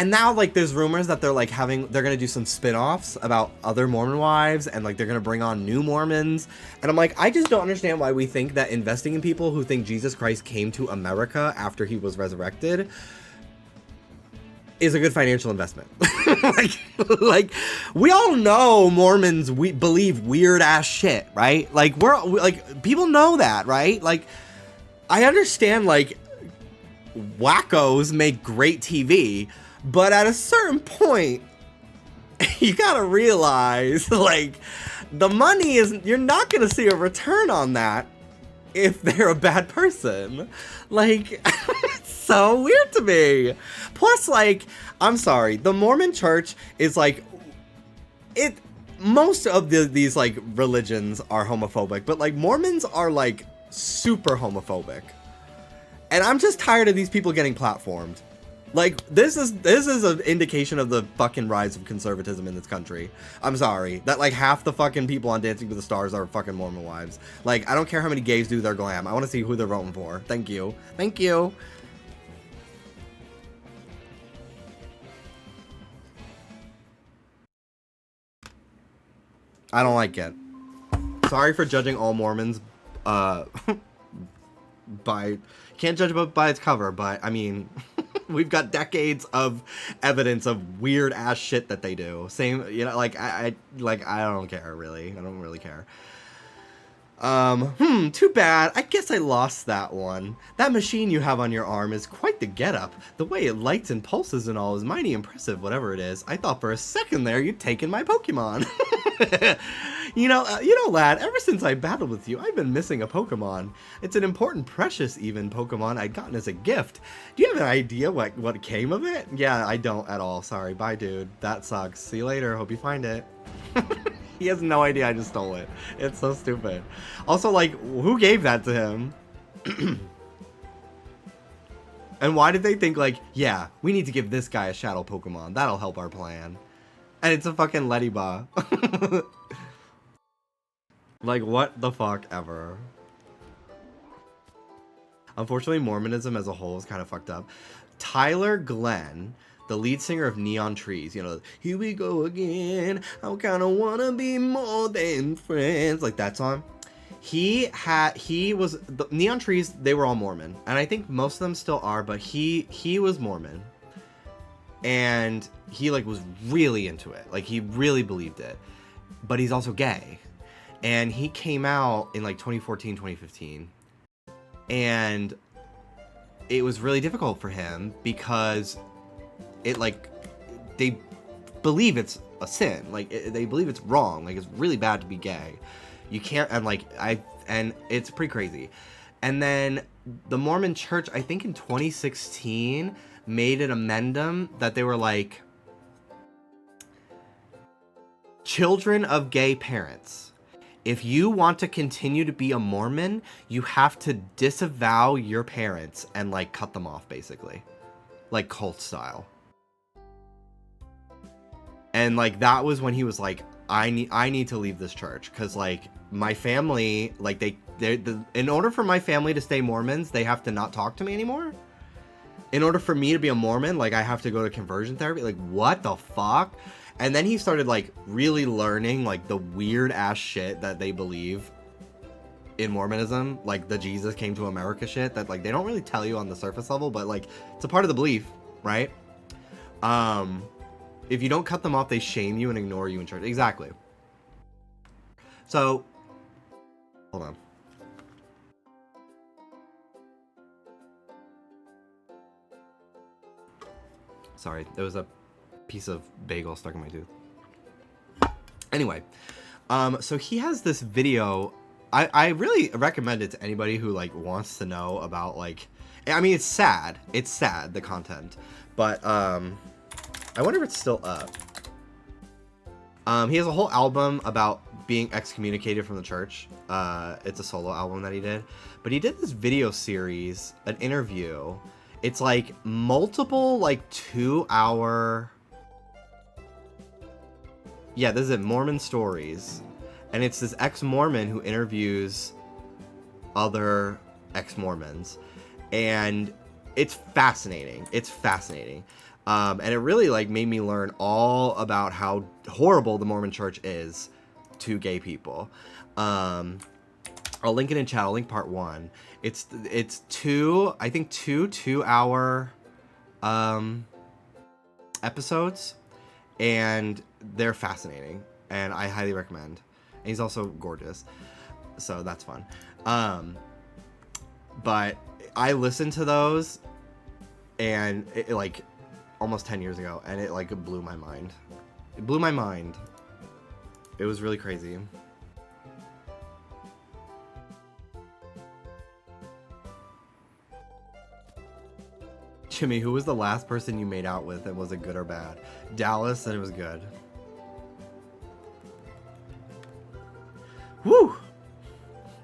now, like, there's rumors that they're gonna do some spin-offs about other Mormon wives, and, like, they're gonna bring on new Mormons. And I'm like, I just don't understand why we think that investing in people who think Jesus Christ came to America after he was resurrected is a good financial investment. like we all know Mormons believe weird ass shit, right? Like people know that, right? Like, I understand like wackos make great TV, but at a certain point you gotta realize like the money you're not gonna see a return on that if they're a bad person. Like, it's so weird to me. Plus, like, I'm sorry, the Mormon church is like, most of these like religions are homophobic, but like Mormons are like super homophobic. And I'm just tired of these people getting platformed. Like, this is an indication of the fucking rise of conservatism in this country. I'm sorry. That, like, half the fucking people on Dancing with the Stars are fucking Mormon wives. Like, I don't care how many gays do their glam. I want to see who they're voting for. Thank you. Thank you. I don't like it. Sorry for judging all Mormons, can't judge a book by its cover, but, I mean... We've got decades of evidence of weird ass shit that they do. Same, you know, like I don't care really. I don't really care. Too bad. I guess I lost that one. That machine you have on your arm is quite the getup. The way it lights and pulses and all is mighty impressive, whatever it is. I thought for a second there you'd taken my Pokemon. You know, lad, ever since I battled with you, I've been missing a Pokemon. It's an important, precious even Pokemon I'd gotten as a gift. Do you have an idea what came of it? Yeah, I don't at all. Sorry. Bye, dude. That sucks. See you later. Hope you find it. He has no idea I just stole it. It's so stupid. Also, like, who gave that to him? And why did they think, like, yeah, we need to give this guy a shadow Pokemon. That'll help our plan. And it's a fucking Ledyba. Like, what the fuck ever. Unfortunately, Mormonism as a whole is kind of fucked up. Tyler Glenn, the lead singer of Neon Trees, you know, here we go again, I kinda wanna be more than friends, like that song. The Neon Trees, they were all Mormon, and I think most of them still are, but he was Mormon. And he, like, was really into it. Like, he really believed it. But he's also gay. And he came out in, like, 2014, 2015. And it was really difficult for him because it, like, they believe it's a sin. Like, they believe it's wrong. Like, it's really bad to be gay. You can't, and it's pretty crazy. And then the Mormon Church, I think in 2016, made an amendum that they were like, children of gay parents, if you want to continue to be a Mormon, you have to disavow your parents and, like, cut them off, basically. Like, cult style. And, like, that was when he was like, I need to leave this church, because, like, my family, like, in order for my family to stay Mormons, they have to not talk to me anymore. In order for me to be a Mormon, like, I have to go to conversion therapy. Like, what the fuck? And then he started, like, really learning, like, the weird ass shit that they believe. in Mormonism, like the Jesus came to America shit that like they don't really tell you on the surface level, but like it's a part of the belief, right? If you don't cut them off, they shame you and ignore you in church. Exactly. So, hold on. Sorry, there was a piece of bagel stuck in my tooth. Anyway, so he has this video. I really recommend it to anybody who like wants to know about like, I mean, it's sad, the content, but I wonder if it's still up. He has a whole album about being excommunicated from the church. It's a solo album that he did, but he did this video series, an interview. It's like multiple like 2-hour. Yeah, this is it, Mormon Stories. And it's this ex-Mormon who interviews other ex-Mormons. And it's fascinating. It's fascinating. And it really like made me learn all about how horrible the Mormon church is to gay people. I'll link it in chat. I'll link part 1. It's two 2-hour episodes, and they're fascinating, and I highly recommend. And he's also gorgeous, so that's fun. But I listened to those, and it like almost 10 years ago, and it like blew my mind. It blew my mind. It was really crazy. Jimmy, who was the last person you made out with, and was it good or bad? Dallas said it was good. Woo!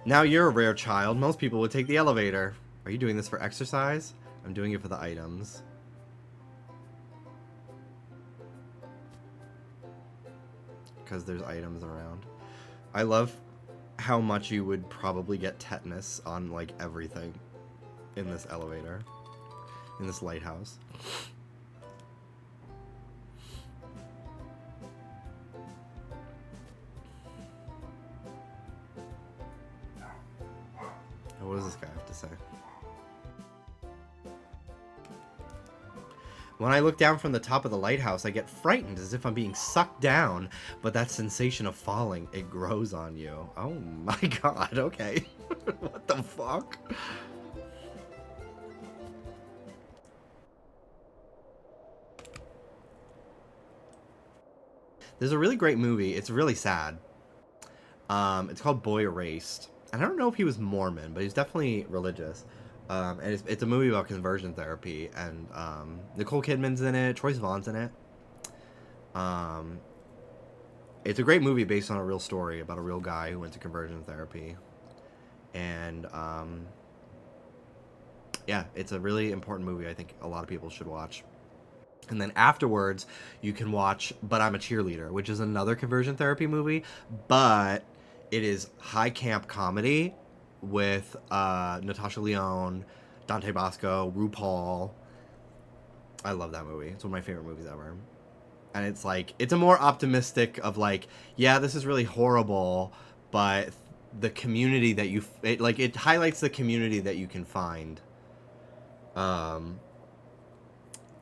Now you're a rare child. Most people would take the elevator. Are you doing this for exercise? I'm doing it for the items. Because there's items around. I love how much you would probably get tetanus on like everything in this elevator. In this lighthouse. What does this guy have to say? When I look down from the top of the lighthouse, I get frightened as if I'm being sucked down, but that sensation of falling, it grows on you. Oh my god, okay. What the fuck? There's a really great movie. It's really sad. It's called Boy Erased. And I don't know if he was Mormon, but he's definitely religious. And it's a movie about conversion therapy. And Nicole Kidman's in it. Troye Sivan's in it. It's a great movie based on a real story about a real guy who went to conversion therapy. And yeah, it's a really important movie. I think a lot of people should watch. And then afterwards, you can watch But I'm a Cheerleader, which is another conversion therapy movie, but it is high camp comedy with Natasha Lyonne, Dante Bosco, RuPaul. I love that movie. It's one of my favorite movies ever. And it's like, it's a more optimistic of like, yeah, this is really horrible, but the community that it highlights the community that you can find.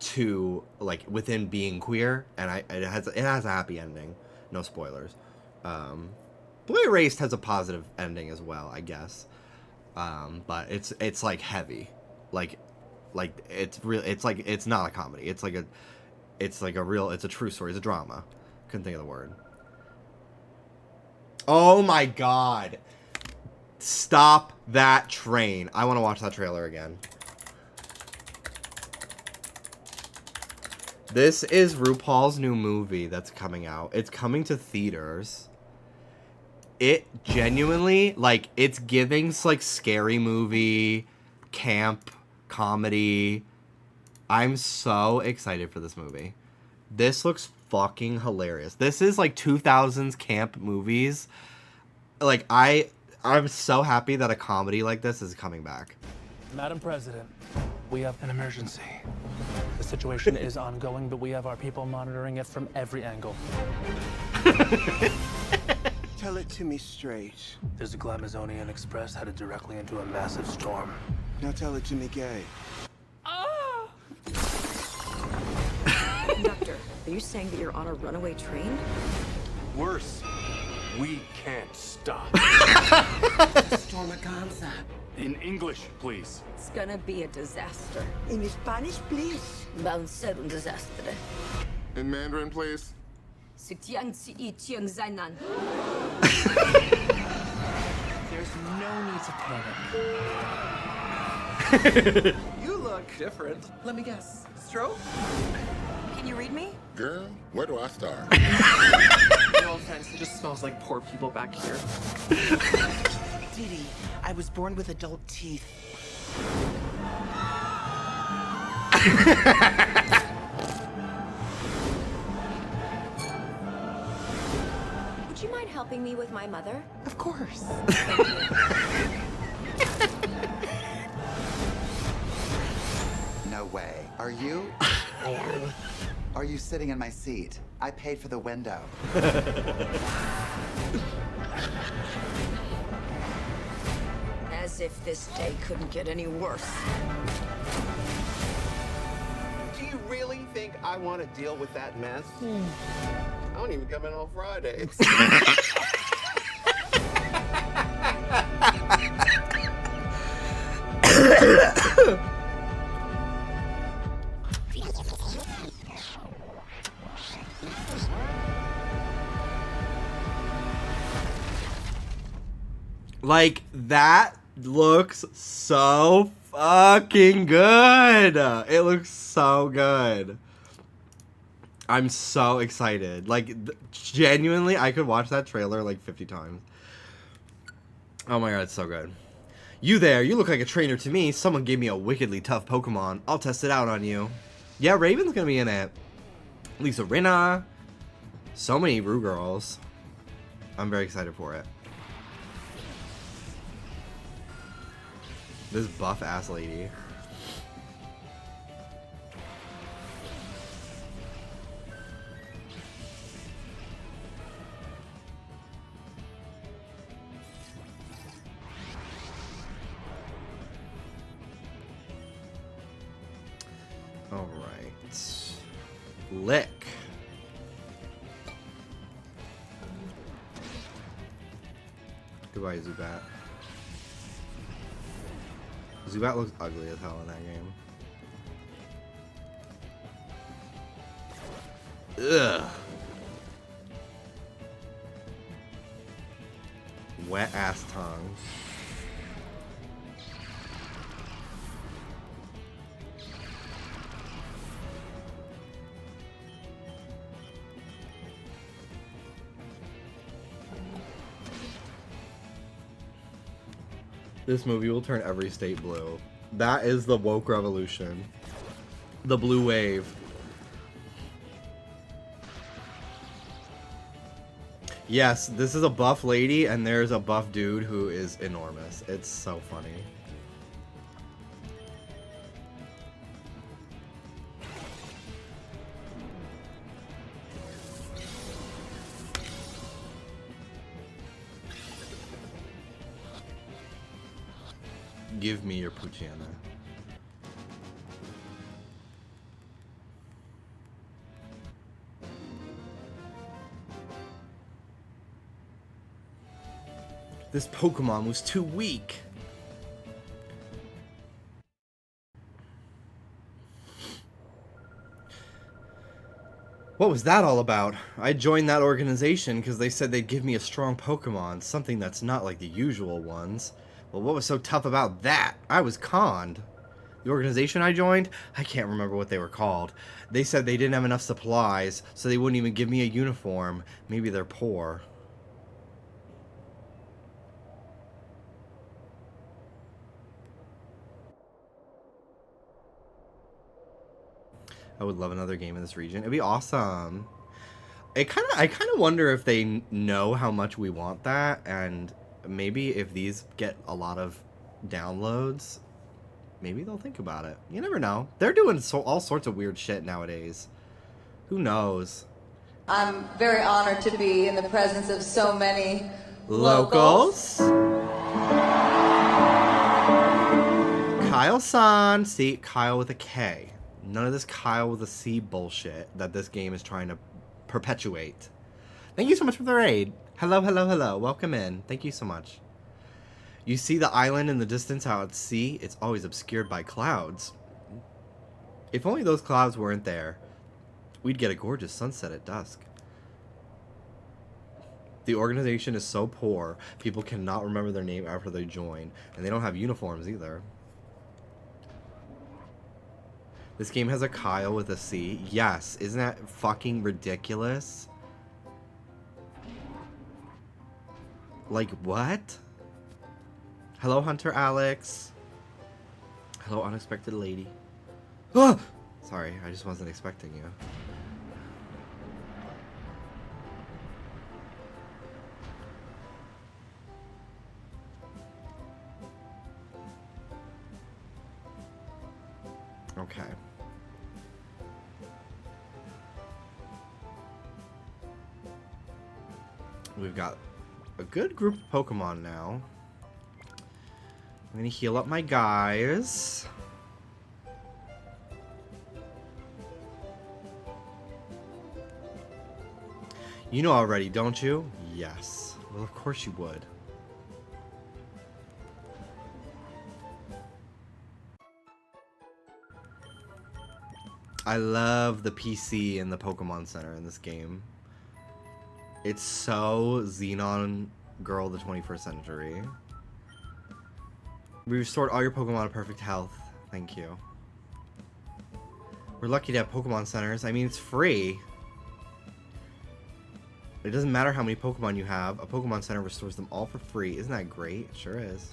To like within being queer, and it has a happy ending. No spoilers. Boy Erased has a positive ending as well, I guess. But it's like heavy, like it's real. It's like it's not a comedy. It's a true story. It's a drama. Couldn't think of the word. Oh my god! Stop that train! I want to watch that trailer again. This is RuPaul's new movie that's coming out. It's coming to theaters. It genuinely, like, it's giving, like, scary movie, camp, comedy. I'm so excited for this movie. This looks fucking hilarious. This is, like, 2000s camp movies. Like, I'm so happy that a comedy like this is coming back. Madam President, we have an emergency. The situation is ongoing, but we have our people monitoring it from every angle. Tell it to me straight. There's a Glamazonian express headed directly into a massive storm. Now tell it to me gay. Conductor, are you saying that you're on a runaway train? Worse, we can't stop. Stormaganza. In English, please. It's gonna be a disaster. In Spanish, please. Va a ser un desastre. In Mandarin, please. There's No need to panic. You look different. Let me guess. Stroke? Can you read me? Girl, where do I start? No offense, it just smells like poor people back here. Didi, I was born with adult teeth. Would you mind helping me with my mother? Of course. No way. Are you? I am. Are you sitting in my seat? I paid for the window. As if this day couldn't get any worse. Do you really think I want to deal with that mess? I don't even come in on Fridays. Like, that looks so fucking good. It looks so good. I'm so excited. Like, genuinely, I could watch that trailer like 50 times. Oh my god, it's so good. You there, you look like a trainer to me. Someone gave me a wickedly tough Pokemon. I'll test it out on you. Yeah, Raven's gonna be in it. Lisa Rinna. So many Rue girls. I'm very excited for it. This buff ass lady. All right. Lick. Goodbye, Zubat. Zubat looks ugly as hell in that game. Ugh. Wet ass tongue. This movie will turn every state blue. That is the woke revolution. The blue wave. Yes, this is a buff lady and there's a buff dude who is enormous. It's so funny. Give me your Poochyena. This Pokemon was too weak. What was that all about? I joined that organization because they said they'd give me a strong Pokemon, something that's not like the usual ones. Well, what was so tough about that? I was conned. The organization I joined? I can't remember what they were called. They said they didn't have enough supplies, so they wouldn't even give me a uniform. Maybe they're poor. I would love another game in this region. It'd be awesome. I kind of wonder if they know how much we want that, and maybe if these get a lot of downloads, maybe they'll think about it. You never know. They're doing all sorts of weird shit nowadays. Who knows? I'm very honored to be in the presence of so many locals. Kyle-san. See, Kyle with a K. None of this Kyle with a C bullshit that this game is trying to perpetuate. Thank you so much for the raid. Hello, hello, hello. Welcome in. Thank you so much. You see the island in the distance out at sea? It's always obscured by clouds. If only those clouds weren't there, we'd get a gorgeous sunset at dusk. The organization is so poor, people cannot remember their name after they join, and they don't have uniforms either. This game has a Kyle with a C. Yes, isn't that fucking ridiculous? Like, what? Hello, Hunter Alex. Hello, unexpected lady. Ah! Sorry, I just wasn't expecting you. Okay. We've got a good group of Pokemon now. I'm gonna heal up my guys. You know already, don't you? Yes. Well, of course you would. I love the PC in the Pokemon Center in this game. It's so Xenon Girl of the 21st Century. We restored all your Pokemon to perfect health. Thank you. We're lucky to have Pokemon Centers. I mean, it's free. It doesn't matter how many Pokemon you have. A Pokemon Center restores them all for free. Isn't that great? It sure is.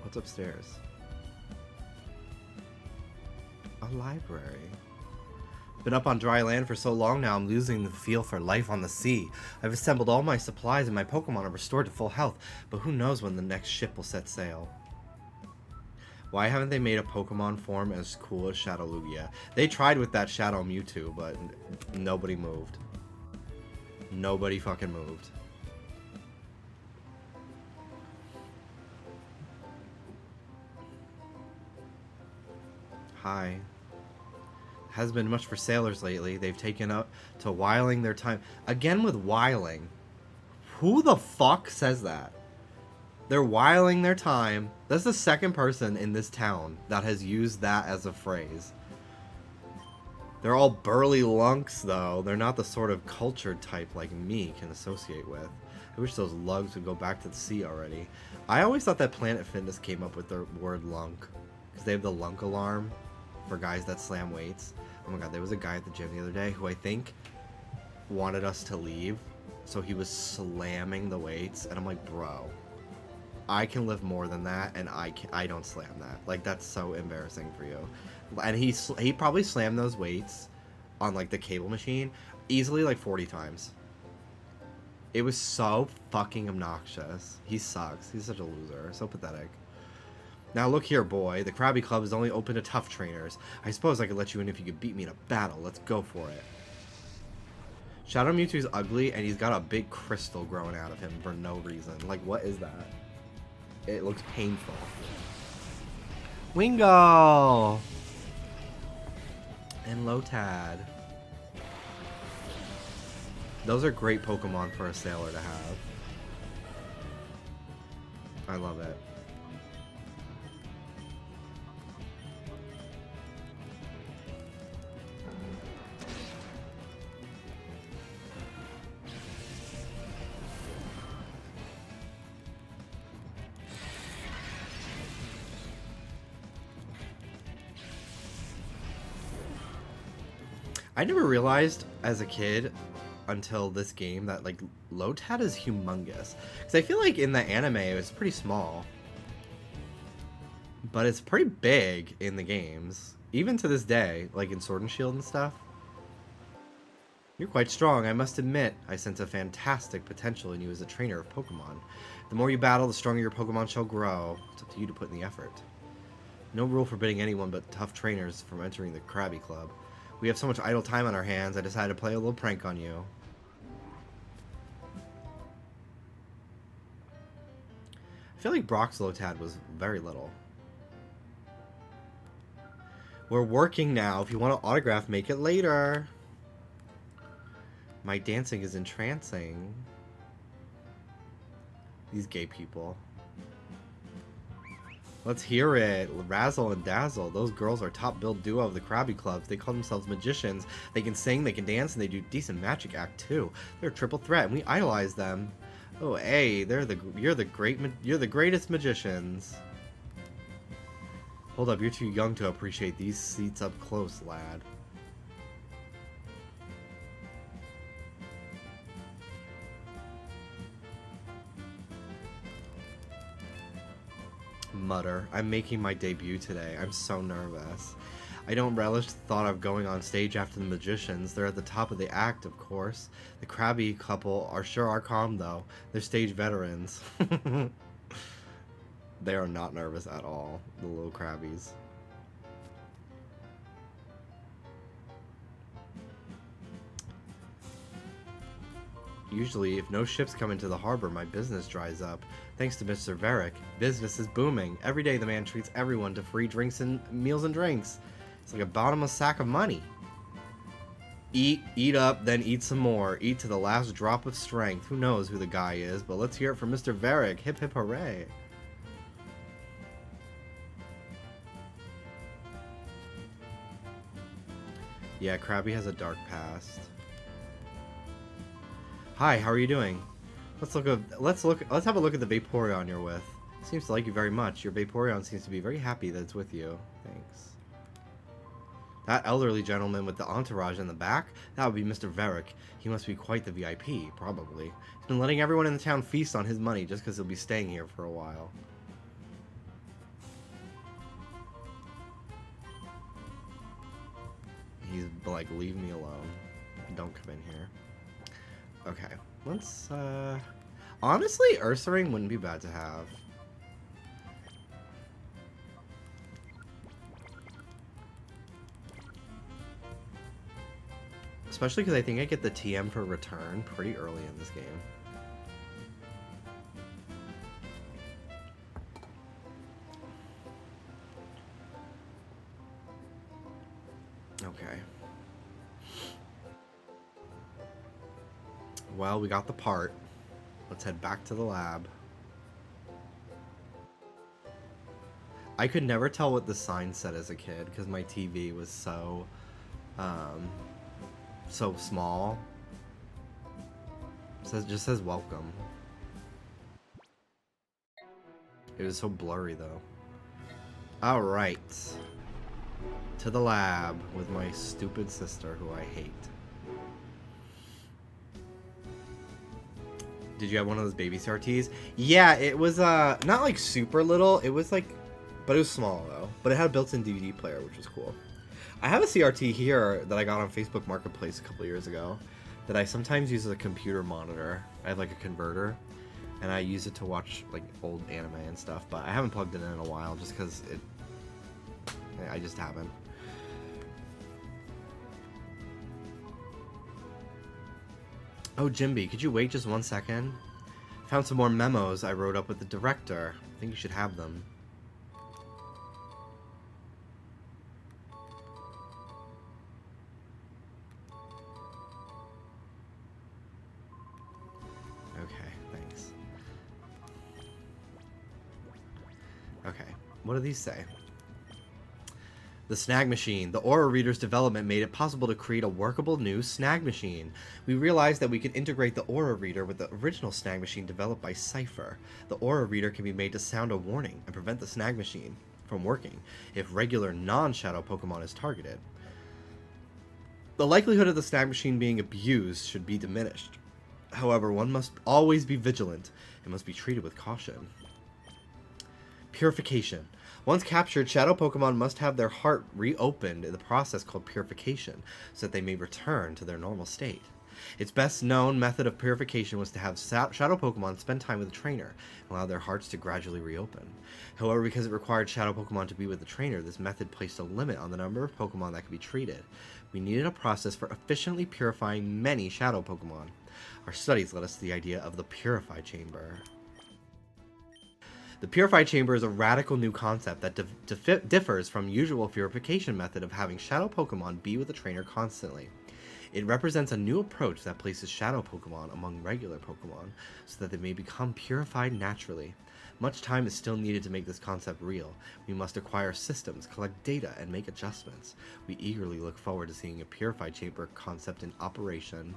What's upstairs? A library. Been up on dry land for so long now, I'm losing the feel for life on the sea. I've assembled all my supplies and my Pokemon are restored to full health, but who knows when the next ship will set sail. Why haven't they made a Pokemon form as cool as Shadow Lugia? They tried with that Shadow Mewtwo, but nobody moved. Nobody fucking moved. Hi. Hasn't been much for sailors lately. They've taken up to whiling their time. Again with whiling. Who the fuck says that? They're whiling their time. That's the second person in this town that has used that as a phrase. They're all burly lunks, though. They're not the sort of cultured type like me can associate with. I wish those lugs would go back to the sea already. I always thought that Planet Fitness came up with the word lunk. Because they have the lunk alarm for guys that slam weights. Oh my god, there was a guy at the gym the other day who I think wanted us to leave. So he was slamming the weights. And I'm like, bro, I can lift more than that, and I don't slam that. Like, that's so embarrassing for you. And he probably slammed those weights on, like, the cable machine easily, like, 40 times. It was so fucking obnoxious. He sucks. He's such a loser. So pathetic. Now, look here, boy. The Krabby Club is only open to tough trainers. I suppose I could let you in if you could beat me in a battle. Let's go for it. Shadow Mewtwo's ugly, and he's got a big crystal growing out of him for no reason. Like, what is that? It looks painful. Wingull! And Lotad. Those are great Pokemon for a sailor to have. I love it. I never realized as a kid until this game that, like, Lotad is humongous. Because I feel like in the anime it was pretty small. But it's pretty big in the games. Even to this day, like in Sword and Shield and stuff. You're quite strong, I must admit. I sense a fantastic potential in you as a trainer of Pokemon. The more you battle, the stronger your Pokemon shall grow. It's up to you to put in the effort. No rule forbidding anyone but tough trainers from entering the Krabby Club. We have so much idle time on our hands, I decided to play a little prank on you. I feel like Brock's Lotad was very little. We're working now. If you want to autograph, make it later. My dancing is entrancing. These gay people. Let's hear it. Razzle and Dazzle. Those girls are top-billed duo of the Krabby Clubs. They call themselves magicians. They can sing, they can dance, and they do decent magic act too. They're a triple threat, and we idolize them. Oh, hey, you're the greatest magicians. Hold up, you're too young to appreciate these seats up close, lad. Mutter. I'm making my debut today. I'm so nervous. I don't relish the thought of going on stage after the magicians. They're at the top of the act, of course. The Krabby couple are calm, though. They're stage veterans. They are not nervous at all, the little Krabbies. Usually, if no ships come into the harbor, my business dries up. Thanks to Mr. Varick, business is booming. Every day the man treats everyone to free drinks and meals and drinks. It's like a bottomless sack of money. Eat up, then eat some more. Eat to the last drop of strength. Who knows who the guy is, but let's hear it from Mr. Varick. Hip hip hooray. Yeah, Krabby has a dark past. Hi, how are you doing? Let's have a look at the Vaporeon you're with. Seems to like you very much. Your Vaporeon seems to be very happy that it's with you. Thanks. That elderly gentleman with the entourage in the back? That would be Mr. Varick. He must be quite the VIP, probably. He's been letting everyone in the town feast on his money just because he'll be staying here for a while. He's like, leave me alone. Don't come in here. Okay, let's, honestly, Ursaring wouldn't be bad to have. Especially because I think I get the TM for return pretty early in this game. Okay. Well, we got the part. Let's head back to the lab. I could never tell what the sign said as a kid because my TV was so small. It just says welcome. It was so blurry though. Alright. To the lab with my stupid sister who I hate. Did you have one of those baby CRTs? Yeah, it was not like super little. It was like, but it was small though. But it had a built-in DVD player, which was cool. I have a CRT here that I got on Facebook Marketplace a couple years ago that I sometimes use as a computer monitor. I have like a converter, and I use it to watch like old anime and stuff. But I haven't plugged it in a while just because I just haven't. Oh, Jimby, could you wait just 1 second? Found some more memos I wrote up with the director. I think you should have them. Okay, thanks. Okay, what do these say? The snag machine. The Aura Reader's development made it possible to create a workable new snag machine. We realized that we could integrate the Aura Reader with the original snag machine developed by Cypher. The Aura Reader can be made to sound a warning and prevent the snag machine from working if regular non-shadow Pokemon is targeted. The likelihood of the snag machine being abused should be diminished. However, one must always be vigilant and must be treated with caution. Purification. Once captured, shadow Pokemon must have their heart reopened in the process called purification, so that they may return to their normal state. Its best known method of purification was to have shadow Pokemon spend time with a trainer and allow their hearts to gradually reopen. However, because it required shadow Pokemon to be with the trainer, this method placed a limit on the number of Pokemon that could be treated. We needed a process for efficiently purifying many shadow Pokemon. Our studies led us to the idea of the Purify Chamber. The Purify Chamber is a radical new concept that differs from usual purification method of having shadow Pokemon be with a trainer constantly. It represents a new approach that places shadow Pokemon among regular Pokemon so that they may become purified naturally. Much time is still needed to make this concept real. We must acquire systems, collect data, and make adjustments. We eagerly look forward to seeing a Purify Chamber concept in operation.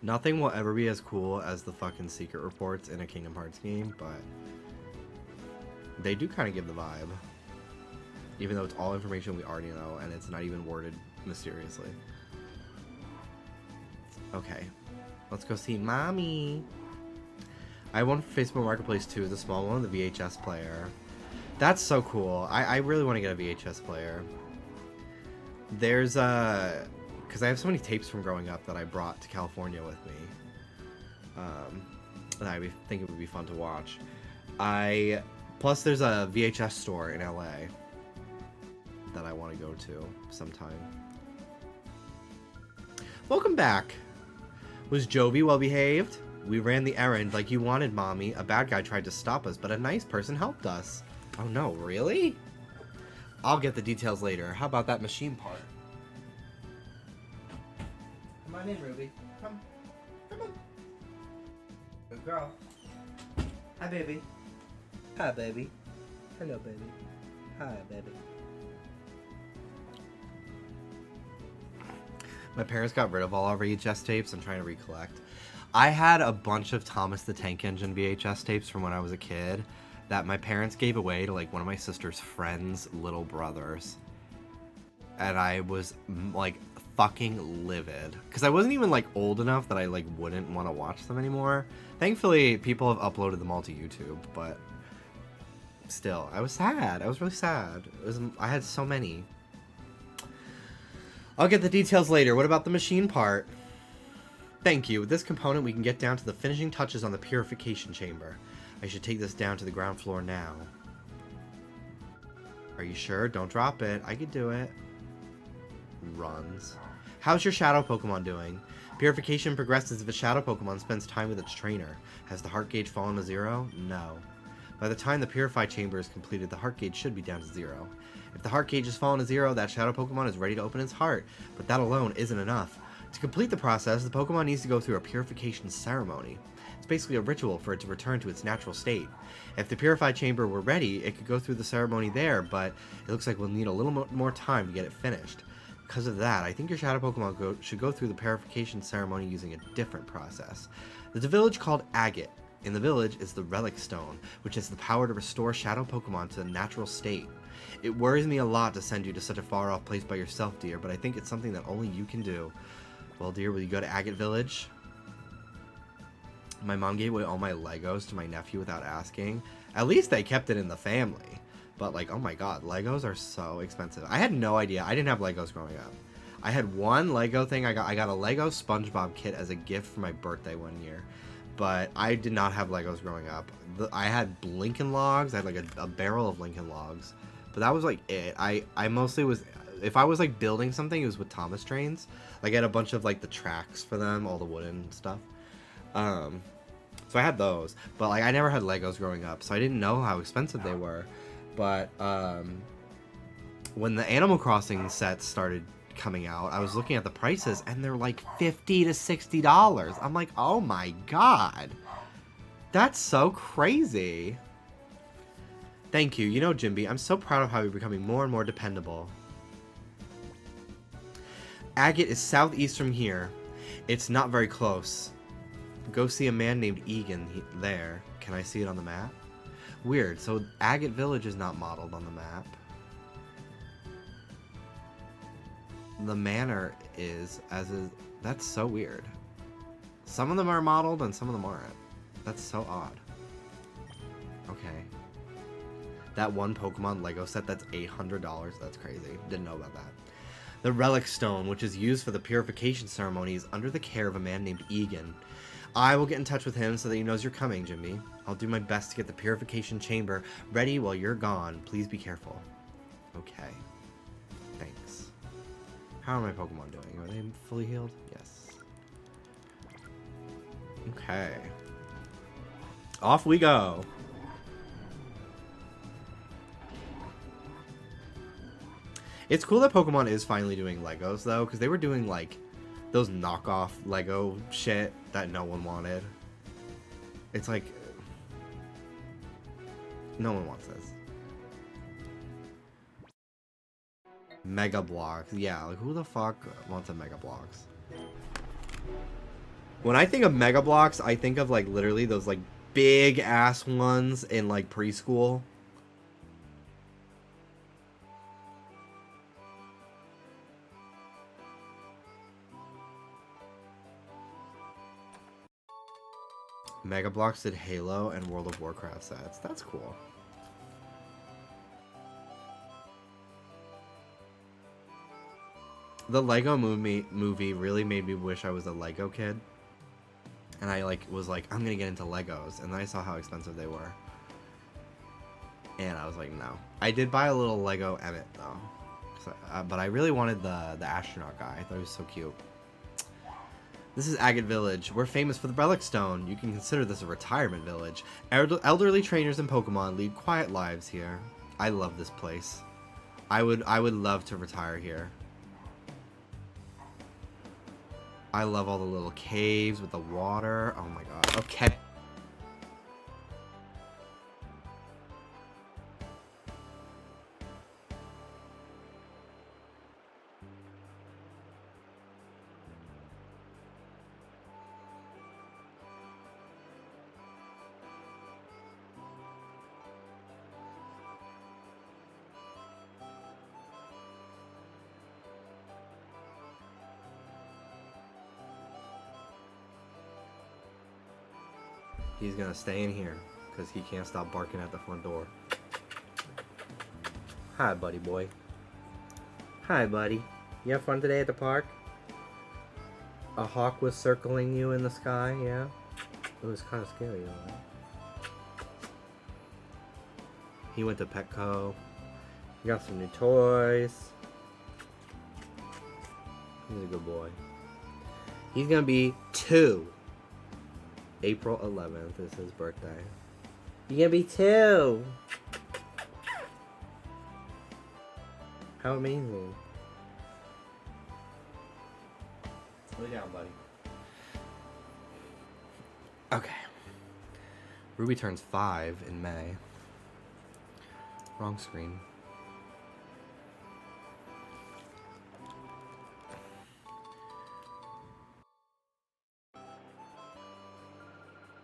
Nothing will ever be as cool as the fucking secret reports in a Kingdom Hearts game, but they do kind of give the vibe. Even though it's all information we already know, and it's not even worded mysteriously. Okay, let's go see Mommy. I have one for Facebook Marketplace too, the small one, the VHS player. That's so cool. I really want to get a VHS player. There's because I have so many tapes from growing up that I brought to California with me. And I think it would be fun to watch. Plus there's a VHS store in LA that I want to go to sometime. Welcome back. Was Jovi well behaved? We ran the errand like you wanted, Mommy. A bad guy tried to stop us, but a nice person helped us. Oh no, really? I'll get the details later. How about that machine part? Come on in, Ruby. Come. Come on. Good girl. Hi, baby. Hi, baby. Hello, baby. Hi, baby. My parents got rid of all our VHS tapes. I'm trying to recollect. I had a bunch of Thomas the Tank Engine VHS tapes from when I was a kid that my parents gave away to like one of my sister's friends' little brothers. And I was like fucking livid because I wasn't even like old enough that I like wouldn't want to watch them anymore. Thankfully, people have uploaded them all to YouTube, but still, I was sad. I was really sad. I had so many. I'll get the details later. What about the machine part? Thank you. With this component, we can get down to the finishing touches on the purification chamber. I should take this down to the ground floor now. Are you sure? Don't drop it. I could do it. Runs. How's your shadow Pokemon doing? Purification progresses if a shadow Pokemon spends time with its trainer. Has the heart gauge fallen to 0? No. By the time the Purify Chamber is completed, the heart gauge should be down to 0. If the heart gauge has fallen to 0, that shadow Pokemon is ready to open its heart, but that alone isn't enough. To complete the process, the Pokemon needs to go through a purification ceremony. It's basically a ritual for it to return to its natural state. If the Purify Chamber were ready, it could go through the ceremony there, but it looks like we'll need a little more time to get it finished. Because of that, I think your shadow Pokemon should go through the purification ceremony using a different process. There's a village called Agate. In the village is the Relic Stone, which has the power to restore shadow Pokemon to the natural state. It worries me a lot to send you to such a far-off place by yourself, dear, but I think it's something that only you can do. Well, dear, will you go to Agate Village? My mom gave away all my Legos to my nephew without asking. At least they kept it in the family. But, like, oh my god, Legos are so expensive. I had no idea. I didn't have Legos growing up. I had one Lego thing. I got a Lego SpongeBob kit as a gift for my birthday one year. But I did not have Legos growing up. I had Lincoln Logs. I had, like, a barrel of Lincoln Logs. But that was, like, it. I mostly was... If I was, like, building something, it was with Thomas trains. Like, I had a bunch of, like, the tracks for them, all the wooden stuff. So I had those. But, like, I never had Legos growing up, so I didn't know how expensive they were. But, when the Animal Crossing sets started coming out, I was looking at the prices, and they're, like, $50 to $60. I'm like, oh my god. That's so crazy. Thank you. You know, Jimby, I'm so proud of how you're becoming more and more dependable. Agate is southeast from here. It's not very close. Go see a man named Egan there. Can I see it on the map? Weird, so Agate Village is not modeled on the map. The manor is, that's so weird. Some of them are modeled and some of them aren't. That's so odd. Okay. That one Pokemon Lego set that's $800, that's crazy. Didn't know about that. The relic stone, which is used for the purification ceremony, is under the care of a man named Egan. I will get in touch with him so that he knows you're coming, Jimby. I'll do my best to get the purification chamber ready while you're gone. Please be careful. Okay. Thanks. How are my Pokemon doing? Are they fully healed? Yes. Okay. Off we go. It's cool that Pokemon is finally doing Legos, though, because they were doing, like, those knockoff Lego shit that no one wanted. It's like... no one wants this. Mega Blocks. Yeah, like, who the fuck wants a Mega Blocks? When I think of Mega Blocks, I think of, like, literally those, like, big-ass ones in, like, preschool. Mega Bloks did Halo and World of Warcraft sets. That's cool. The Lego movie really made me wish I was a Lego kid. And I was like, I'm gonna get into Legos. And then I saw how expensive they were. And I was like, no. I did buy a little Lego Emmett though. But I really wanted the astronaut guy. I thought he was so cute. This is Agate Village. We're famous for the Relic Stone. You can consider this a retirement village. Elderly trainers and Pokemon lead quiet lives here. I love this place. I would love to retire here. I love all the little caves with the water. Oh my god. Okay. He's gonna stay in here because he can't stop barking at the front door. Hi, buddy boy. Hi, buddy. You have fun today at the park? A hawk was circling you in the sky, yeah? It was kind of scary, though, right? He went to Petco. He got some new toys. He's a good boy. He's gonna be 2. April 11th is his birthday. You're gonna be 2! How amazing. Lay down, buddy. Okay. Ruby turns 5 in May. Wrong screen.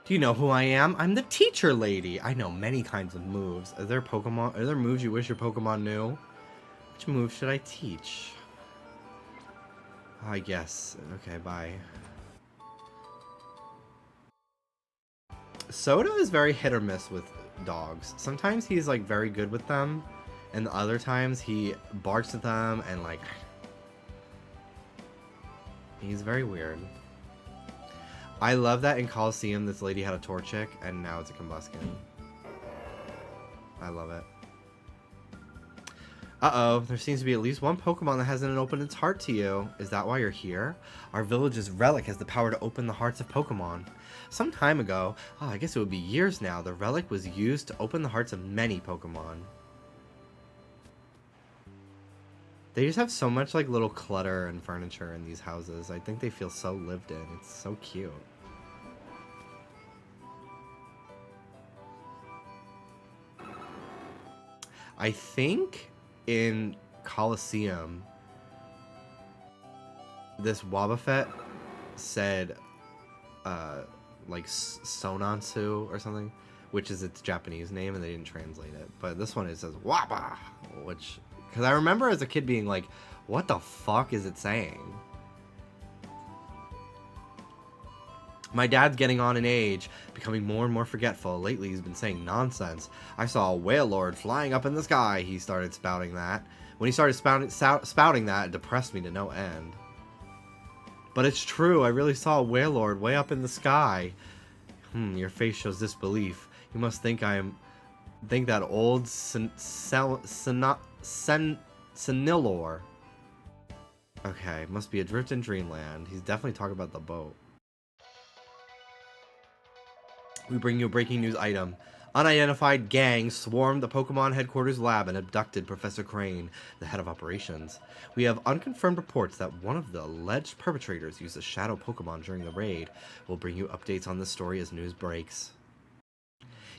Do you know who I am? I'm the teacher lady. I know many kinds of moves. Are there moves you wish your Pokemon knew? Which move should I teach? I guess. Okay, bye. Soda is very hit or miss with dogs. Sometimes he's like very good with them, and other times he barks at them and like... he's very weird. I love that in Coliseum this lady had a Torchic and now it's a Combuskin. I love it. Uh-oh, there seems to be at least one Pokemon that hasn't opened its heart to you. Is that why you're here? Our village's relic has the power to open the hearts of Pokemon. Some time ago, I guess it would be years now, the relic was used to open the hearts of many Pokemon. They just have so much like little clutter and furniture in these houses. I think they feel so lived in. It's so cute. I think in Coliseum, this Wobbuffet said like Sonansu or something, which is its Japanese name, and they didn't translate it. But this one it says Wabba, which... because I remember as a kid being like, what the fuck is it saying? My dad's getting on in age, becoming more and more forgetful. Lately he's been saying nonsense. I saw a Wailord flying up in the sky. He started spouting that. When he started spouting that, it depressed me to no end. But it's true, I really saw a Wailord way up in the sky. Your face shows disbelief. You must think that old Senilor. Okay, must be adrift in dreamland. He's definitely talking about the boat. We bring you a breaking news item. Unidentified gang swarmed the Pokemon headquarters lab and abducted Professor Crane, the head of operations. We have unconfirmed reports that one of the alleged perpetrators used a shadow Pokemon during the raid. We'll bring you updates on this story as news breaks.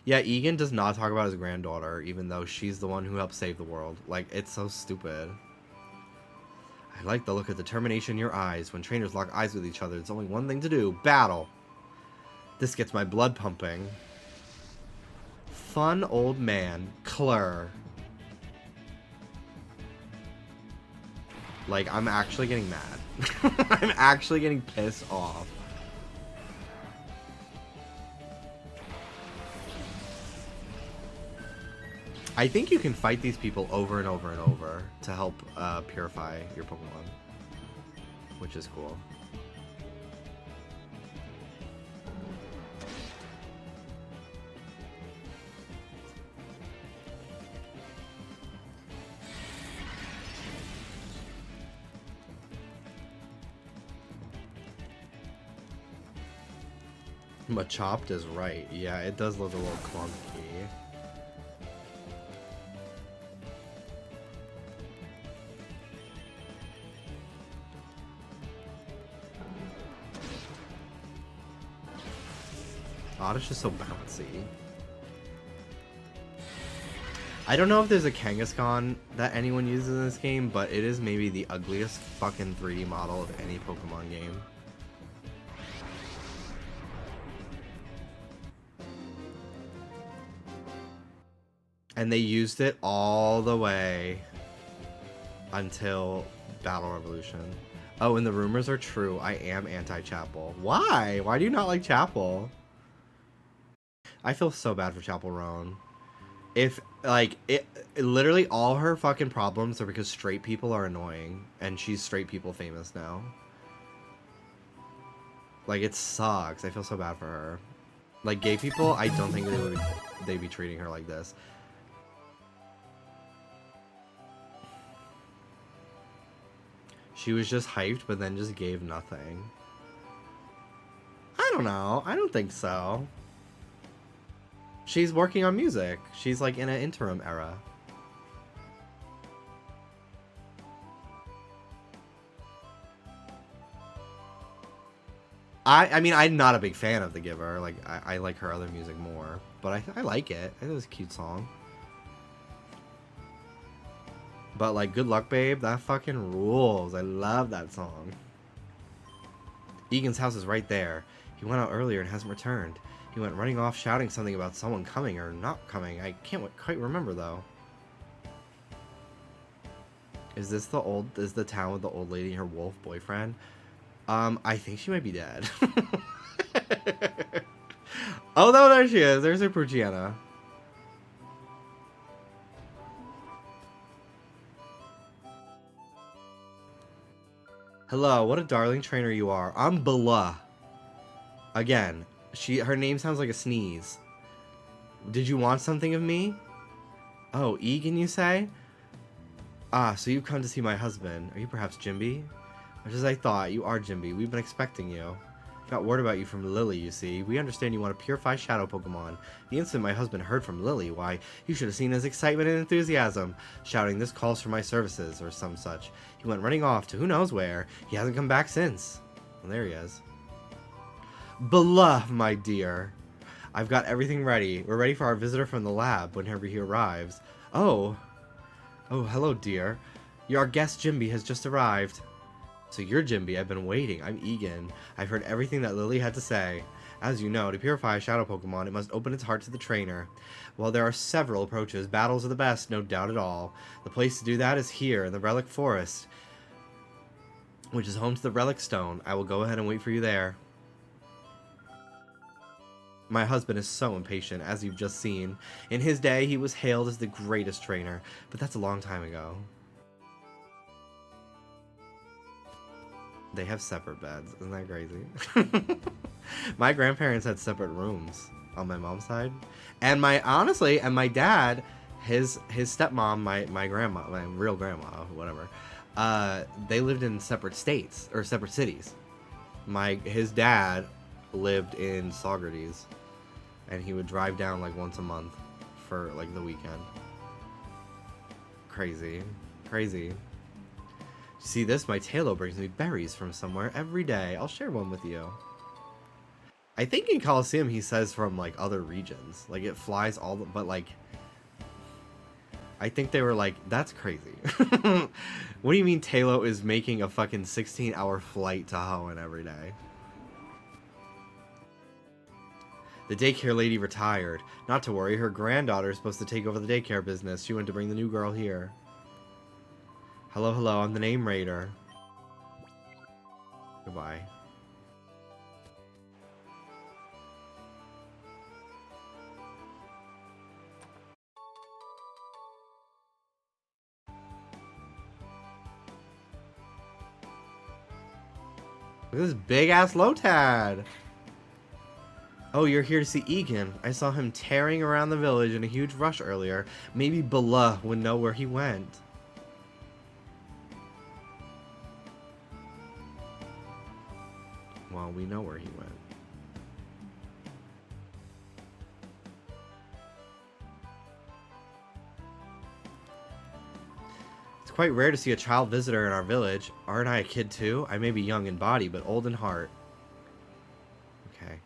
Yeah, Egan does not talk about his granddaughter, even though she's the one who helped save the world. Like, it's so stupid. I like the look of determination in your eyes. When trainers lock eyes with each other, there's only one thing to do. Battle. This gets my blood pumping. Fun old man, Clur. Like, I'm actually getting mad. I'm actually getting pissed off. I think you can fight these people over and over and over to help purify your Pokemon, which is cool. But Chopped is right. Yeah, it does look a little clunky. Oddish is so bouncy. I don't know if there's a Kangaskhan that anyone uses in this game, but it is maybe the ugliest fucking 3D model of any Pokemon game. And they used it all the way until Battle Revolution. Oh, and the rumors are true. I am anti-Chapel. Why? Why do you not like Chapel? I feel so bad for Chapel Roan. If, like, it literally all her fucking problems are because straight people are annoying. And she's straight people famous now. Like, it sucks. I feel so bad for her. Like, gay people, I don't think they'd be treating her like this. She was just hyped, but then just gave nothing. I don't know. I don't think so. She's working on music. She's like in an interim era. I mean, I'm not a big fan of The Giver. Like, I like her other music more. But I like it. I think it's a cute song. But, like, Good Luck Babe, that fucking rules. I love that song. Egan's house is right there. He went out earlier and hasn't returned. He went running off shouting something about someone coming or not coming. I can't quite remember, though. Is this the town with the old lady and her wolf boyfriend? I think she might be dead. Oh, no, there she is. There's her Poochiana. Hello, what a darling trainer you are. I'm Bella. Again, her name sounds like a sneeze. Did you want something of me? Oh, Egan, you say? Ah, so you've come to see my husband. Are you perhaps Jimby? Just as I thought, you are Jimby. We've been expecting you. Got word about you from Lily, you see. We understand you want to purify shadow Pokemon. The instant my husband heard from Lily, why, you should have seen his excitement and enthusiasm, shouting, "This calls for my services," or some such. He went running off to who knows where. He hasn't come back since. Well, there he is. Blah, my dear. I've got everything ready. We're ready for our visitor from the lab whenever he arrives. Oh, hello, dear. Your guest Jimby has just arrived. So you're Jimby. I've been waiting. I'm Egan. I've heard everything that Lily had to say. As you know, to purify a shadow Pokemon, it must open its heart to the trainer. While there are several approaches, battles are the best, no doubt at all. The place to do that is here, in the Relic Forest, which is home to the Relic Stone. I will go ahead and wait for you there. My husband is so impatient, as you've just seen. In his day, he was hailed as the greatest trainer, but that's a long time ago. They have separate beds. Isn't that crazy? My grandparents had separate rooms on my mom's side. And my dad, his stepmom, my grandma, my real grandma, whatever, they lived in separate states or separate cities. His dad lived in Saugerties, and he would drive down like once a month for like the weekend. Crazy. See this? My Tailo brings me berries from somewhere every day. I'll share one with you. I think in Coliseum he says from like other regions. Like it flies but like I think they were like, that's crazy. What do you mean Tailo is making a fucking 16-hour flight to Hoenn every day? The daycare lady retired. Not to worry, her granddaughter is supposed to take over the daycare business. She went to bring the new girl here. Hello, I'm the name raider. Goodbye. Look at this big-ass Lotad! Oh, you're here to see Egan. I saw him tearing around the village in a huge rush earlier. Maybe Bala would know where he went. Well, we know where he went. It's quite rare to see a child visitor in our village. Aren't I a kid too? I may be young in body, but old in heart. Okay.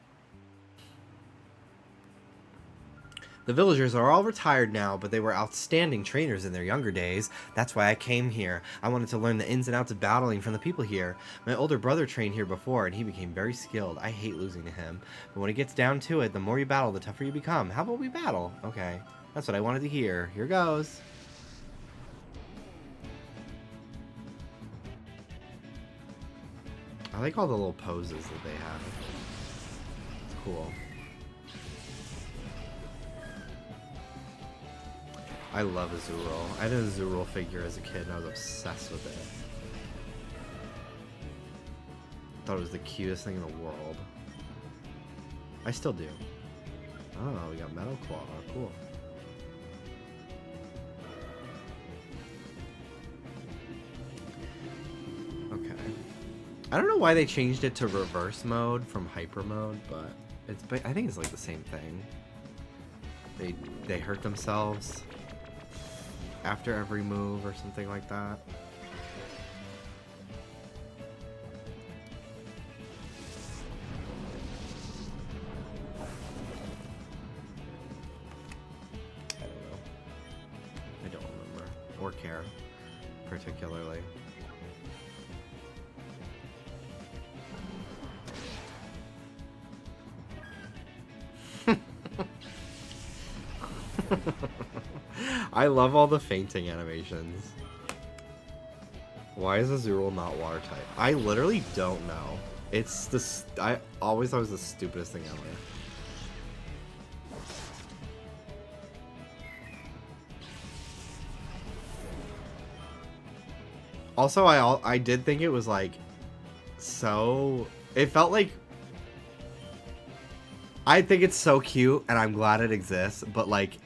The villagers are all retired now, but they were outstanding trainers in their younger days. That's why I came here. I wanted to learn the ins and outs of battling from the people here. My older brother trained here before, and he became very skilled. I hate losing to him. But when it gets down to it, the more you battle, the tougher you become. How about we battle? Okay. That's what I wanted to hear. Here goes. I like all the little poses that they have. It's cool. I love Azuril. I had a Azuril figure as a kid and I was obsessed with it. I thought it was the cutest thing in the world. I still do. Oh, we got Metal Claw. Cool. Okay. I don't know why they changed it to reverse mode from hyper mode, but I think it's like the same thing. They hurt themselves after every move or something like that. I don't remember or care particularly. I love all the fainting animations. Why is Azuril not water type? I literally don't know. It's this. I always thought it was the stupidest thing ever. Also, I did think it was like so. It felt like. I think it's so cute, and I'm glad it exists. But like,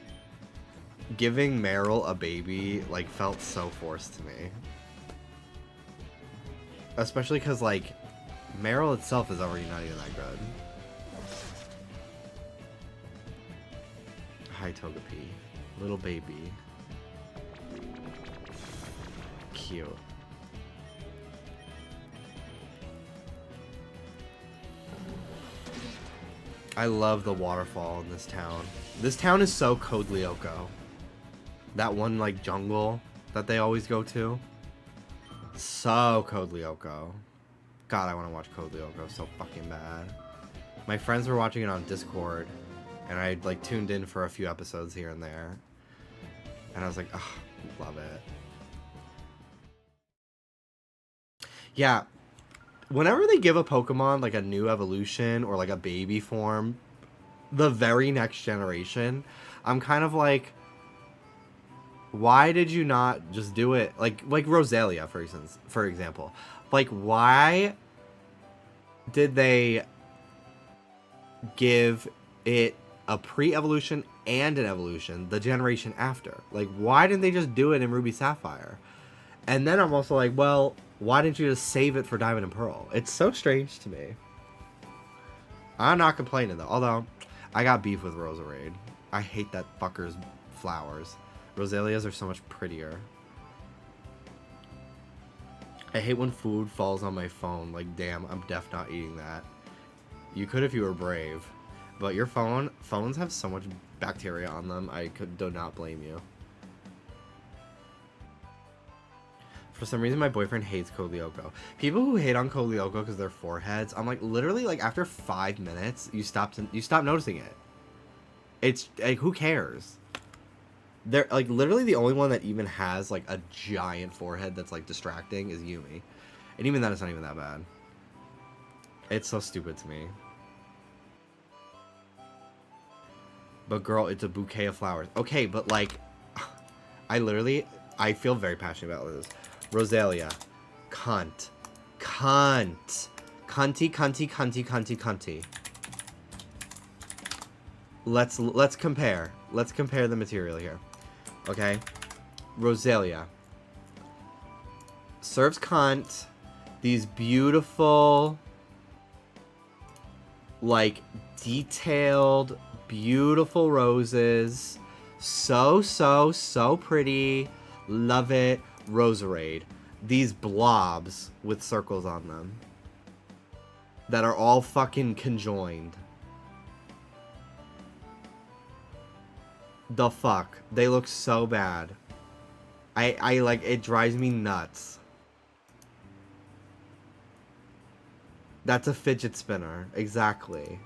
giving Meryl a baby like felt so forced to me. Especially because like, Meryl itself is already not even that good. Hi Togepi, little baby, cute. I love the waterfall in this town. This town is so Code Lyoko. That one like jungle that they always go to. So Code Lyoko. God, I want to watch Code Lyoko so fucking bad. My friends were watching it on Discord, and I like tuned in for a few episodes here and there. And I was like, oh, love it. Yeah. Whenever they give a Pokemon like a new evolution or like a baby form, the very next generation, I'm kind of like, why did you not just do it like Rosalia, for example? Like, why did they give it a pre-evolution and an evolution the generation after? Like, why didn't they just do it in Ruby Sapphire? And then I'm also like, well, why didn't you just save it for Diamond and Pearl? It's so strange to me. I'm not complaining though, although I got beef with Roserade. I hate that fucker's flowers. Rosalia's are so much prettier. I hate when food falls on my phone. Like, damn, I'm def not eating that. You could if you were brave. But your phones have so much bacteria on them, do not blame you. For some reason, my boyfriend hates Kolyoko. People who hate on Kolyoko because they're foreheads, I'm like, literally, like, after 5 minutes, you stop noticing it. It's, like, who cares? They're, like, literally the only one that even has, like, a giant forehead that's, like, distracting is Yumi. And even that, it's not even that bad. It's so stupid to me. But girl, it's a bouquet of flowers. Okay, but like, I feel very passionate about this. Rosalia. Cunt. Cunt. Cunty, cunty, cunty, cunty, cunty. Let's compare. Let's compare the material here. Okay? Rosalia. Serves cunt. These beautiful, like, detailed, beautiful roses. So pretty. Love it. Roserade. These blobs with circles on them that are all fucking conjoined. The fuck? They look so bad. I like, it drives me nuts. That's a fidget spinner. Exactly.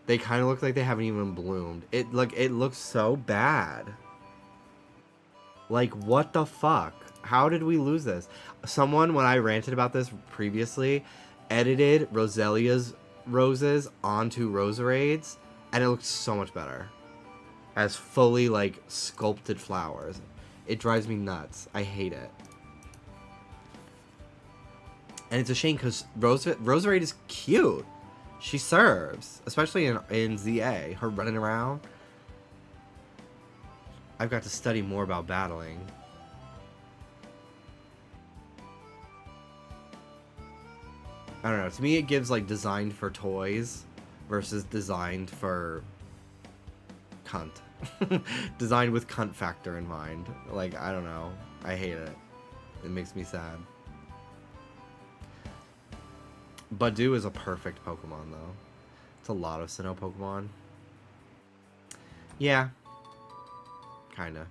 They kind of look like they haven't even bloomed. It looks so bad. Like, what the fuck? How did we lose this? Someone, when I ranted about this previously, edited Rosalia's roses onto Roserades, and it looked so much better. As fully, like, sculpted flowers. It drives me nuts. I hate it. And it's a shame because Roserade is cute. She serves, especially in ZA, her running around. I've got to study more about battling. I don't know. To me, it gives, like, designed for toys versus designed for cunt. Designed with cunt factor in mind. Like, I don't know. I hate it. It makes me sad. Badu is a perfect Pokemon, though. It's a lot of Sinnoh Pokemon. Yeah. Kinda.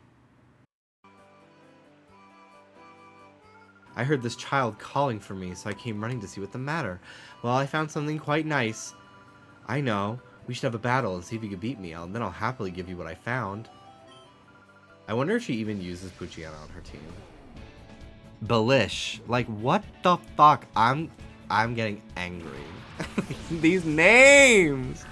I heard this child calling for me, so I came running to see what the matter. Well, I found something quite nice. I know. We should have a battle and see if you can beat me, and then I'll happily give you what I found. I wonder if she even uses Poochyena on her team. Belish. Like, what the fuck? I'm getting angry. These names!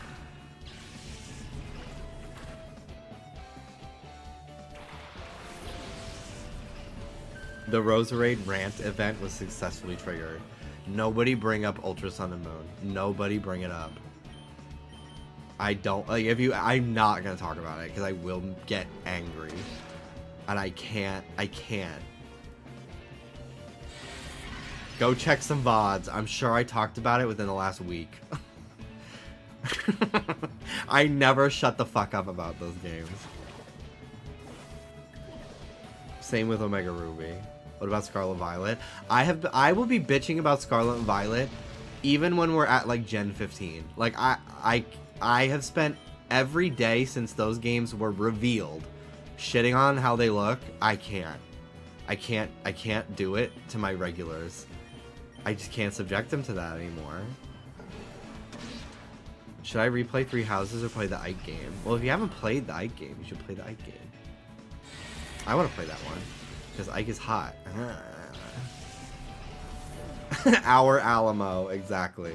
The Roserade rant event was successfully triggered. Nobody bring up Ultra Sun and Moon. Nobody bring it up. I don't, like, I'm not gonna talk about it because I will get angry. And I can't. Go check some VODs. I'm sure I talked about it within the last week. I never shut the fuck up about those games. Same with Omega Ruby. What about Scarlet Violet? I will be bitching about Scarlet and Violet even when we're at, like, Gen 15. Like, I have spent every day since those games were revealed shitting on how they look. I can't do it to my regulars. I just can't subject them to that anymore. Should I replay Three Houses or play the Ike game? Well, if you haven't played the Ike game, you should play the Ike game. I want to play that one because Ike is hot. Our Alamo, exactly.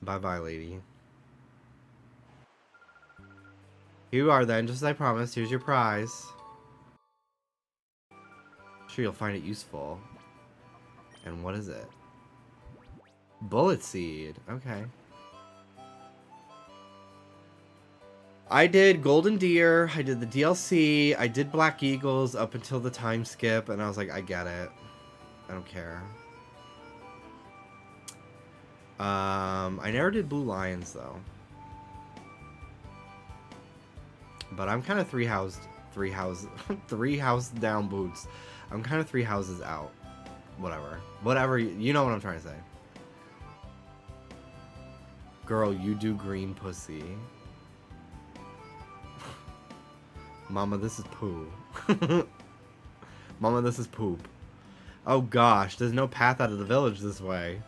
Bye-bye, lady. Here you are then, just as I promised. Here's your prize. Sure you'll find it useful. And what is it? Bullet seed. Okay. I did Golden Deer, I did the DLC, I did Black Eagles up until the time skip, and I was like, I get it. I don't care. I never did Blue Lions though. But I'm kind of three house down boots. I'm kind of 3 houses out. Whatever, you know what I'm trying to say. Girl, you do green pussy. Mama, this is poo. Mama, this is poop. Oh gosh, there's no path out of the village this way.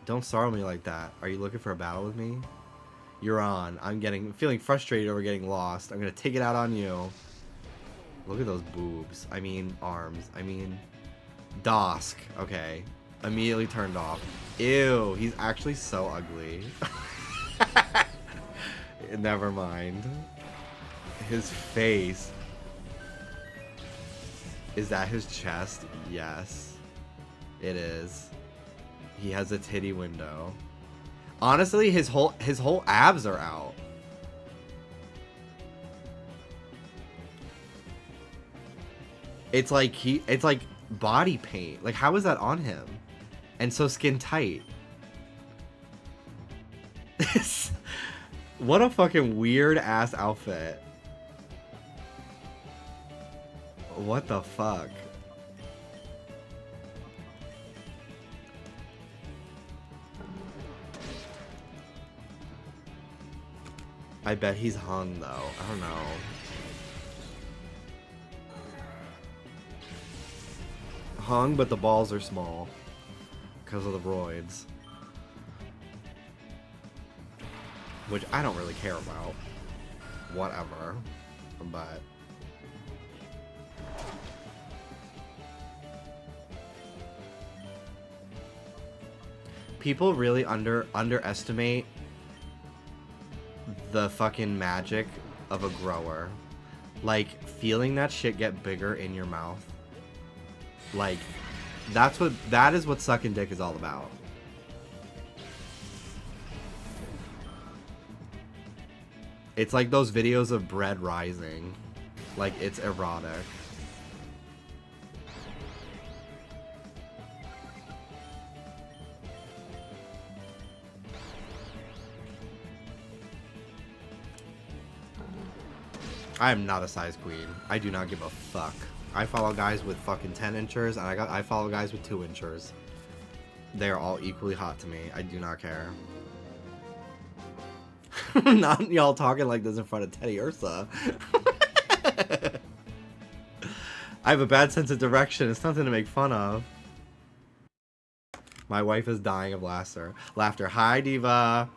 Don't startle me like that. Are you looking for a battle with me? You're on. I'm feeling frustrated over getting lost. I'm gonna take it out on you. Look at those boobs. I mean, arms. I mean, Dosk. Okay. Immediately turned off. Ew, he's actually so ugly. Never mind. His face. Is that his chest? Yes. It is. He has a titty window. Honestly, his whole abs are out. It's like body paint. Like, how is that on him? And so skin tight. What a fucking weird ass outfit. What the fuck? I bet he's hung though. I don't know. Hung, but the balls are small because of the roids, which I don't really care about. Whatever, but people really underestimate the fucking magic of a grower. Like, feeling that shit get bigger in your mouth. Like, that is what sucking dick is all about. It's like those videos of bread rising. Like, it's erotic. I am not a size queen. I do not give a fuck. I follow guys with fucking 10 inchers, and I follow guys with 2 inchers. They are all equally hot to me. I do not care. Not y'all talking like this in front of Teddy Ursa. I have a bad sense of direction. It's nothing to make fun of. My wife is dying of laughter. Hi, Diva.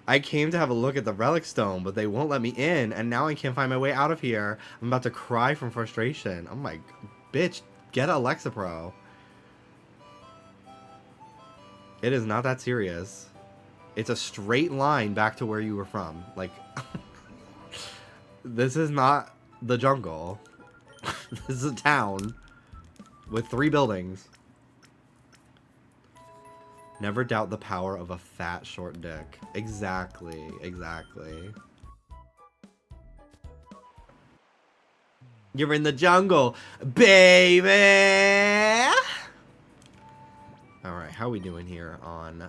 I came to have a look at the relic stone, but they won't let me in, and now I can't find my way out of here. I'm about to cry from frustration. Oh my... Bitch, get Alexa Pro. It is not that serious. It's a straight line back to where you were from. Like... This is not the jungle. This is a town with 3 buildings. Never doubt the power of a fat, short dick. Exactly. You're in the jungle, baby! Alright, how are we doing here on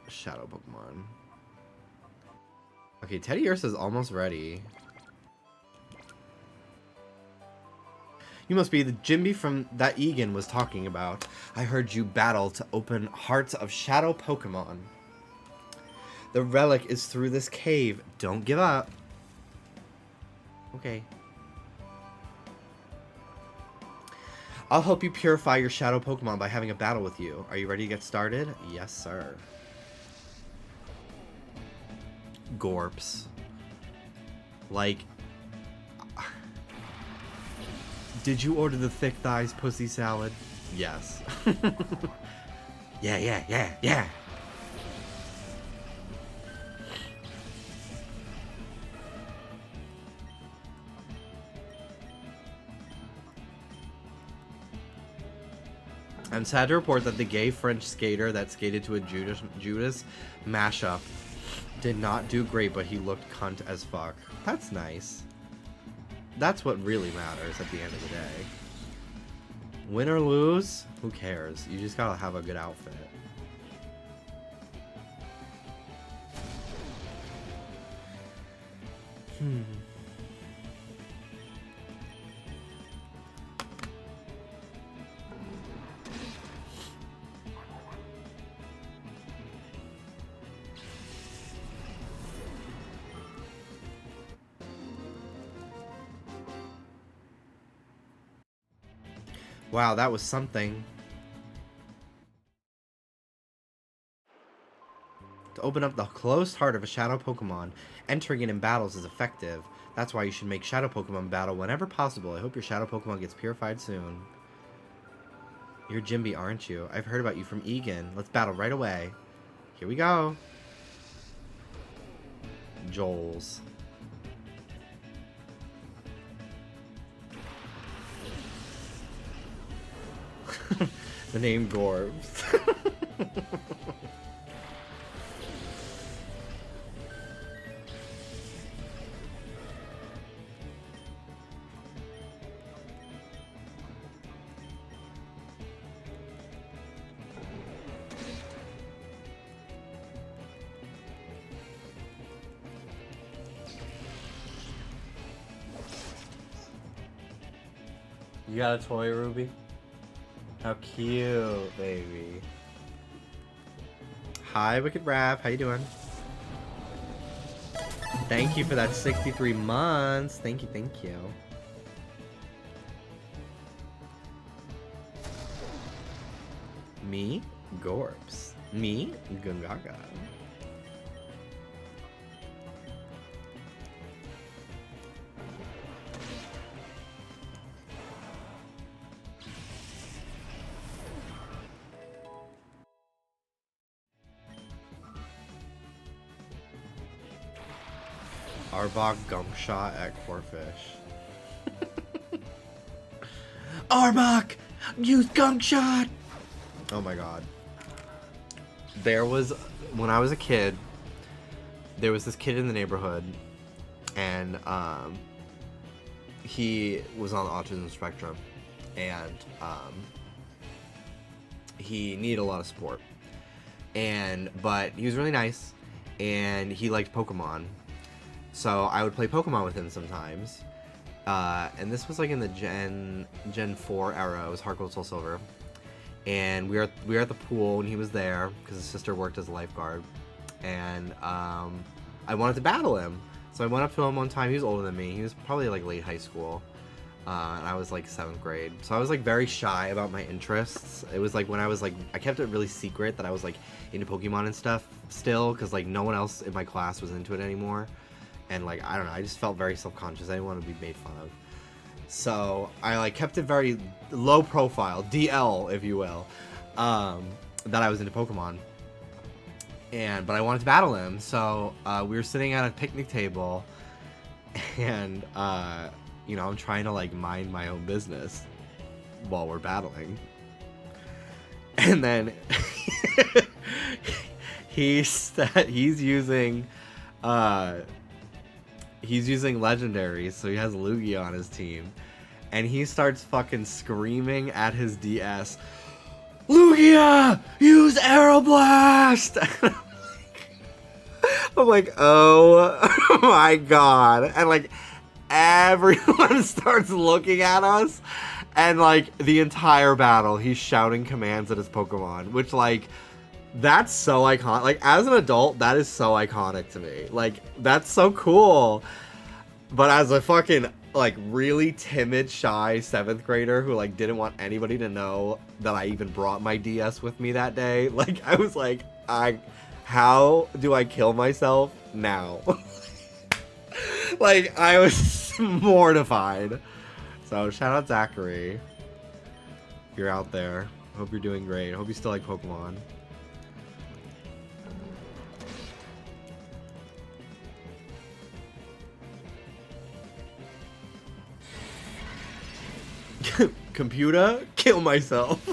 Shadow Pokemon? Okay, Teddy Ursa's almost ready. You must be the Jimby from that Egan was talking about. I heard you battle to open hearts of shadow Pokemon. The relic is through this cave. Don't give up. Okay. I'll help you purify your shadow Pokemon by having a battle with you. Are you ready to get started? Yes, sir. Gorps. Like... Did you order the thick thighs pussy salad? Yes. Yeah, yeah, yeah, yeah. I'm sad to report that the gay French skater that skated to a Judas mashup did not do great, but he looked cunt as fuck. That's nice. That's what really matters at the end of the day. Win or lose, who cares? You just gotta have a good outfit. Wow, that was something. To open up the closed heart of a shadow Pokemon, entering it in battles is effective. That's why you should make shadow Pokemon battle whenever possible. I hope your shadow Pokemon gets purified soon. You're Jimby, aren't you? I've heard about you from Egan. Let's battle right away. Here we go. Joel's. The name Gorbs. You got a toy, Ruby? How cute, baby. Hi, Wicked Rav. How you doing? Thank you for that 63 months. Thank you, thank you. Me, Gorps. Me, Gungaga. Arbok Gump Shot at Corfish. Arbok! Use Gump Shot! Oh my god. There was, when I was a kid, there was this kid in the neighborhood, and he was on the autism spectrum, and he needed a lot of support. But he was really nice, and he liked Pokemon. So I would play Pokemon with him sometimes. And this was like in the Gen 4 era. It was Heart Gold Soul Silver. And we were at the pool and he was there because his sister worked as a lifeguard. And I wanted to battle him. So I went up to him one time. He was older than me. He was probably like late high school. And I was like 7th grade. So I was like very shy about my interests. It was like when I was like, I kept it really secret that I was like into Pokemon and stuff still. Because like no one else in my class was into it anymore. And like, I don't know, I just felt very self-conscious. I didn't want to be made fun of. So I like kept it very low profile, DL if you will, that I was into Pokemon. But I wanted to battle him. So we were sitting at a picnic table and you know, I'm trying to like mind my own business while we're battling. And then he's using legendaries, so he has Lugia on his team, and he starts fucking screaming at his DS, Lugia, use Aeroblast! I'm like, oh my god, and like everyone starts looking at us, and like the entire battle he's shouting commands at his Pokemon, which like, that's so iconic. Like, as an adult, that is so iconic to me. Like, that's so cool. But as a fucking, like, really timid, shy 7th grader who, like, didn't want anybody to know that I even brought my DS with me that day, like, I was like, how do I kill myself now? Like, I was mortified. So, shout out Zachary. If you're out there. Hope you're doing great. Hope you still like Pokemon. Computer, kill myself.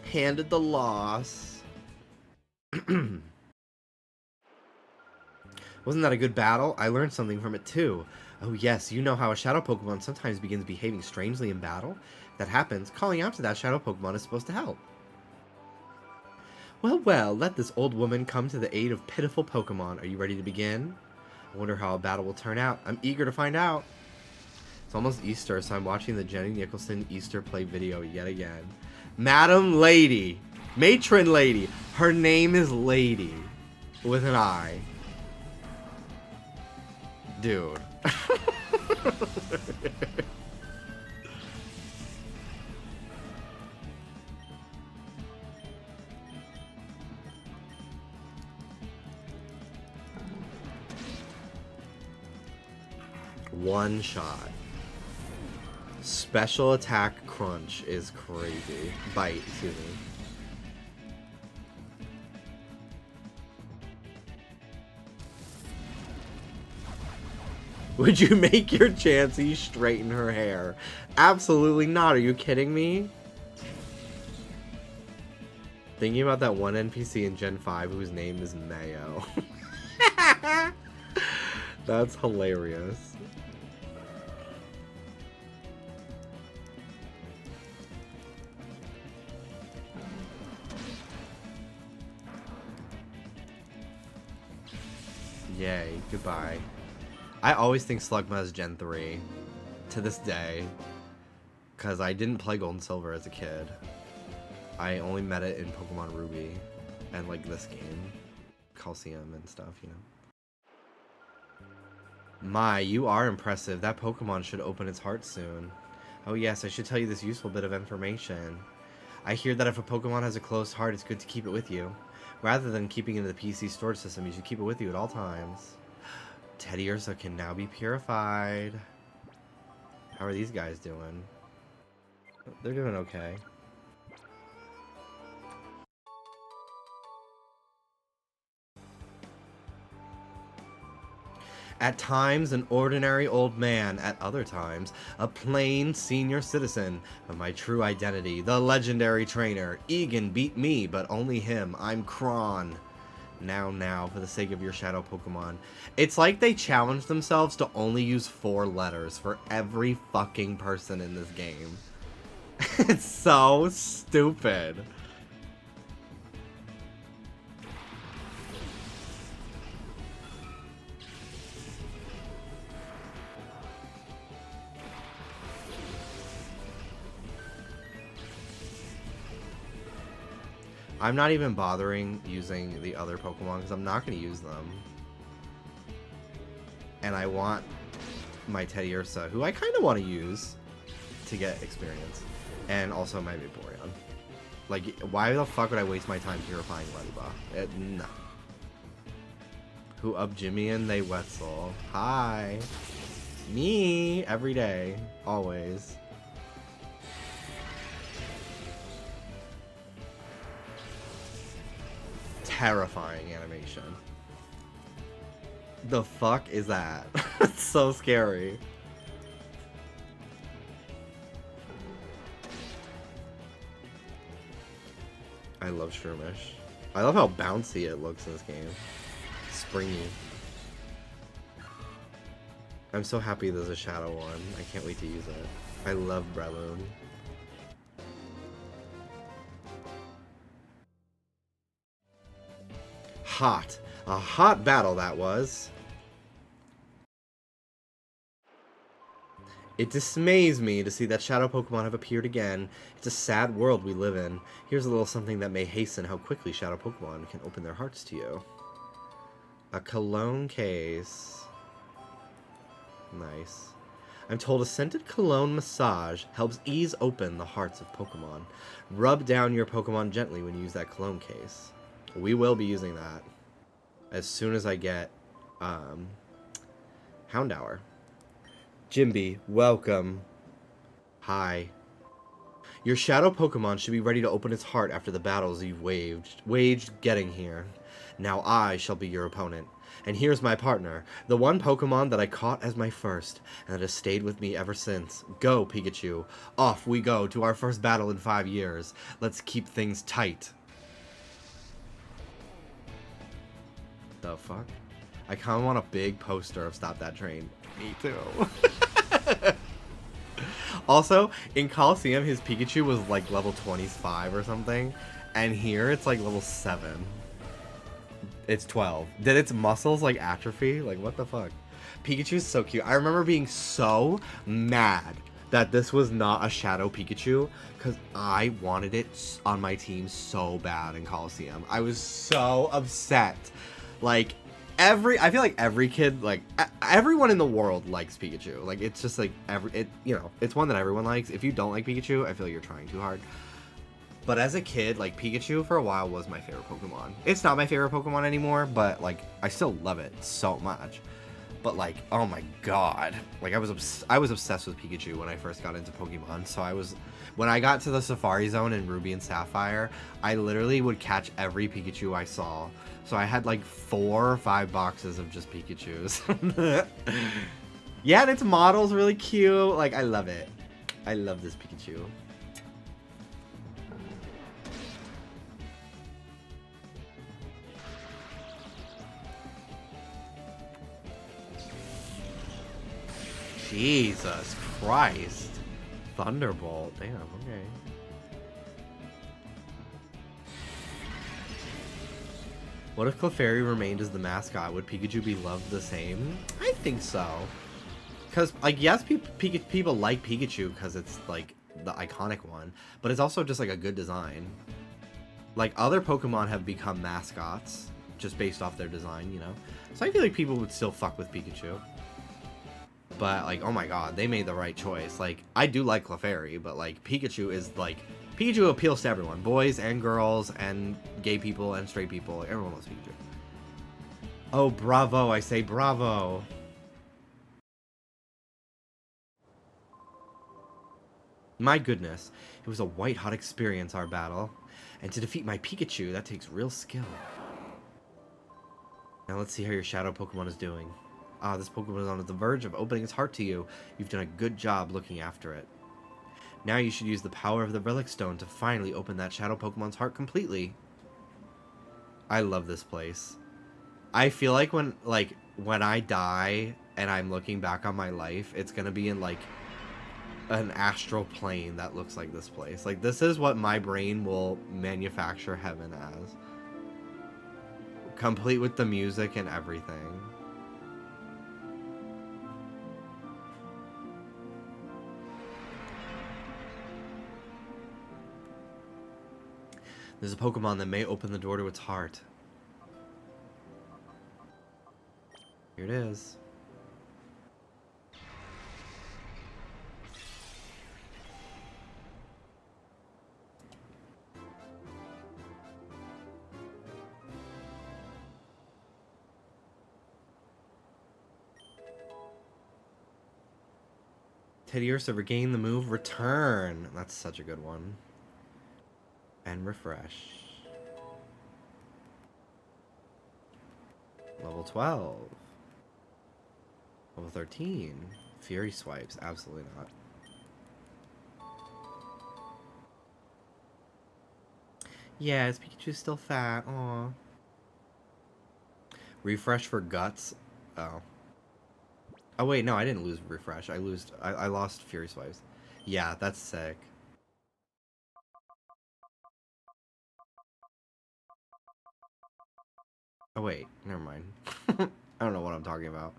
Handed the loss. Wasn't that a good battle? I learned something from it too. Oh yes, you know how a shadow Pokemon sometimes begins behaving strangely in battle? If that happens, calling out to that shadow Pokemon is supposed to help. Well, well, let this old woman come to the aid of pitiful Pokemon. Are you ready to begin? I wonder how a battle will turn out. I'm eager to find out. It's almost Easter, so I'm watching the Jenny Nicholson Easter play video yet again. Madam Lady. Matron Lady. Her name is Lady. With an I. Dude. One shot. Special attack crunch is crazy. Bite, excuse me. Would you make your Chansey straighten her hair? Absolutely not. Are you kidding me? Thinking about that one NPC in Gen 5 whose name is Mayo. That's hilarious. Yay, goodbye. I always think Slugma is Gen 3. To this day. Because I didn't play Gold and Silver as a kid. I only met it in Pokemon Ruby. And like this game. Calcium and stuff, you know. My, you are impressive. That Pokemon should open its heart soon. Oh yes, I should tell you this useful bit of information. I hear that if a Pokemon has a closed heart, it's good to keep it with you. Rather than keeping it in the PC storage system, you should keep it with you at all times. Teddy Ursa can now be purified. How are these guys doing? They're doing okay. At times, an ordinary old man. At other times, a plain senior citizen. But my true identity, the legendary trainer. Egan beat me, but only him. I'm Kron. Now, for the sake of your shadow Pokemon. It's like they challenged themselves to only use 4 letters for every fucking person in this game. It's so stupid. I'm not even bothering using the other Pokemon because I'm not going to use them. And I want my Teddy Ursa, who I kind of want to use to get experience. And also my Vaporeon. Like, why the fuck would I waste my time purifying Weatherba? No. Who up Jimmy and they Wetzel. Hi. Me. Every day. Always. Terrifying animation. The fuck is that? It's so scary. I love Shroomish. I love how bouncy it looks in this game. Springy. I'm so happy there's a shadow one. I can't wait to use it. I love Breloom. Hot. A hot battle that was. It dismays me to see that shadow Pokemon have appeared again. It's a sad world we live in. Here's a little something that may hasten how quickly shadow Pokemon can open their hearts to you. A cologne case. Nice. I'm told a scented cologne massage helps ease open the hearts of Pokemon. Rub down your Pokemon gently when you use that cologne case. We will be using that. as soon as I get Hound Hour. Jimby, welcome. Hi. Your shadow Pokemon should be ready to open its heart after the battles you've waged getting here. Now I shall be your opponent. And here's my partner, the one Pokemon that I caught as my first, and that has stayed with me ever since. Go, Pikachu. Off we go to our first battle in 5 years. Let's keep things tight. The fuck? I kind of want a big poster of Stop That Train. Me too. Also, in Coliseum, his Pikachu was like level 25 or something. And here, it's like level 7. It's 12. Did its muscles like atrophy? Like, what the fuck? Pikachu's so cute. I remember being so mad that this was not a Shadow Pikachu because I wanted it on my team so bad in Coliseum. I was so upset. Like, I feel like every kid, like, everyone in the world likes Pikachu. Like, it's just like, it's one that everyone likes. If you don't like Pikachu, I feel like you're trying too hard. But as a kid, like, Pikachu for a while was my favorite Pokemon. It's not my favorite Pokemon anymore, but, like, I still love it so much. But, like, oh my god. Like, I was obsessed with Pikachu when I first got into Pokemon. So when I got to the Safari Zone in Ruby and Sapphire, I literally would catch every Pikachu I saw. So I had, like, 4 or 5 boxes of just Pikachus. Yeah, and its model's really cute. Like, I love it. I love this Pikachu. Jesus Christ. Thunderbolt. Damn, okay. What if Clefairy remained as the mascot? Would Pikachu be loved the same? I think so. Because, like, yes, people like Pikachu because it's, like, the iconic one. But it's also just, like, a good design. Like, other Pokemon have become mascots just based off their design, you know? So I feel like people would still fuck with Pikachu. But, like, oh my god, they made the right choice. Like, I do like Clefairy, but, like, Pikachu is, like... Pikachu appeals to everyone. Boys and girls and gay people and straight people. Everyone loves Pikachu. Oh, bravo. I say bravo. My goodness. It was a white-hot experience, our battle. And to defeat my Pikachu, that takes real skill. Now let's see how your shadow Pokemon is doing. Ah, this Pokemon is on the verge of opening its heart to you. You've done a good job looking after it. Now you should use the power of the Relic Stone to finally open that shadow Pokemon's heart completely. I love this place. I feel like when I die and I'm looking back on my life, it's gonna be in like an astral plane that looks like this place. Like, this is what my brain will manufacture heaven as. Complete with the music and everything. There's a Pokemon that may open the door to its heart. Here it is. Teddiursa, regain the move Return. That's such a good one. And refresh. Level 12. Level 13. Fury Swipes. Absolutely not. Yeah, is Pikachu still fat? Aw. Refresh for Guts. Oh. Oh wait, no, I didn't lose refresh. I lost Fury Swipes. Yeah, that's sick. Oh wait, never mind. I don't know what I'm talking about.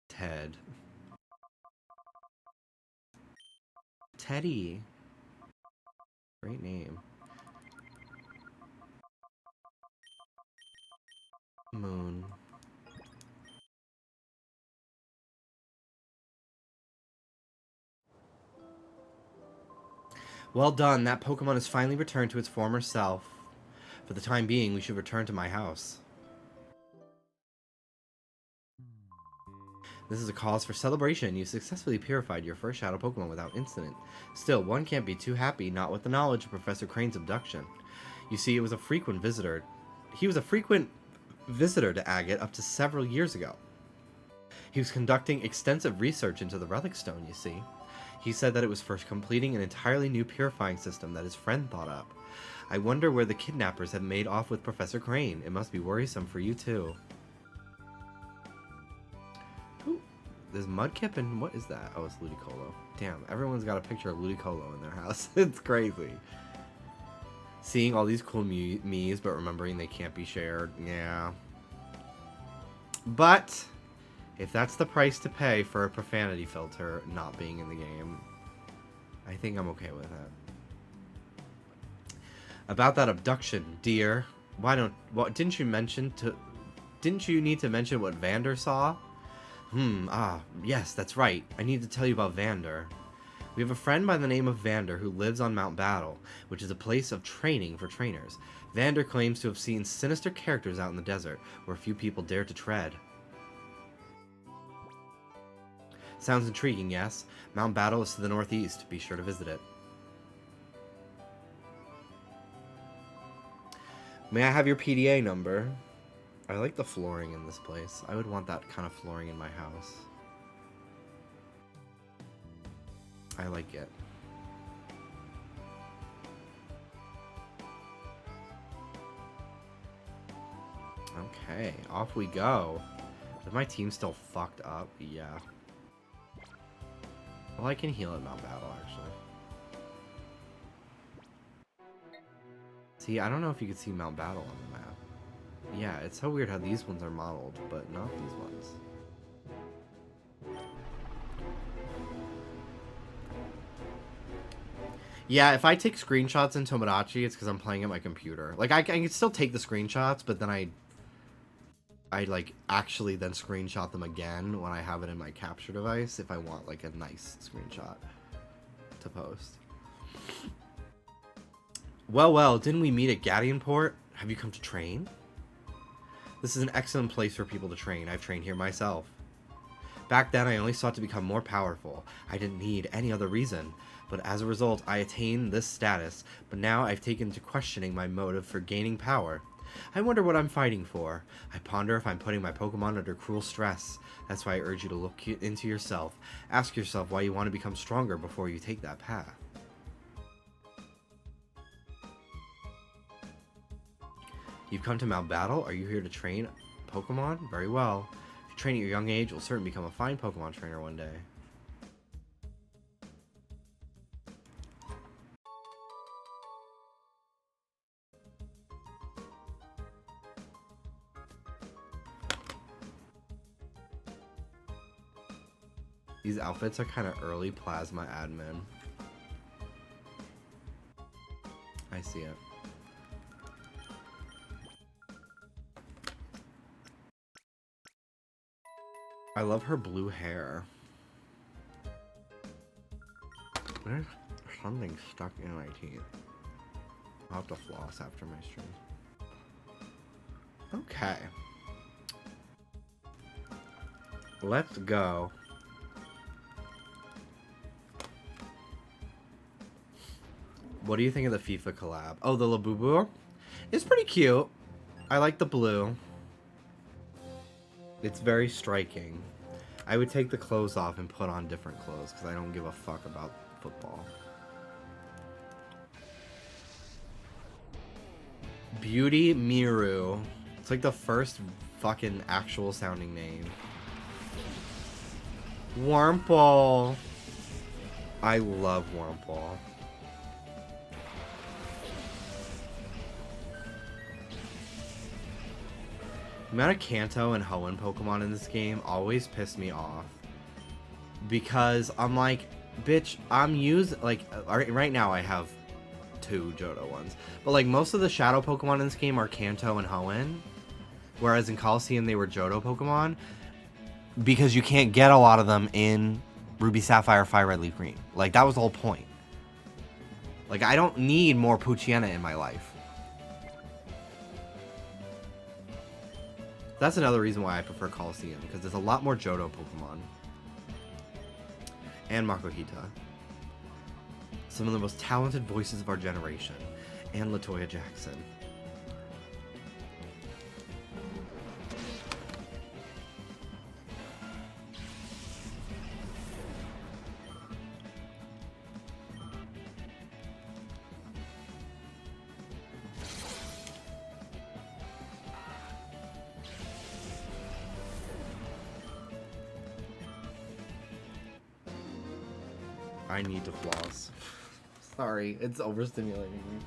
Ted. Teddy. Great name. Moon. Well done. That Pokemon has finally returned to its former self. For the time being, we should return to my house. This is a cause for celebration. You successfully purified your first shadow Pokemon without incident. Still, one can't be too happy, not with the knowledge of Professor Crane's abduction. You see, he was a frequent visitor to Agate up to several years ago. He was conducting extensive research into the Relic Stone, you see. He said that it was for completing an entirely new purifying system that his friend thought up. I wonder where the kidnappers have made off with Professor Crane. It must be worrisome for you, too. Ooh, there's Mudkip and what is that? Oh, it's Ludicolo. Damn, everyone's got a picture of Ludicolo in their house. It's crazy. Seeing all these cool Miis, but remembering they can't be shared. Yeah. But if that's the price to pay for a profanity filter not being in the game, I think I'm okay with it. About that abduction, dear. Didn't you need to mention what Vander saw? Yes, that's right. I need to tell you about Vander. We have a friend by the name of Vander who lives on Mount Battle, which is a place of training for trainers. Vander claims to have seen sinister characters out in the desert, where few people dare to tread. Sounds intriguing, yes? Mount Battle is to the northeast. Be sure to visit it. May I have your PDA number? I like the flooring in this place. I would want that kind of flooring in my house. I like it. Okay, off we go. Is my team still fucked up? Yeah. Well, I can heal at Mount Battle, actually. See, I don't know if you can see Mount Battle on the map. Yeah, it's so weird how these ones are modeled, but not these ones. Yeah, if I take screenshots in Tomodachi, it's because I'm playing at my computer. Like, I can still take the screenshots, but then I like, actually then screenshot them again when I have it in my capture device if I want, like, a nice screenshot to post. Well, didn't we meet at Gadianport? Have you come to train? This is an excellent place for people to train. I've trained here myself. Back then, I only sought to become more powerful. I didn't need any other reason. But as a result, I attained this status. But now I've taken to questioning my motive for gaining power. I wonder what I'm fighting for. I ponder if I'm putting my Pokemon under cruel stress. That's why I urge you to look into yourself. Ask yourself why you want to become stronger before you take that path. You've come to Mount Battle? Are you here to train Pokemon? Very well. If you train at your young age, you'll certainly become a fine Pokemon trainer one day. These outfits are kind of early Plasma admin. I see it. I love her blue hair. There's something stuck in my teeth. I'll have to floss after my stream. Okay. Let's go. What do you think of the FIFA collab? Oh, the Labubu? It's pretty cute. I like the blue. It's very striking. I would take the clothes off and put on different clothes because I don't give a fuck about football. Beauty Miru. It's like the first fucking actual sounding name. Wurmple. I love Wurmple. The amount of Kanto and Hoenn Pokemon in this game always piss me off. Because I'm like, bitch, I'm using, like, right now I have 2 Johto ones. But, like, most of the Shadow Pokemon in this game are Kanto and Hoenn. Whereas in Coliseum they were Johto Pokemon. Because you can't get a lot of them in Ruby, Sapphire, Fire Red, Leaf Green. Like, that was the whole point. Like, I don't need more Poochyena in my life. That's another reason why I prefer Coliseum, because there's a lot more Johto Pokemon. And Makuhita. Some of the most talented voices of our generation. And LaToya Jackson. I need to floss. Sorry, it's overstimulating me.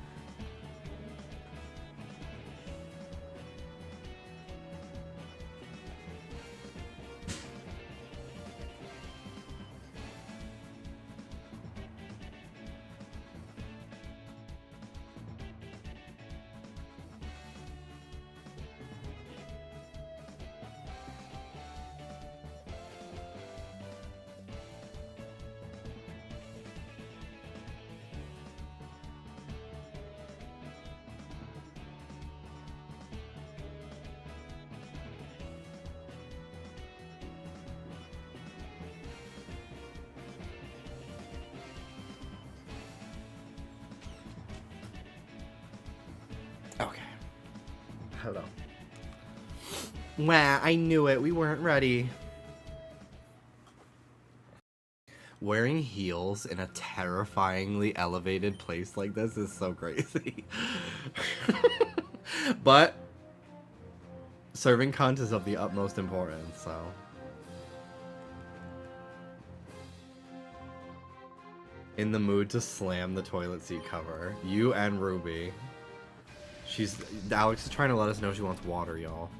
Okay. Hello. Wah, I knew it. We weren't ready. Wearing heels in a terrifyingly elevated place like this is so crazy. But serving cunt is of the utmost importance, so. In the mood to slam the toilet seat cover. You and Ruby. Alex is trying to let us know she wants water, y'all.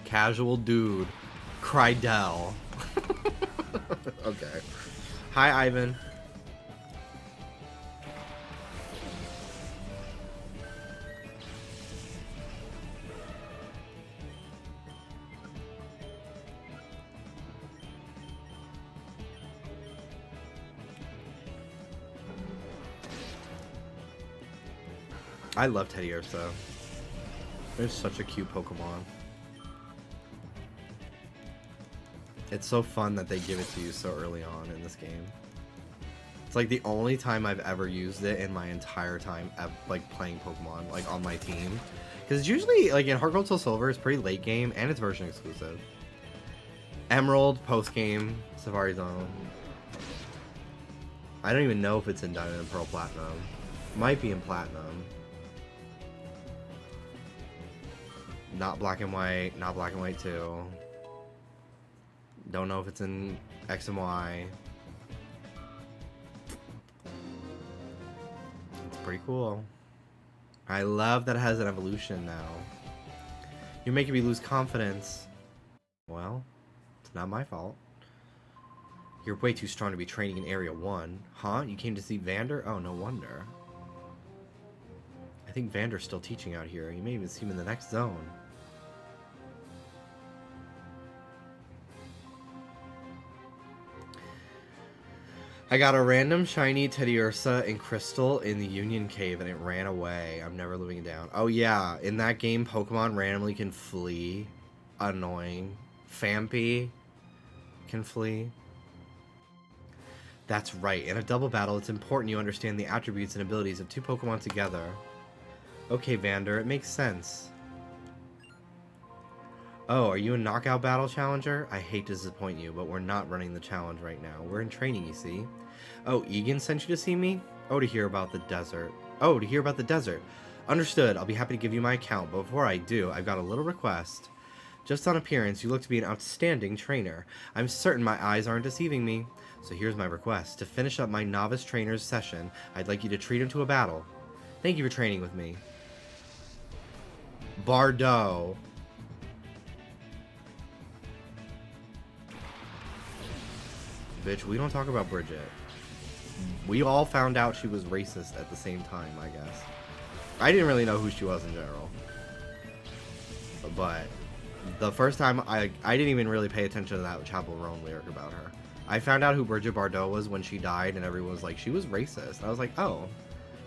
Casual dude. Crydell. Okay. Hi, Ivan. I love Teddy Ursa. They're such a cute Pokemon. It's so fun that they give it to you so early on in this game. It's like the only time I've ever used it in my entire time like playing Pokemon, like on my team. Because usually, like in Heart Gold Soul Silver, it's pretty late game and it's version exclusive. Emerald, post game, Safari Zone. I don't even know if it's in Diamond and Pearl Platinum. Might be in Platinum. Not Black and White, not Black and White 2. Don't know if it's in X and Y. It's pretty cool. I love that it has an evolution now. You're making me lose confidence. Well, it's not my fault. You're way too strong to be training in Area 1. Huh? You came to see Vander? Oh, no wonder. I think Vander's still teaching out here. You may even see him in the next zone. I got a random shiny Teddy Ursa and Crystal in the Union Cave and it ran away. I'm never living it down. Oh yeah, in that game, Pokemon randomly can flee. Annoying. Phanpy can flee. That's right. In a double battle, it's important you understand the attributes and abilities of two Pokemon together. Okay, Vander, it makes sense. Oh, are you a knockout battle challenger? I hate to disappoint you, but we're not running the challenge right now. We're in training, you see. Oh, Egan sent you to see me? Oh, to hear about the desert. Oh, to hear about the desert. Understood. I'll be happy to give you my account, but before I do, I've got a little request. Just on appearance, you look to be an outstanding trainer. I'm certain my eyes aren't deceiving me. So here's my request. To finish up my novice trainer's session, I'd like you to treat him to a battle. Thank you for training with me. Bardo. Bitch, we don't talk about Bridget. We all found out she was racist at the same time, I guess. I didn't really know who she was in general. But the first time, I didn't even really pay attention to that Chapel Roan lyric about her. I found out who Bridget Bardot was when she died, and everyone was like, she was racist. I was like, oh,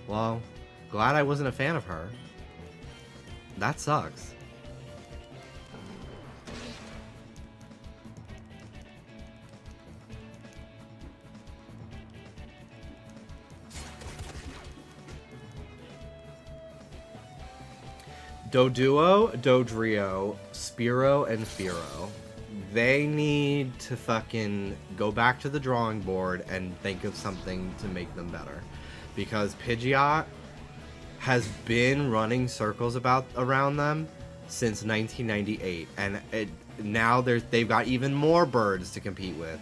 well, glad I wasn't a fan of her. That sucks. Doduo, Dodrio, Spiro, and Firo. They need to fucking go back to the drawing board and think of something to make them better. Because Pidgeot has been running circles around them since 1998. And now they've got even more birds to compete with.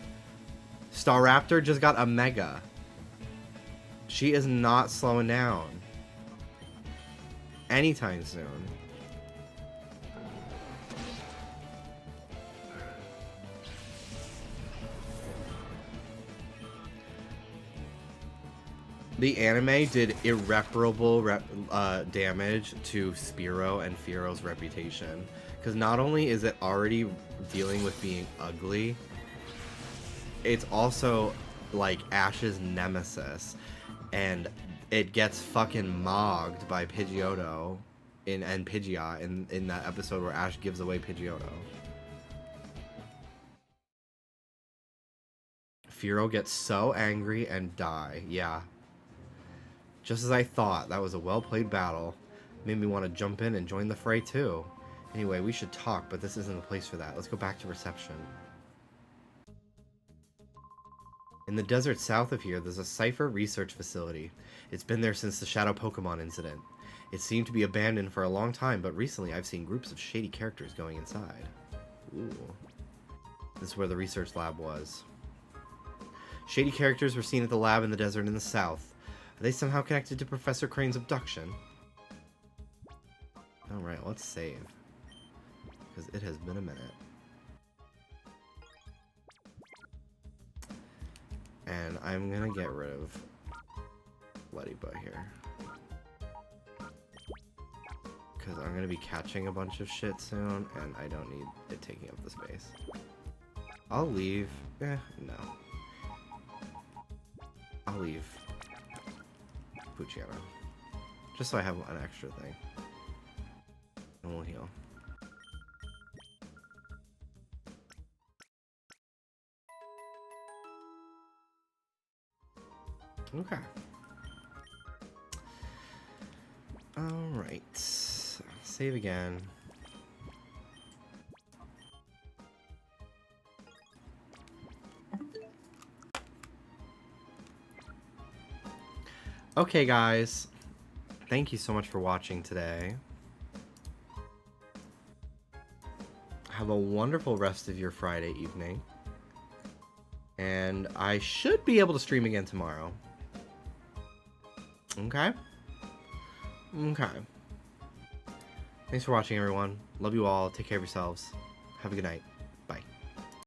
Staraptor just got a Mega. She is not slowing down anytime soon. The anime did irreparable damage to Spiro and Firo's reputation. Because not only is it already dealing with being ugly, it's also like Ash's nemesis. And it gets fucking mogged by Pidgeotto and Pidgeot in that episode where Ash gives away Pidgeotto. Firo gets so angry and die. Yeah. Just as I thought, that was a well-played battle. Made me want to jump in and join the fray too. Anyway, we should talk, but this isn't the place for that. Let's go back to reception. In the desert south of here, there's a Cypher research facility. It's been there since the Shadow Pokémon incident. It seemed to be abandoned for a long time, but recently I've seen groups of shady characters going inside. Ooh. This is where the research lab was. Shady characters were seen at the lab in the desert in the south. Are they somehow connected to Professor Crane's abduction? Alright, let's save. Because it has been a minute. And I'm gonna get rid of Ladybug here. Because I'm gonna be catching a bunch of shit soon, and I don't need it taking up the space. I'll leave. No. I'll leave Pucciano. Just so I have an extra thing. And we'll heal. Okay. Alright. Save again. Okay, guys. Thank you so much for watching today. Have a wonderful rest of your Friday evening. And I should be able to stream again tomorrow. Okay? Okay. Thanks for watching, everyone. Love you all. Take care of yourselves. Have a good night.